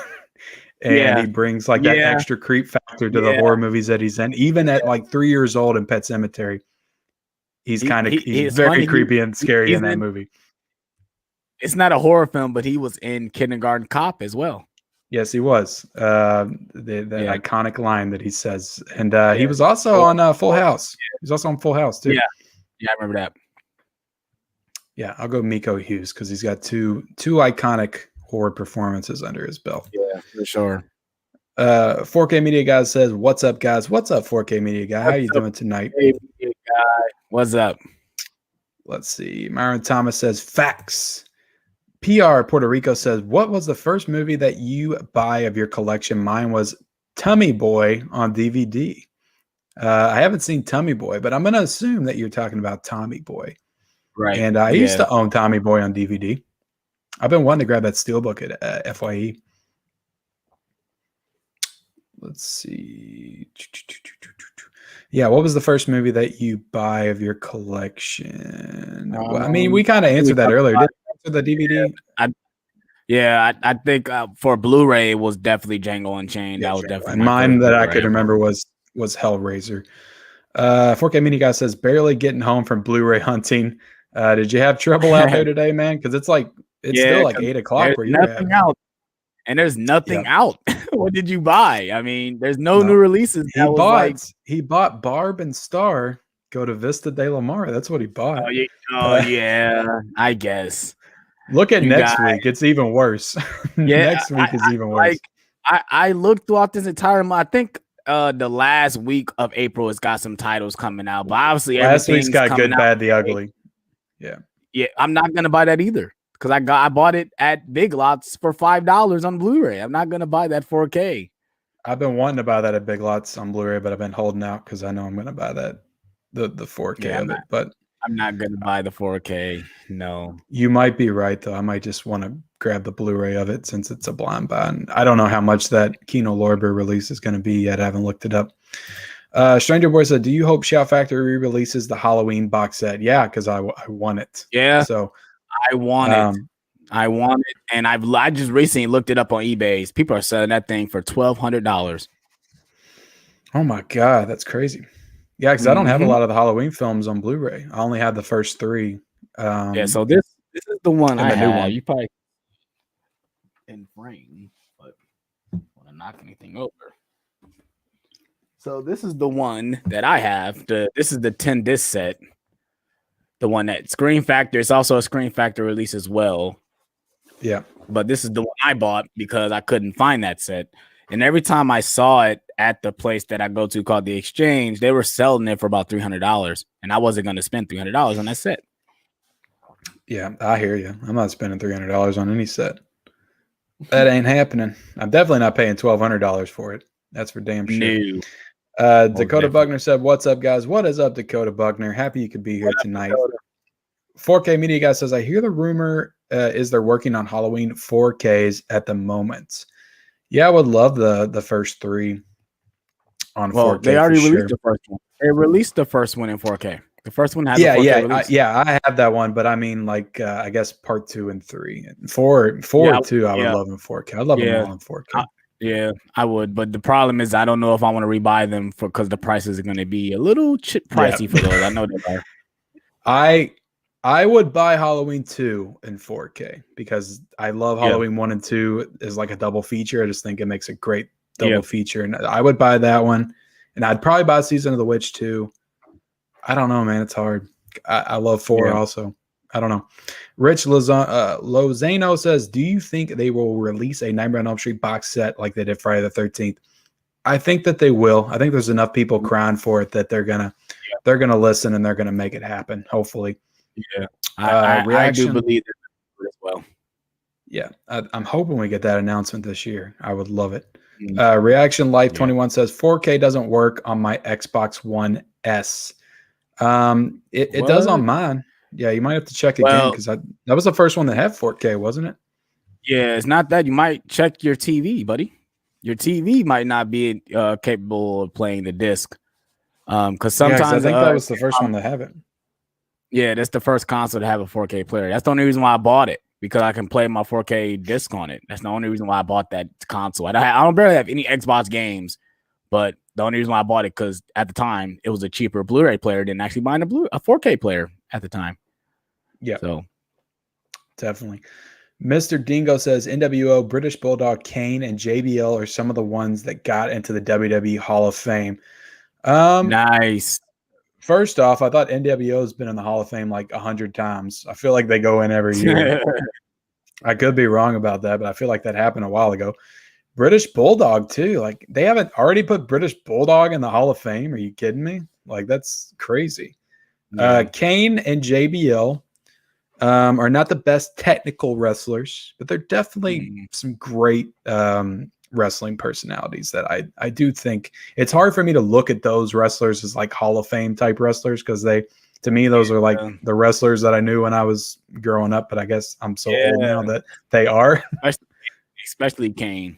and he brings like that extra creep factor to the horror movies that he's in. Even at like 3 years old in Pet Sematary, he's very funny. Creepy and scary in that movie. It's not a horror film, but he was in Kindergarten Cop as well. Yes, he was. The iconic line that he says. And he was also on Full House. He's also on Full House, too. Yeah, I remember that. Yeah, I'll go Miko Hughes because he's got two iconic horror performances under his belt. Yeah, for sure. 4K Media Guy says, what's up, guys? What's up, 4K Media Guy? How you doing tonight? Hey, Media Guy. What's up? Let's see. Myron Thomas says, facts. PR Puerto Rico says, what was the first movie that you buy of your collection? Mine was Tummy Boy on DVD. I haven't seen Tummy Boy, but I'm going to assume that you're talking about Tommy Boy. Right. And I used to own Tommy Boy on DVD. I've been wanting to grab that Steelbook at FYE. Let's see. Yeah, what was the first movie that you buy of your collection? I mean, we kind of answered that earlier. Did you answer the DVD? I think for Blu-ray it was definitely Django Unchained. That was definitely mine that I could remember was Hellraiser. 4K Mini Guy says, barely getting home from Blu-ray hunting. Did you have trouble out there today, man? Because it's still like 8 o'clock where you're at. Out. And there's nothing out. What did you buy? I mean, there's no new releases. He bought Barb and Star. Go to Vista de la Mar. That's what he bought. Yeah, I guess. Look at next week. It's even worse. Next week is even worse. I looked throughout this entire month. I think the last week of April has got some titles coming out, but obviously last week's got Good, Bad, the Ugly. Yeah, I'm not gonna buy that either. Because I bought it at Big Lots for $5 on Blu-ray. I'm not going to buy that 4K. I've been wanting to buy that at Big Lots on Blu-ray, but I've been holding out because I know I'm going to buy that the 4K of it, but I'm not gonna buy the 4K. No, you might be right though. I might just want to grab the Blu-ray of it since it's a blind buy. And I don't know how much that Kino Lorber release is going to be yet. I haven't looked it up. Stranger Boy said, "Do you hope Shout Factory re-releases the Halloween box set?" Yeah, because I want it. Yeah, so I want it. I want it, and I just recently looked it up on eBay. People are selling that thing for $1,200. Oh my god, that's crazy. Yeah, because I don't have a lot of the Halloween films on Blu-ray. I only have the first 3. Yeah, so this is the one I have. New one. You probably in frame, but I want to knock anything over. So this is the one that I have. This is the 10 disc set. The one that Screen Factor. It's also a Screen Factor release as well. Yeah, but this is the one I bought because I couldn't find that set. And every time I saw it at the place that I go to called The Exchange, they were selling it for about $300, and I wasn't going to spend $300 on that set. Yeah, I hear you. I'm not spending $300 on any set. That ain't happening. I'm definitely not paying $1,200 for it. That's for damn sure. No. Dakota Buckner said, "What's up, guys? What is up, Dakota Buckner? Happy you could be here tonight." 4K Media Guy says, "I hear the rumor is they're working on Halloween 4Ks at the moment." Yeah, I would love the first 3 on 4K. They already released the first one. They released the first one in 4K. The first one has a 4K release. I have that one, but I mean, like, I guess part 2 and 3 and 4 too. I would love in 4K. I'd love them all in 4K. Yeah, I would, but the problem is I don't know if I want to rebuy them because the prices are going to be a little pricey for those. I know they are. I would buy Halloween 2 in 4K because I love Halloween 1 and 2 is like a double feature. I just think it makes a great double feature, and I would buy that one, and I'd probably buy Season of the Witch 2. I don't know, man. It's hard. I love 4 also. I don't know. Rich Lozano says, "Do you think they will release a Nightmare on Elm Street box set like they did Friday the 13th? I think that they will. I think there's enough people crying for it that they're gonna listen and they're gonna make it happen. Hopefully. Yeah, I do believe that as well. Yeah, I'm hoping we get that announcement this year. I would love it. Reaction Life 21 says 4K doesn't work on my Xbox One S. It does on mine. Yeah, you might have to check again because that was the first one that had 4K, wasn't it? Yeah, it's not that. You might check your TV, buddy. Your TV might not be capable of playing the disc. Because sometimes I think that was the first one to have it. Yeah, that's the first console to have a 4K player. That's the only reason why I bought it, because I can play my 4K disc on it. That's the only reason why I bought that console. I don't barely have any Xbox games, but the only reason why I bought it because at the time it was a cheaper Blu-ray player than actually buying a 4K player at the time. Yeah, so definitely. Mr. Dingo says NWO, British Bulldog, Kane, and JBL are some of the ones that got into the WWE Hall of Fame. Nice. First off, I thought NWO has been in the Hall of Fame like 100 times. I feel like they go in every year. I could be wrong about that, but I feel like that happened a while ago. British Bulldog too. Like, they haven't already put British Bulldog in the Hall of Fame. Are you kidding me? Like, that's crazy. Yeah. Kane and JBL are not the best technical wrestlers, but they're definitely some great wrestling personalities that I do think it's hard for me to look at those wrestlers as like Hall of Fame type wrestlers, because to me those are like the wrestlers that I knew when I was growing up, but I guess I'm so old now that they are. Especially Kane.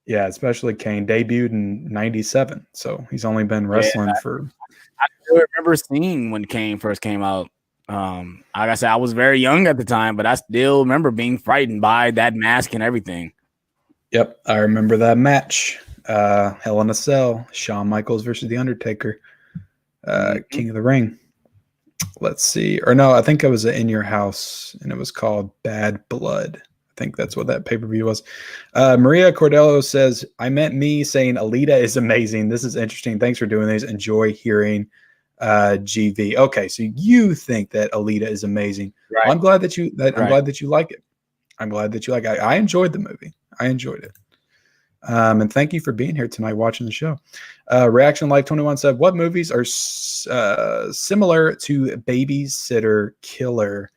Yeah, especially Kane. Debuted in 97, so he's only been wrestling for. I still remember seeing when Kane first came out. Like I said, I was very young at the time, but I still remember being frightened by that mask and everything. Yep, I remember that match. Hell in a Cell, Shawn Michaels versus The Undertaker, King of the Ring. Let's see. Or no, I think it was In Your House, and it was called Bad Blood. I think that's what that pay-per-view was. Maria Cordello says, I meant me saying Alita is amazing. This is interesting. Thanks for doing this. Enjoy hearing GV. Okay, so you think that Alita is amazing. Right. Well, I'm glad that you like it. I'm glad that you like it. I enjoyed the movie. I enjoyed it. And thank you for being here tonight watching the show. Reaction Life 21 said, what movies are similar to Babysitter Killer?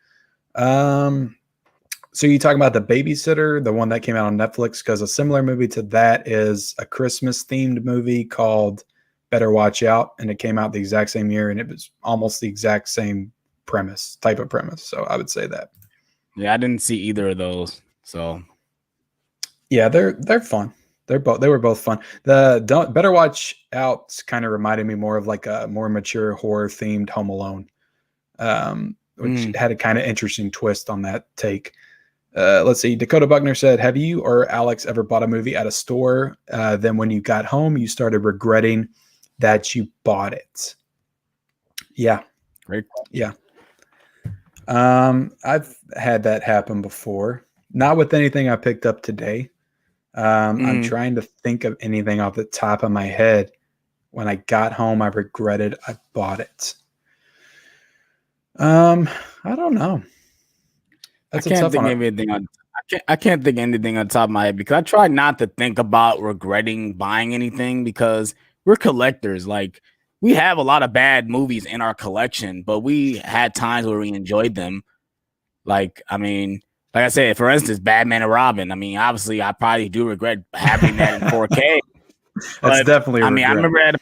So you talking about The Babysitter, the one that came out on Netflix? Because a similar movie to that is a Christmas themed movie called Better Watch Out, and it came out the exact same year, and it was almost the exact same type of premise. So I would say that. Yeah, I didn't see either of those. So yeah, they're fun. They were both fun. The Better Watch Out kind of reminded me more of like a more mature horror themed Home Alone, which had a kind of interesting twist on that take. Let's see. Dakota Buckner said, "Have you or Alex ever bought a movie at a store? Then when you got home, you started regretting that you bought it?" Yeah, great. Yeah. I've had that happen before. Not with anything I picked up today. I'm trying to think of anything off the top of my head. When I got home, I regretted I bought it. I don't know. That's I can't think of anything on. I can't think of anything on top of my head because I try not to think about regretting buying anything because we're collectors. Like we have a lot of bad movies in our collection, but we had times where we enjoyed them. Like I mean, like I said, for instance, Batman and Robin. I mean, obviously, I probably do regret having that in 4K. That's definitely. I mean, I remember at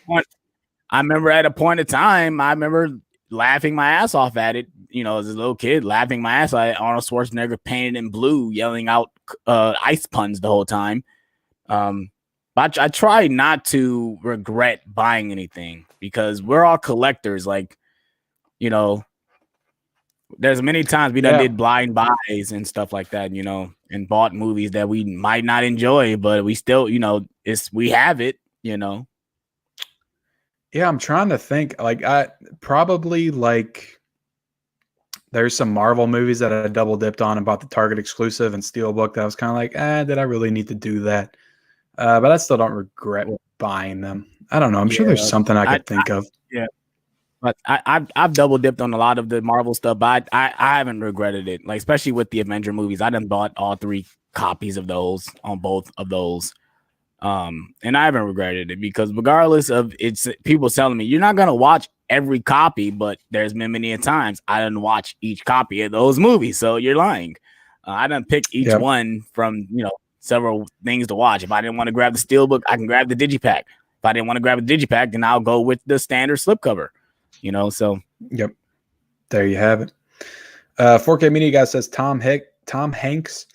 a point in time, I remember laughing my ass off at it. You know, as a little kid, laughing my ass at Arnold Schwarzenegger painted in blue, yelling out ice puns the whole time. But I try not to regret buying anything because we're all collectors. Like, you know, there's many times we done did blind buys and stuff like that, you know, and bought movies that we might not enjoy, but we still, you know, we have it, you know. Yeah, I'm trying to think. Like, I probably like. There's some Marvel movies that I double dipped on and bought the Target exclusive and Steelbook that I was kind of like, did I really need to do that? But I still don't regret buying them. I don't know. I'm sure there's something I could think of. Yeah. But I've double dipped on a lot of the Marvel stuff, but I haven't regretted it. Like, especially with the Avenger movies. I done bought all 3 copies of those on both of those. And I haven't regretted it because regardless of it's people telling me you're not gonna watch every copy, but there's been many times I didn't watch each copy of those movies, so you're lying. I done pick each one from several things to watch. If I didn't want to grab the Steelbook, I can grab the Digipack. If I didn't want to grab the Digipack, then I'll go with the standard slipcover. So yep, there you have it. 4K Media Guy says Tom Hanks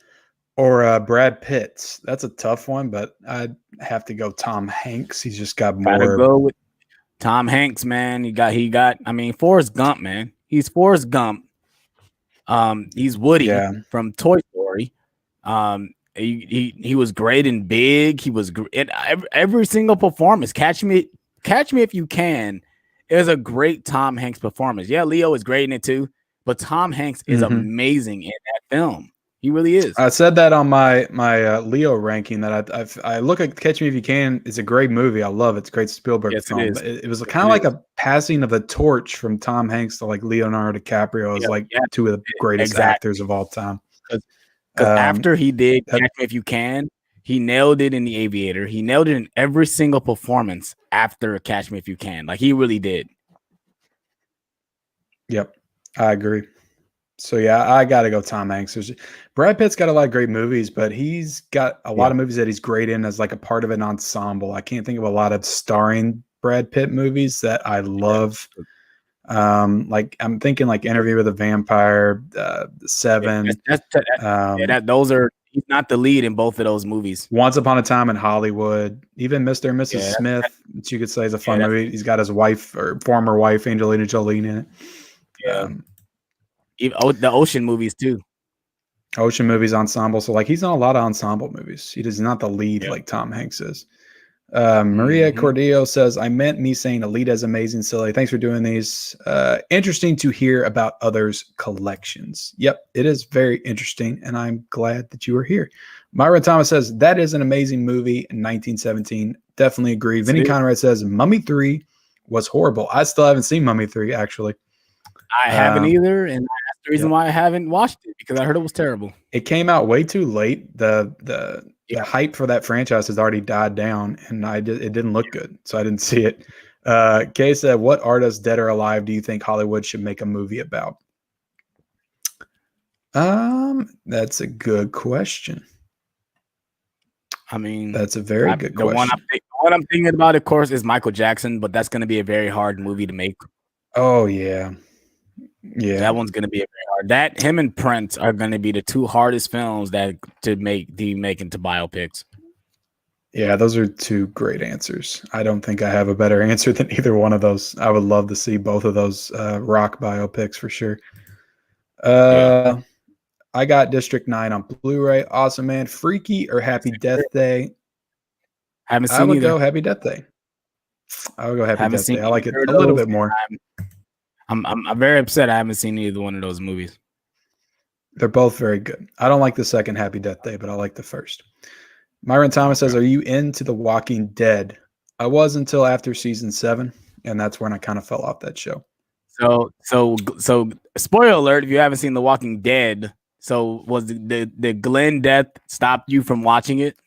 or Brad Pitt. That's a tough one, but I'd have to go Tom Hanks. He's just got more. Gotta go with Tom Hanks, man. He got. I mean, Forrest Gump, man. He's Forrest Gump. He's Woody from Toy Story. He was great and big. He was in every single performance. Catch Me If You Can is a great Tom Hanks performance. Yeah, Leo is great in it too, but Tom Hanks is amazing in that film. He really is. I said that on my Leo ranking that I look at Catch Me If You Can. It's a great movie. I love it. It's a great Spielberg film. It was kind of like a passing of the torch from Tom Hanks to like Leonardo DiCaprio as like 2 of the greatest actors of all time. Because after he did Catch Me If You Can, he nailed it in The Aviator. He nailed it in every single performance after Catch Me If You Can. Like he really did. Yep, I agree. So yeah, I got to go Tom Hanks. Brad Pitt's got a lot of great movies, but he's got a lot of movies that he's great in as like a part of an ensemble. I can't think of a lot of starring Brad Pitt movies that I love. Like I'm thinking like Interview with a Vampire, Seven. Those are. He's not the lead in both of those movies. Once Upon a Time in Hollywood, even Mr. and Mrs. Smith, which you could say is a fun movie. He's got his wife or former wife Angelina Jolie in it. Yeah. The Ocean movies too. Ocean movies ensemble. So like he's in a lot of ensemble movies. He is not the lead like Tom Hanks is. Maria Cordillo says, I meant me saying Alita is amazing, silly. Thanks for doing these. Interesting to hear about others' collections. Yep, it is very interesting, and I'm glad that you are here. Myra Thomas says, that is an amazing movie in 1917. Definitely agree. Vinny Conrad says, Mummy 3 was horrible. I still haven't seen Mummy 3, actually. I haven't either, and that's the reason why I haven't watched it, because I heard it was terrible. It came out way too late. The hype for that franchise has already died down, and it didn't look good, so I didn't see it. Kay said, what artist, dead or alive, do you think Hollywood should make a movie about? That's a good question. I mean, that's a very good question. The What I'm thinking about, of course, is Michael Jackson, but that's going to be a very hard movie to make. Oh yeah, that one's going to be very hard. That him and Prince are going to be the two hardest films to make into biopics. Yeah, those are two great answers. I don't think I have a better answer than either one of those. I would love to see both of those rock biopics for sure. I got District 9 on Blu-ray. Awesome, man. Freaky or Happy Death Day? Haven't seen I would either. go Happy Death Day. I would go Happy Death Day. I like it a little bit more. I'm very upset I haven't seen either one of those movies. They're both very good. I don't like the second Happy Death Day, but I like the first. Myron Thomas says, are you into The Walking Dead? I was until after season 7, and that's when I kind of fell off that show. So spoiler alert, if you haven't seen The Walking Dead, so was the Glenn death stopped you from watching it?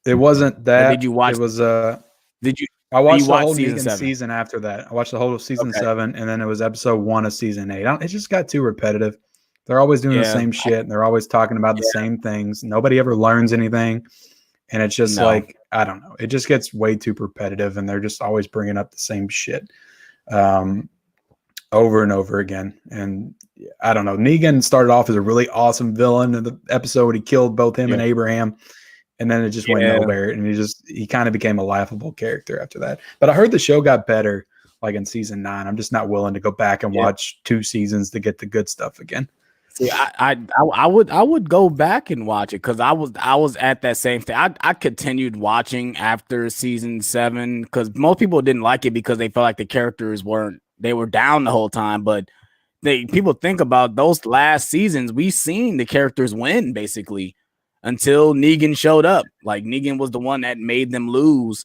It wasn't that. Or did you watch? It was Did you? I watched the whole Negan season after that. I watched the whole of season 7, and then it was episode 1 of season 8. It just got too repetitive. They're always doing the same shit, and they're always talking about the same things. Nobody ever learns anything, and it's just like, I don't know. It just gets way too repetitive, and they're just always bringing up the same shit over and over again. And I don't know. Negan started off as a really awesome villain in the episode. He killed both him and Abraham. And then it just went nowhere, and he kind of became a laughable character after that. But I heard the show got better, like in season 9. I'm just not willing to go back and watch 2 seasons to get the good stuff again. See, I would go back and watch it because I was at that same thing. I continued watching after season 7 because most people didn't like it because they felt like the characters were down the whole time. But people think about those last seasons, we seen the characters win basically. Until Negan showed up. Like Negan was the one that made them lose,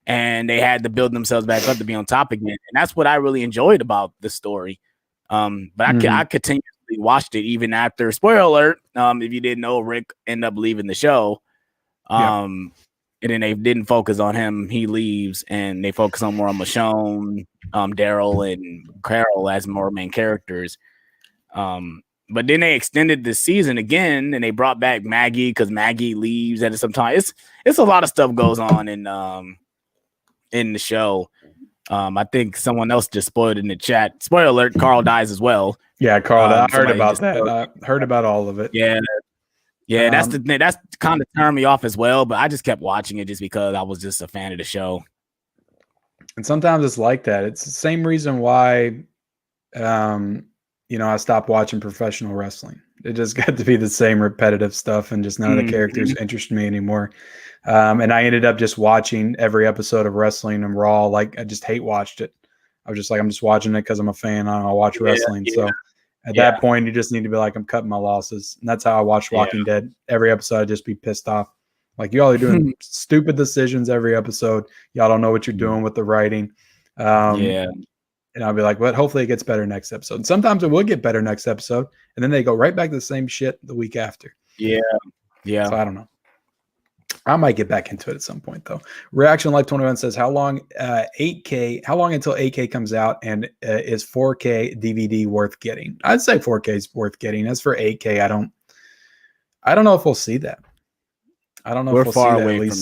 and they had to build themselves back up to be on top again. And that's what I really enjoyed about the story. But I continuously watched it even after. Spoiler alert! If you didn't know, Rick ended up leaving the show. And then they didn't focus on him. He leaves, and they focus on more on Michonne, Daryl, and Carol as more main characters. But then they extended the season again, and they brought back Maggie because Maggie leaves at some time. It's a lot of stuff goes on in the show. I think someone else just spoiled it in the chat. Spoiler alert: Carl dies as well. Yeah, Carl. I heard about that. I heard about all of it. Yeah. That's the thing. That's kind of turned me off as well. But I just kept watching it just because I was just a fan of the show. And sometimes it's like that. It's the same reason why. I stopped watching professional wrestling. It just got to be the same repetitive stuff, and just none of the characters interest me anymore. And I ended up just watching every episode of wrestling and Raw. Like I just hate watched it. I was just like, I'm just watching it because I'm a fan. I'll watch wrestling. So at that point, you just need to be like, I'm cutting my losses. And that's how I watched Walking Dead. Every episode, I'd just be pissed off. Like, y'all are doing stupid decisions every episode. Y'all don't know what you're doing with the writing. And I'll be like, well, hopefully it gets better next episode. And sometimes it will get better next episode. And then they go right back to the same shit the week after. Yeah. So I don't know. I might get back into it at some point, though. Reaction Life 21 says, how long until 8K comes out, and is 4K DVD worth getting? I'd say 4K is worth getting. As for 8K, I don't know if we'll see that. I don't know We're if we'll far see away that,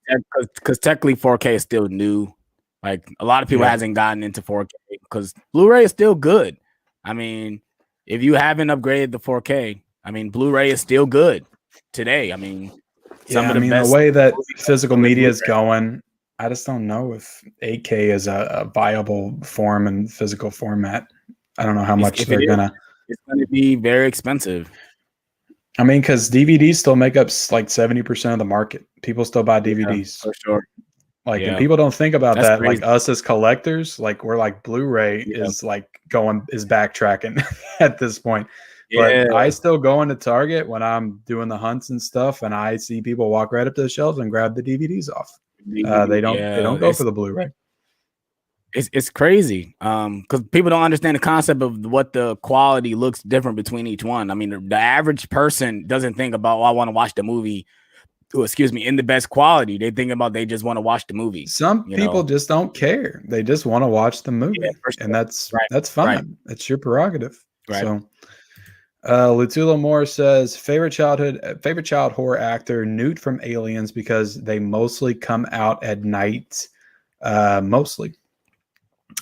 from 8K because technically 4K is still new. Like a lot of people hasn't gotten into 4K because Blu-ray is still good. I mean, if you haven't upgraded to 4K, I mean, Blu-ray is still good today. I mean, the way that physical media is going, I just don't know if 8K is a viable form in physical format. I don't know how much they're gonna. It's going to be very expensive. I mean, because DVDs still make up like 70% of the market. People still buy DVDs for sure. Like, and people don't think about that. Crazy. Like us as collectors, like we're like Blu-ray is backtracking at this point. But I still go into Target when I'm doing the hunts and stuff, and I see people walk right up to the shelves and grab the DVDs off. They don't go for the Blu-ray. It's crazy because people don't understand the concept of what the quality looks different between each one. I mean, the average person doesn't think about, I want to watch the movie. In the best quality. They think about they just want to watch the movie. Some people just don't care. They just want to watch the movie, and that's fine. It's your prerogative. So, Lutula Moore says favorite child horror actor Newt from Aliens because they mostly come out at night. Mostly.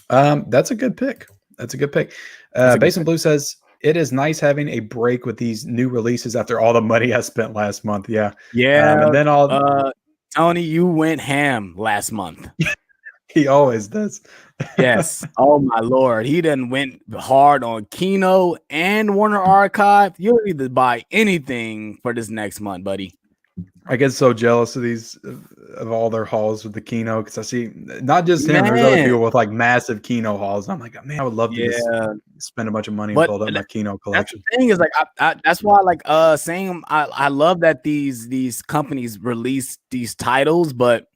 That's a good pick. Basin Blue says it is nice having a break with these new releases after all the money I spent last month. Yeah. Yeah. And then Tony, you went ham last month. He always does. Yes. Oh my Lord. He done went hard on Kino and Warner Archive. You don't need to buy anything for this next month, buddy. I get so jealous of these of all their hauls with the Kino because I see not just him, there's other people with like massive Kino hauls. I'm like, man, I would love to just spend a bunch of money and build up my Kino collection. That's the thing is like that's why like saying I love that these companies release these titles, but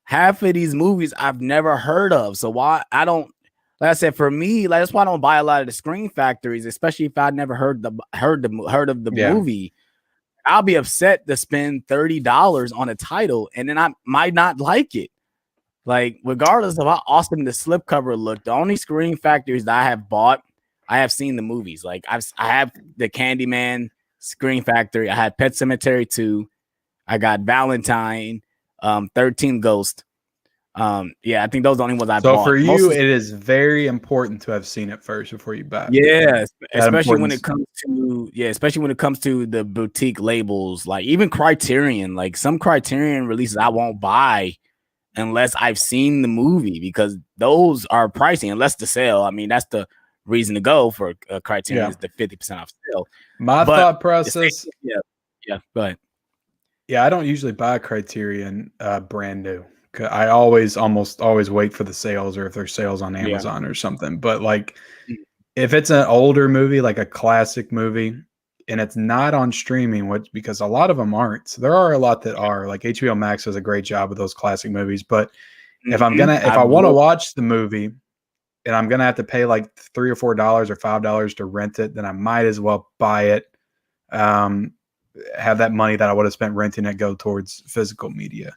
half of these movies I've never heard of. So why I don't, like I said, for me, like that's why I don't buy a lot of the Screen Factories, especially if I'd never heard of the movie. I'll be upset to spend $30 on a title and then I might not like it. Like, regardless of how awesome the slipcover looked, the only Screen Factories that I have bought, I have seen the movies. Like I have the Candyman Screen Factory, I had Pet Sematary 2, I got Valentine, 13 Ghost. I think those are the only ones I bought. So for you, it is very important to have seen it first before you buy it. Yeah, especially when it comes to the boutique labels, like even Criterion. Like some Criterion releases I won't buy unless I've seen the movie because those are pricey unless the sale. I mean, that's the reason to go for Criterion is the 50% off sale. My thought process. Go ahead. Yeah, I don't usually buy Criterion brand new. I almost always wait for the sales or if there's sales on Amazon or something. But like if it's an older movie, like a classic movie, and it's not on streaming, because a lot of them aren't. So there are a lot that are. Like HBO Max does a great job with those classic movies. But if I want to watch the movie and I'm gonna have to pay like $3 or $4 or $5 to rent it, then I might as well buy it. Have that money that I would have spent renting it go towards physical media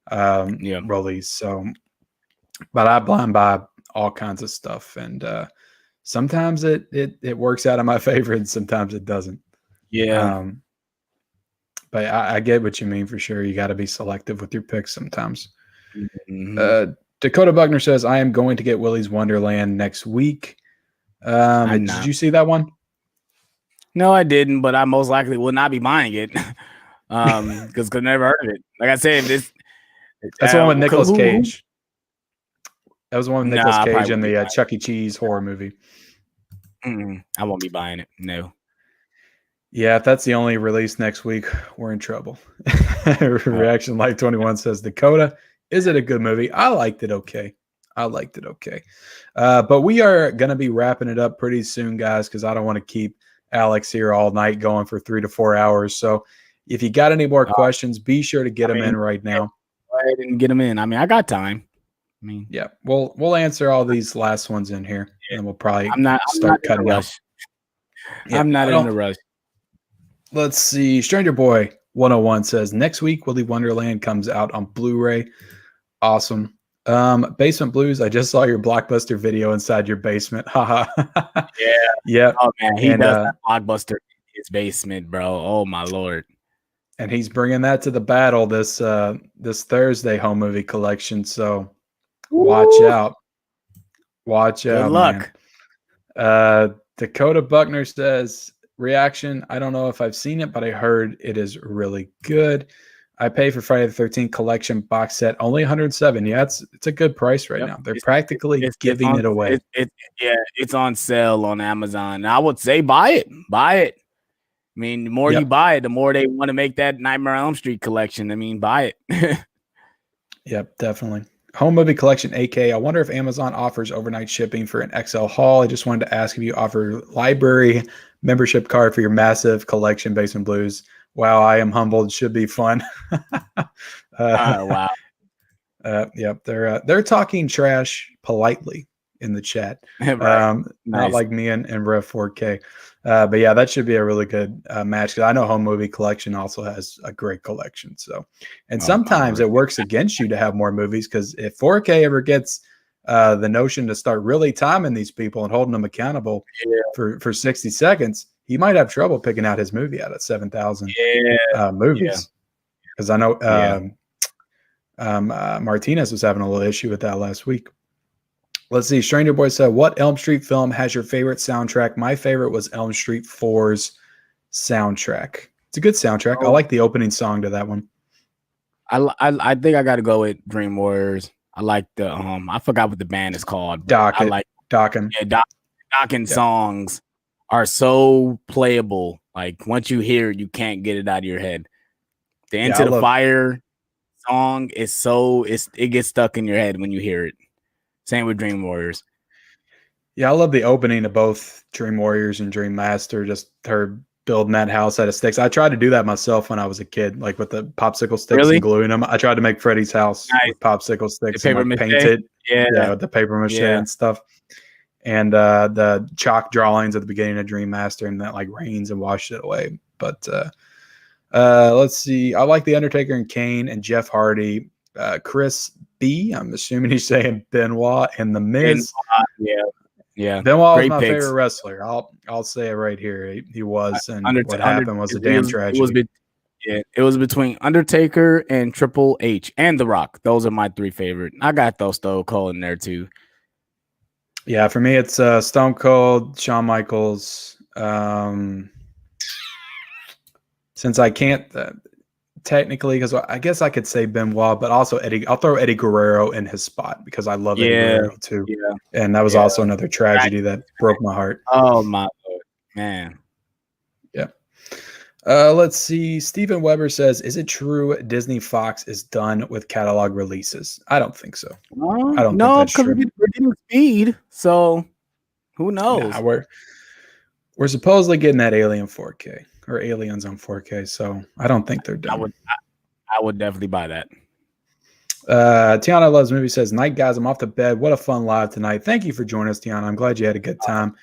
release. So, but I blind buy all kinds of stuff, and sometimes it works out in my favor, and sometimes it doesn't. But I get what you mean for sure. You got to be selective with your picks sometimes. Dakota Buckner says, "I am going to get Willy's Wonderland next week." Did you see that one? No, I didn't, but I most likely will not be buying it because I never heard of it. Like I said, that's the one with Nicolas Cage. That was the one with Nicolas Cage in the Chuck E. Cheese horror movie. I won't be buying it. No. Yeah, if that's the only release next week, we're in trouble. Reaction Light 21 says, Dakota, is it a good movie? I liked it okay. But we are going to be wrapping it up pretty soon, guys, because I don't want to keep Alex here all night going for 3 to 4 hours. So if you got any more questions, be sure to get them in right now. Go ahead and get them in. I mean, I got time. Yeah, we'll answer all these last ones in here, and we'll probably start cutting out. I'm not in a rush. Let's see. Stranger Boy 101 says next week Willy Wonderland comes out on Blu-ray. Awesome. Basement Blues, I just saw your Blockbuster video inside your basement. Haha. Yeah. Oh man, he does that Blockbuster in his basement, bro. Oh my Lord. And he's bringing that to the battle this Thursday home movie collection. So watch out. Good luck. Man. Dakota Buckner says, reaction, I don't know if I've seen it, but I heard it is really good. I pay for Friday the 13th collection box set only $107. Yeah, it's a good price right now. They're practically giving it away. It's on sale on Amazon. I would say buy it. I mean, the more you buy it, the more they want to make that Nightmare on Elm Street collection. I mean, buy it. Yep, definitely. Home movie collection AK. I wonder if Amazon offers overnight shipping for an XL haul. I just wanted to ask if you offer library membership card for your massive collection, Basement Blues. Wow, I am humbled. It should be fun. Wow. Yep, they're talking trash politely in the chat. Right. Not like me and Rev 4K. But yeah, that should be a really good match. Because I know Home Movie Collection also has a great collection. So, and sometimes it works against you to have more movies because if 4K ever gets the notion to start really timing these people and holding them accountable for 60 seconds, he might have trouble picking out his movie out of 7,000 movies. Because I know Martinez was having a little issue with that last week. Let's see. Stranger Boy said, what Elm Street film has your favorite soundtrack? My favorite was Elm Street 4's soundtrack. It's a good soundtrack. I like the opening song to that one. I think I got to go with Dream Warriors. I like the I forgot what the band is called. Dokken. I like Dokken. Yeah, Dokken songs are so playable. Like once you hear it, you can't get it out of your head. The Into the Fire song is it gets stuck in your head when you hear it. Same with Dream Warriors. Yeah, I love the opening of both Dream Warriors and Dream Master. Just her building that house out of sticks. I tried to do that myself when I was a kid, like with the popsicle sticks and gluing them. I tried to make Freddy's house with popsicle sticks and paint it. Yeah, with the paper mache and stuff. And the chalk drawings at the beginning of Dream Master, and that like rains and washed it away. But let's see. I like The Undertaker and Kane and Jeff Hardy. Chris B, I'm assuming he's saying Benoit and The Miz. Yeah. Benoit was my favorite wrestler. I'll say it right here. He was, and what happened was a damn tragedy. It was between Undertaker and Triple H and The Rock. Those are my three favorite. I got those Stone Cold in there too. Yeah, for me it's Stone Cold, Shawn Michaels. Since I can't technically, because I guess I could say Benoit, but also Eddie. I'll throw Eddie Guerrero in his spot because I love Eddie Guerrero too. Yeah. And that was also another tragedy that broke my heart. Oh my Lord, man. Yeah. Let's see. Steven Weber says, is it true Disney Fox is done with catalog releases? I don't think so. I don't think that's true. We're getting Speed, so who knows? Nah, we're supposedly getting that Alien 4K. Or Aliens on 4K, so I don't think they're done. I would definitely buy that. Tiana Loves Movie says, night guys, I'm off to bed. What a fun live tonight. Thank you for joining us, Tiana. I'm glad you had a good time.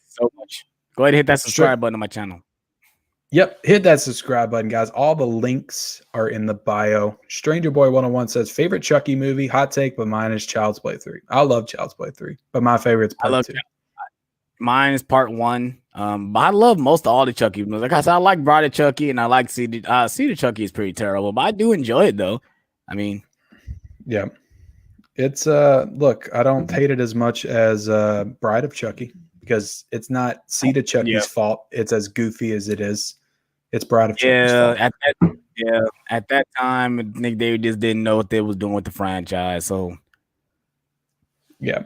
So much. Go ahead and hit that subscribe button on my channel. Yep, hit that subscribe button, guys. All the links are in the bio. Stranger Boy 101 says, favorite Chucky movie? Hot take, but mine is Child's Play 3. I love Child's Play 3, but my favorite's Part 2. Mine is Part 1. But I love most of all the Chucky movies. Like I said, I like Bride of Chucky and I like See the Chucky is pretty terrible, but I do enjoy it though. I mean, yeah, it's look, I don't hate it as much as Bride of Chucky because it's not See the Chucky's fault. It's as goofy as it is. It's Bride of Chucky's fault. At that time, Nick David just didn't know what they was doing with the franchise. So yeah.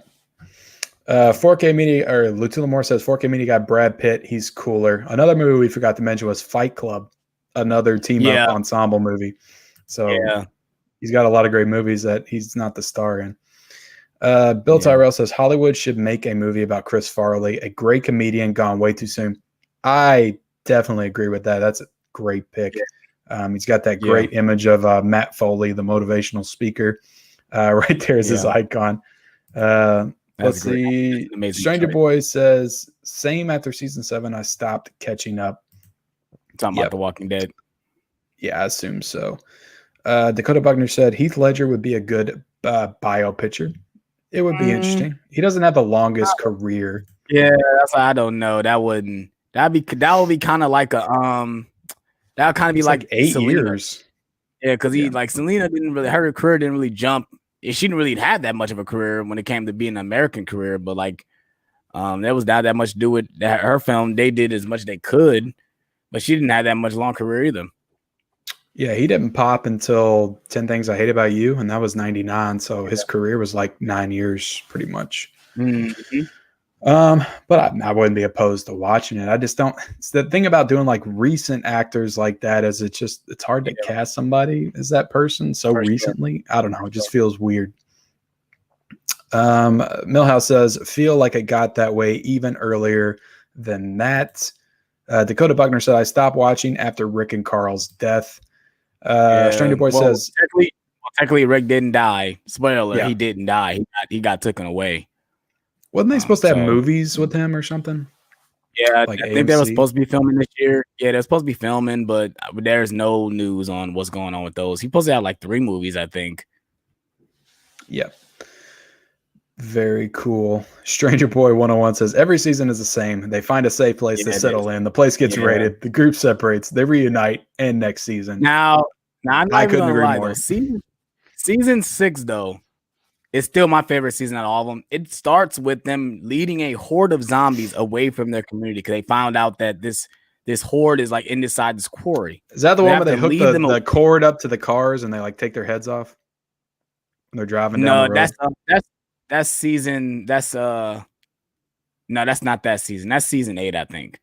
4K Media, or Lutula Moore says 4K Media got Brad Pitt. He's cooler. Another movie we forgot to mention was Fight Club, another team up ensemble movie. So he's got a lot of great movies that he's not the star in. Bill Tyrell says Hollywood should make a movie about Chris Farley, a great comedian gone way too soon. I definitely agree with that. That's a great pick. He's got that great image of Matt Foley, the motivational speaker. Right there is his icon. Let's see. Stranger Boy says, same after season 7, I stopped catching up. Talking about The Walking Dead. Yeah, I assume so. Dakota Buckner said, Heath Ledger would be a good bio pitcher. It would be interesting. He doesn't have the longest career. Yeah, that's why I don't know. That would be kind of like a that would kind of be like 8 Selena. years. Yeah, because Selena her career didn't really jump. She didn't really have that much of a career when it came to being an American career, but there was not that much to do with that. Her film, they did as much as they could, but she didn't have that much long career either. Yeah, he didn't pop until 10 Things I Hate About You, and that was 99. So his career was like 9 years pretty much. Mm-hmm. But I wouldn't be opposed to watching it. I just don't. It's the thing about doing like recent actors like that is it's hard to cast somebody as that person so recently. I don't know. It just feels weird. Millhouse says, feel like it got that way even earlier than that. Dakota Buckner said, I stopped watching after Rick and Carl's death. Stranger Boy says, technically Rick didn't die. Spoiler, he didn't die. He got taken away. Wasn't they supposed to have movies with him or something? Yeah, like I think they were supposed to be filming this year. Yeah, they're supposed to be filming, but there's no news on what's going on with those. He's supposed to have like 3 movies, I think. Yeah. Very cool. Stranger Boy 101 says every season is the same. They find a safe place to settle in. The place gets raided. The group separates. They reunite. And next season. Now I'm not even gonna lie more. though. Season 6 though is still my favorite season out of all of them. It starts with them leading a horde of zombies away from their community because they found out that this horde is like inside this quarry. Is that the one where they hook the cord up to the cars and they like take their heads off when they're driving down the road? That's season. No, that's not that season. That's season 8, I think.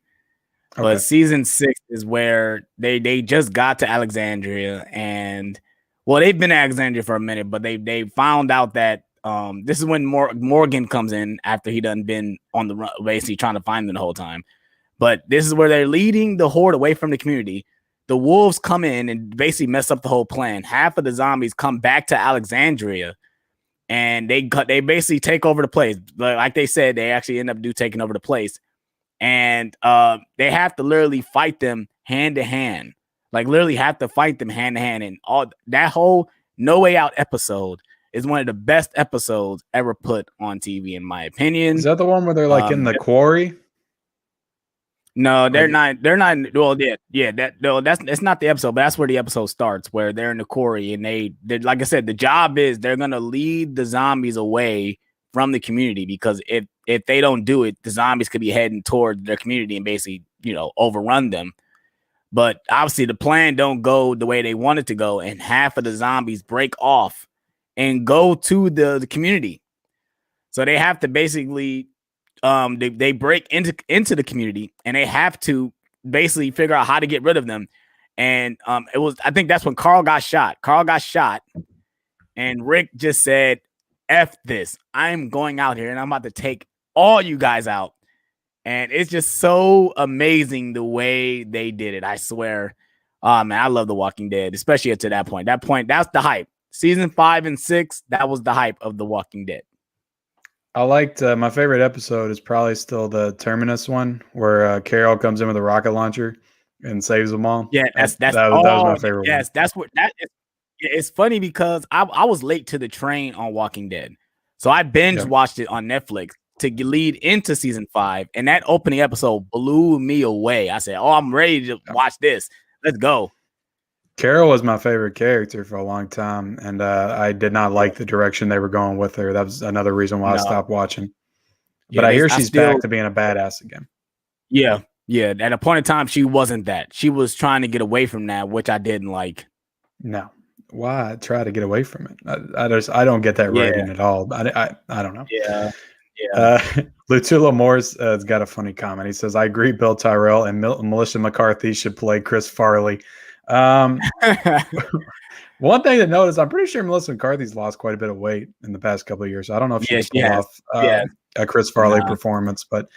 Okay. But season 6 is where they just got to Alexandria, and well, they've been to Alexandria for a minute, but they found out that this is when Morgan comes in after he done been on the run, basically trying to find them the whole time. But this is where they're leading the horde away from the community. The wolves come in and basically mess up the whole plan. Half of the zombies come back to Alexandria. And they basically take over the place. Like they said, they actually end up taking over the place. And they have to literally fight them hand to hand. Like literally have to fight them hand to hand. And all that whole No Way Out episode is one of the best episodes ever put on TV, in my opinion. Is that the one where they're like in the quarry? No, they're not. They're not. Well, yeah. That's not the episode, but that's where the episode starts, where they're in the quarry, and they like I said, the job is they're gonna lead the zombies away from the community because if they don't do it, the zombies could be heading toward their community and basically overrun them. But obviously, the plan don't go the way they want it to go, and half of the zombies break off and go to the community, so they have to basically. They break into the community and they have to basically figure out how to get rid of them. And I think that's when Carl got shot. And Rick just said, F this. I'm going out here and I'm about to take all you guys out. And it's just so amazing the way they did it. I swear. Man, I love The Walking Dead, especially up to that point. That's the hype. Season 5 and 6, that was the hype of The Walking Dead. I liked my favorite episode is probably still the Terminus one where Carol comes in with a rocket launcher and saves them all. Yeah, that was my favorite. Yes, one. It's funny because I was late to the train on Walking Dead, so I binge watched it on Netflix to lead into season 5, and that opening episode blew me away. I said, "Oh, I'm ready to watch this. Let's go." Carol was my favorite character for a long time, and I did not like the direction they were going with her. That was another reason why I stopped watching. But I hear she's back to being a badass again. Yeah. At a point in time, she wasn't that. She was trying to get away from that, which I didn't like. No. Why try to get away from it? I don't get that rating at all. I don't know. Yeah. Lutula Morris has got a funny comment. He says, I agree Bill Tyrell and Melissa McCarthy should play Chris Farley. One thing to note is I'm pretty sure Melissa McCarthy's lost quite a bit of weight in the past couple of years. I don't know if she pulled off a Chris Farley performance, but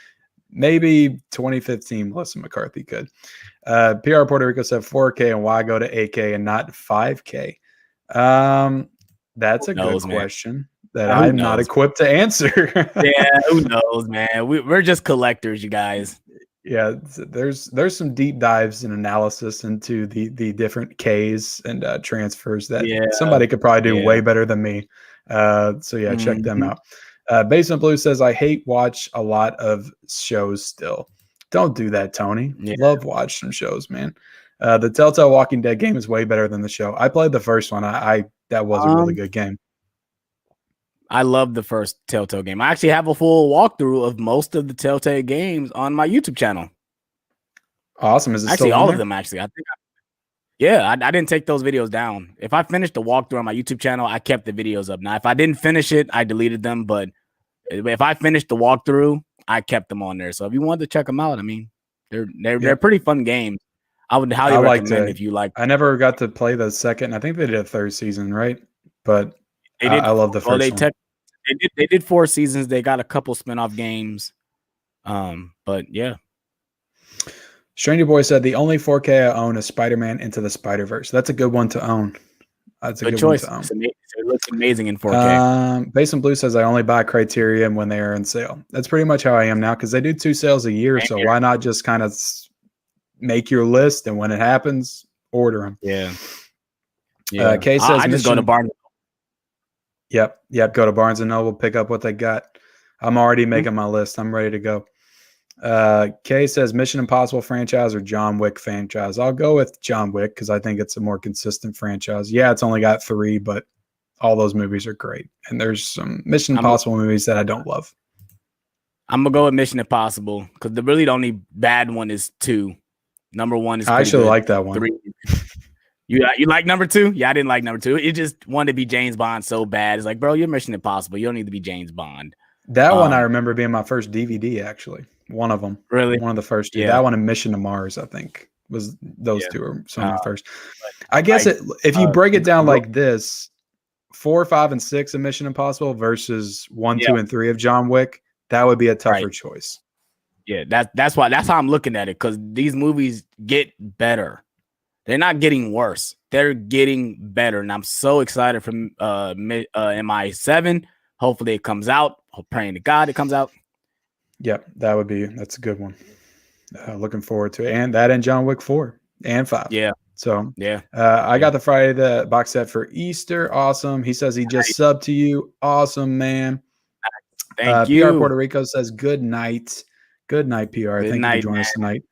maybe 2015 Melissa McCarthy could. PR Puerto Rico said 4K and why go to 8K and not 5K? That's a good question that I'm not equipped to answer. Yeah, who knows, man? We're just collectors, you guys. Yeah, there's some deep dives and analysis into the different Ks and transfers that somebody could probably do way better than me. So check them out. Basement Blue says, I hate watch a lot of shows still. Don't do that, Tony. Love watch some shows, man. The Telltale Walking Dead game is way better than the show. I played the first one. That was a really good game. I love the first Telltale game. I actually have a full walkthrough of most of the Telltale games on my YouTube channel. Awesome. Is it actually still all there? of them? Actually, I think. I didn't take those videos down. If I finished the walkthrough on my YouTube channel, I kept the videos up. Now, if I didn't finish it, I deleted them. But if I finished the walkthrough, I kept them on there. So if you wanted to check them out, I mean, they're pretty fun games. I would highly recommend if you like. I never got to play the second. I think they did a third season, right? But I love the first one. They did 4 seasons. They got a couple spinoff games. But yeah. Stranger Boy said the only 4K I own is Spider-Man Into the Spider-Verse. That's a good one to own. That's a good choice. One to own. It looks amazing in 4K. Basement Blue says I only buy Criterion when they are in sale. That's pretty much how I am now because they do 2 sales a year. So why not just kind of make your list and when it happens, order them. Yeah. Kay says I just go to Barnes. Yep. Go to Barnes & Noble, pick up what they got. I'm already making my list. I'm ready to go. Kay says Mission Impossible franchise or John Wick franchise. I'll go with John Wick because I think it's a more consistent franchise. Yeah, it's only got 3, but all those movies are great. And there's some Mission Impossible movies that I don't love. I'm going to go with Mission Impossible because the only bad one is 2. Number 1 is I actually like that one. 3. You like number 2? Yeah, I didn't like number 2. It just wanted to be James Bond so bad. It's like, bro, you're Mission Impossible. You don't need to be James Bond. That one I remember being my first DVD, actually. One of them. Really? One of the first 2. Yeah. That one and Mission to Mars, I think, was those 2 are some of my first. I guess if you break it down like this, 4, 5, and 6 of Mission Impossible versus 1, 2, and 3 of John Wick, that would be a tougher choice. Yeah, that's how I'm looking at it, because these movies get better. They're not getting worse. They're getting better. And I'm so excited for MI7. Hopefully it comes out. Praying to God it comes out. Yep, that's a good one. Looking forward to it. And that and John Wick 4 and 5. Yeah. So I got the Friday the box set for Easter. Awesome. He says he just subbed to you. Awesome, man. Thank you. PR Puerto Rico says good night. Good night, PR. Thank you for joining us tonight.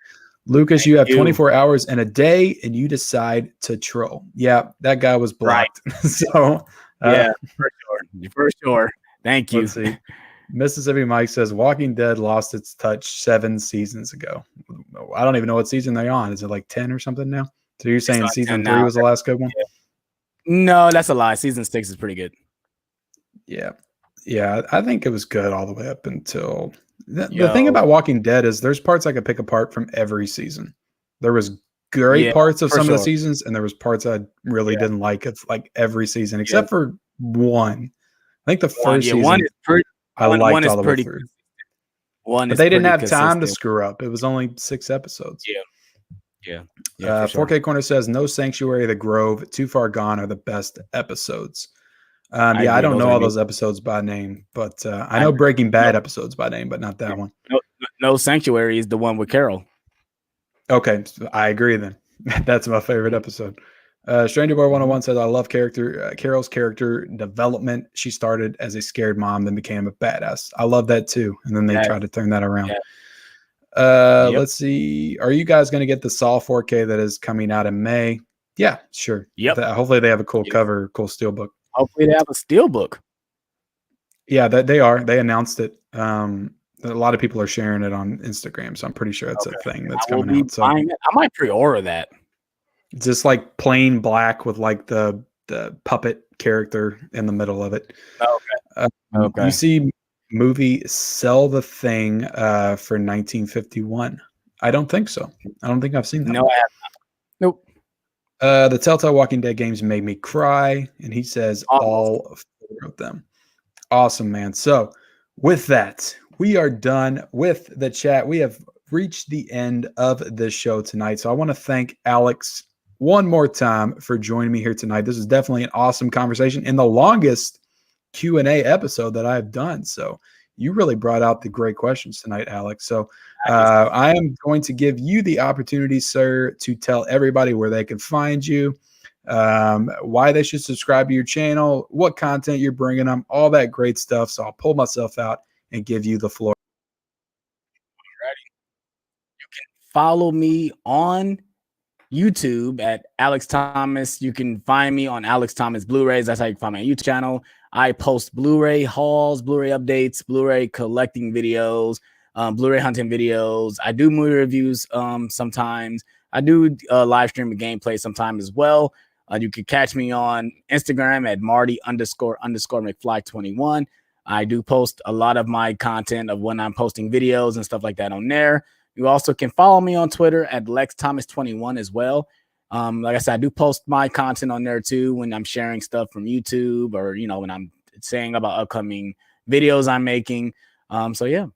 Lucas, you have 24 hours in a day and you decide to troll. Yeah, that guy was blocked. Right. So for sure. Thank you. Let's see. Mississippi Mike says Walking Dead lost its touch 7 seasons ago. I don't even know what season they're on. Is it like 10 or something now? So you're saying season 3 was the last good one? Yeah. No, that's a lie. Season 6 is pretty good. Yeah. Yeah, I think it was good all the way up until the thing about Walking Dead is there's parts I could pick apart from every season. There was great parts of some of the seasons, and there was parts I really didn't like. It's like every season except for one. I think the first season one is pretty. I liked one is all the pretty. way through. One, but they didn't have time to screw up. It was only 6 episodes. Yeah. 4K Corner says No Sanctuary, The Grove, Too Far Gone are the best episodes. I don't know all those episodes by name, but I know Breaking Bad episodes by name, but not that one. No Sanctuary is the one with Carol. Okay, so I agree then. That's my favorite episode. Stranger Boy 101 says, I love Carol's character development. She started as a scared mom, then became a badass. I love that too. And then they tried to turn that around. Let's see. Are you guys going to get the Saw 4K that is coming out in May? Yeah, sure. Hopefully they have a cool cover, cool steelbook. Hopefully they have a steelbook. Yeah, they are. They announced it. A lot of people are sharing it on Instagram, so I'm pretty sure it's a thing that's coming out. So I might pre-order that. Just like plain black with like the puppet character in the middle of it. Okay. You see movie Sell the Thing for 1951. I don't think so. I don't think I've seen that. No, I have not. Nope. The Telltale Walking Dead games made me cry, and he says all 4 of them. Awesome, man. So with that, we are done with the chat. We have reached the end of the show tonight. So I want to thank Alex one more time for joining me here tonight. This is definitely an awesome conversation and the longest Q&A episode that I've done. So you really brought out the great questions tonight, Alex. So I am going to give you the opportunity, sir, to tell everybody where they can find you, why they should subscribe to your channel, what content you're bringing them, all that great stuff. So I'll pull myself out and give you the floor. You can follow me on YouTube at Alex Thomas. You can find me on Alex Thomas Blu-rays. That's how you can find my YouTube channel. I post Blu-ray hauls, Blu-ray updates, Blu-ray collecting videos, Blu-ray hunting videos. I do movie reviews sometimes. I do live stream gameplay sometimes as well. You can catch me on Instagram at Marty__McFly21. I do post a lot of my content of when I'm posting videos and stuff like that on there. You also can follow me on Twitter at LexThomas21 as well. Like I said, I do post my content on there too when I'm sharing stuff from YouTube or, when I'm saying about upcoming videos I'm making. So yeah.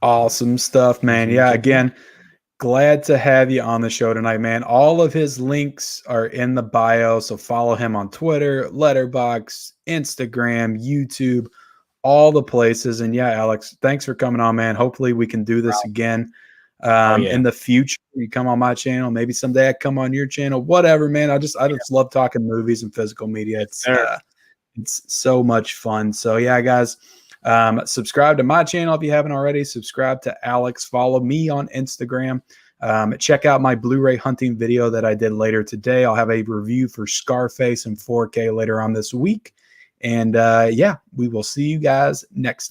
Awesome stuff, man. Yeah, again, glad to have you on the show tonight, man. All of his links are in the bio, so follow him on Twitter, Letterboxd, Instagram, YouTube, all the places. And yeah, Alex, thanks for coming on, man. Hopefully we can do this again. In the future, you come on my channel, maybe someday I come on your channel, whatever, man. I just love talking movies and physical media. It's so much fun. So yeah, guys, subscribe to my channel if you haven't already. Subscribe to Alex. Follow me on Instagram. Check out my Blu-ray hunting video that I did later today. I'll have a review for Scarface in 4K later on this week. And yeah, we will see you guys next time.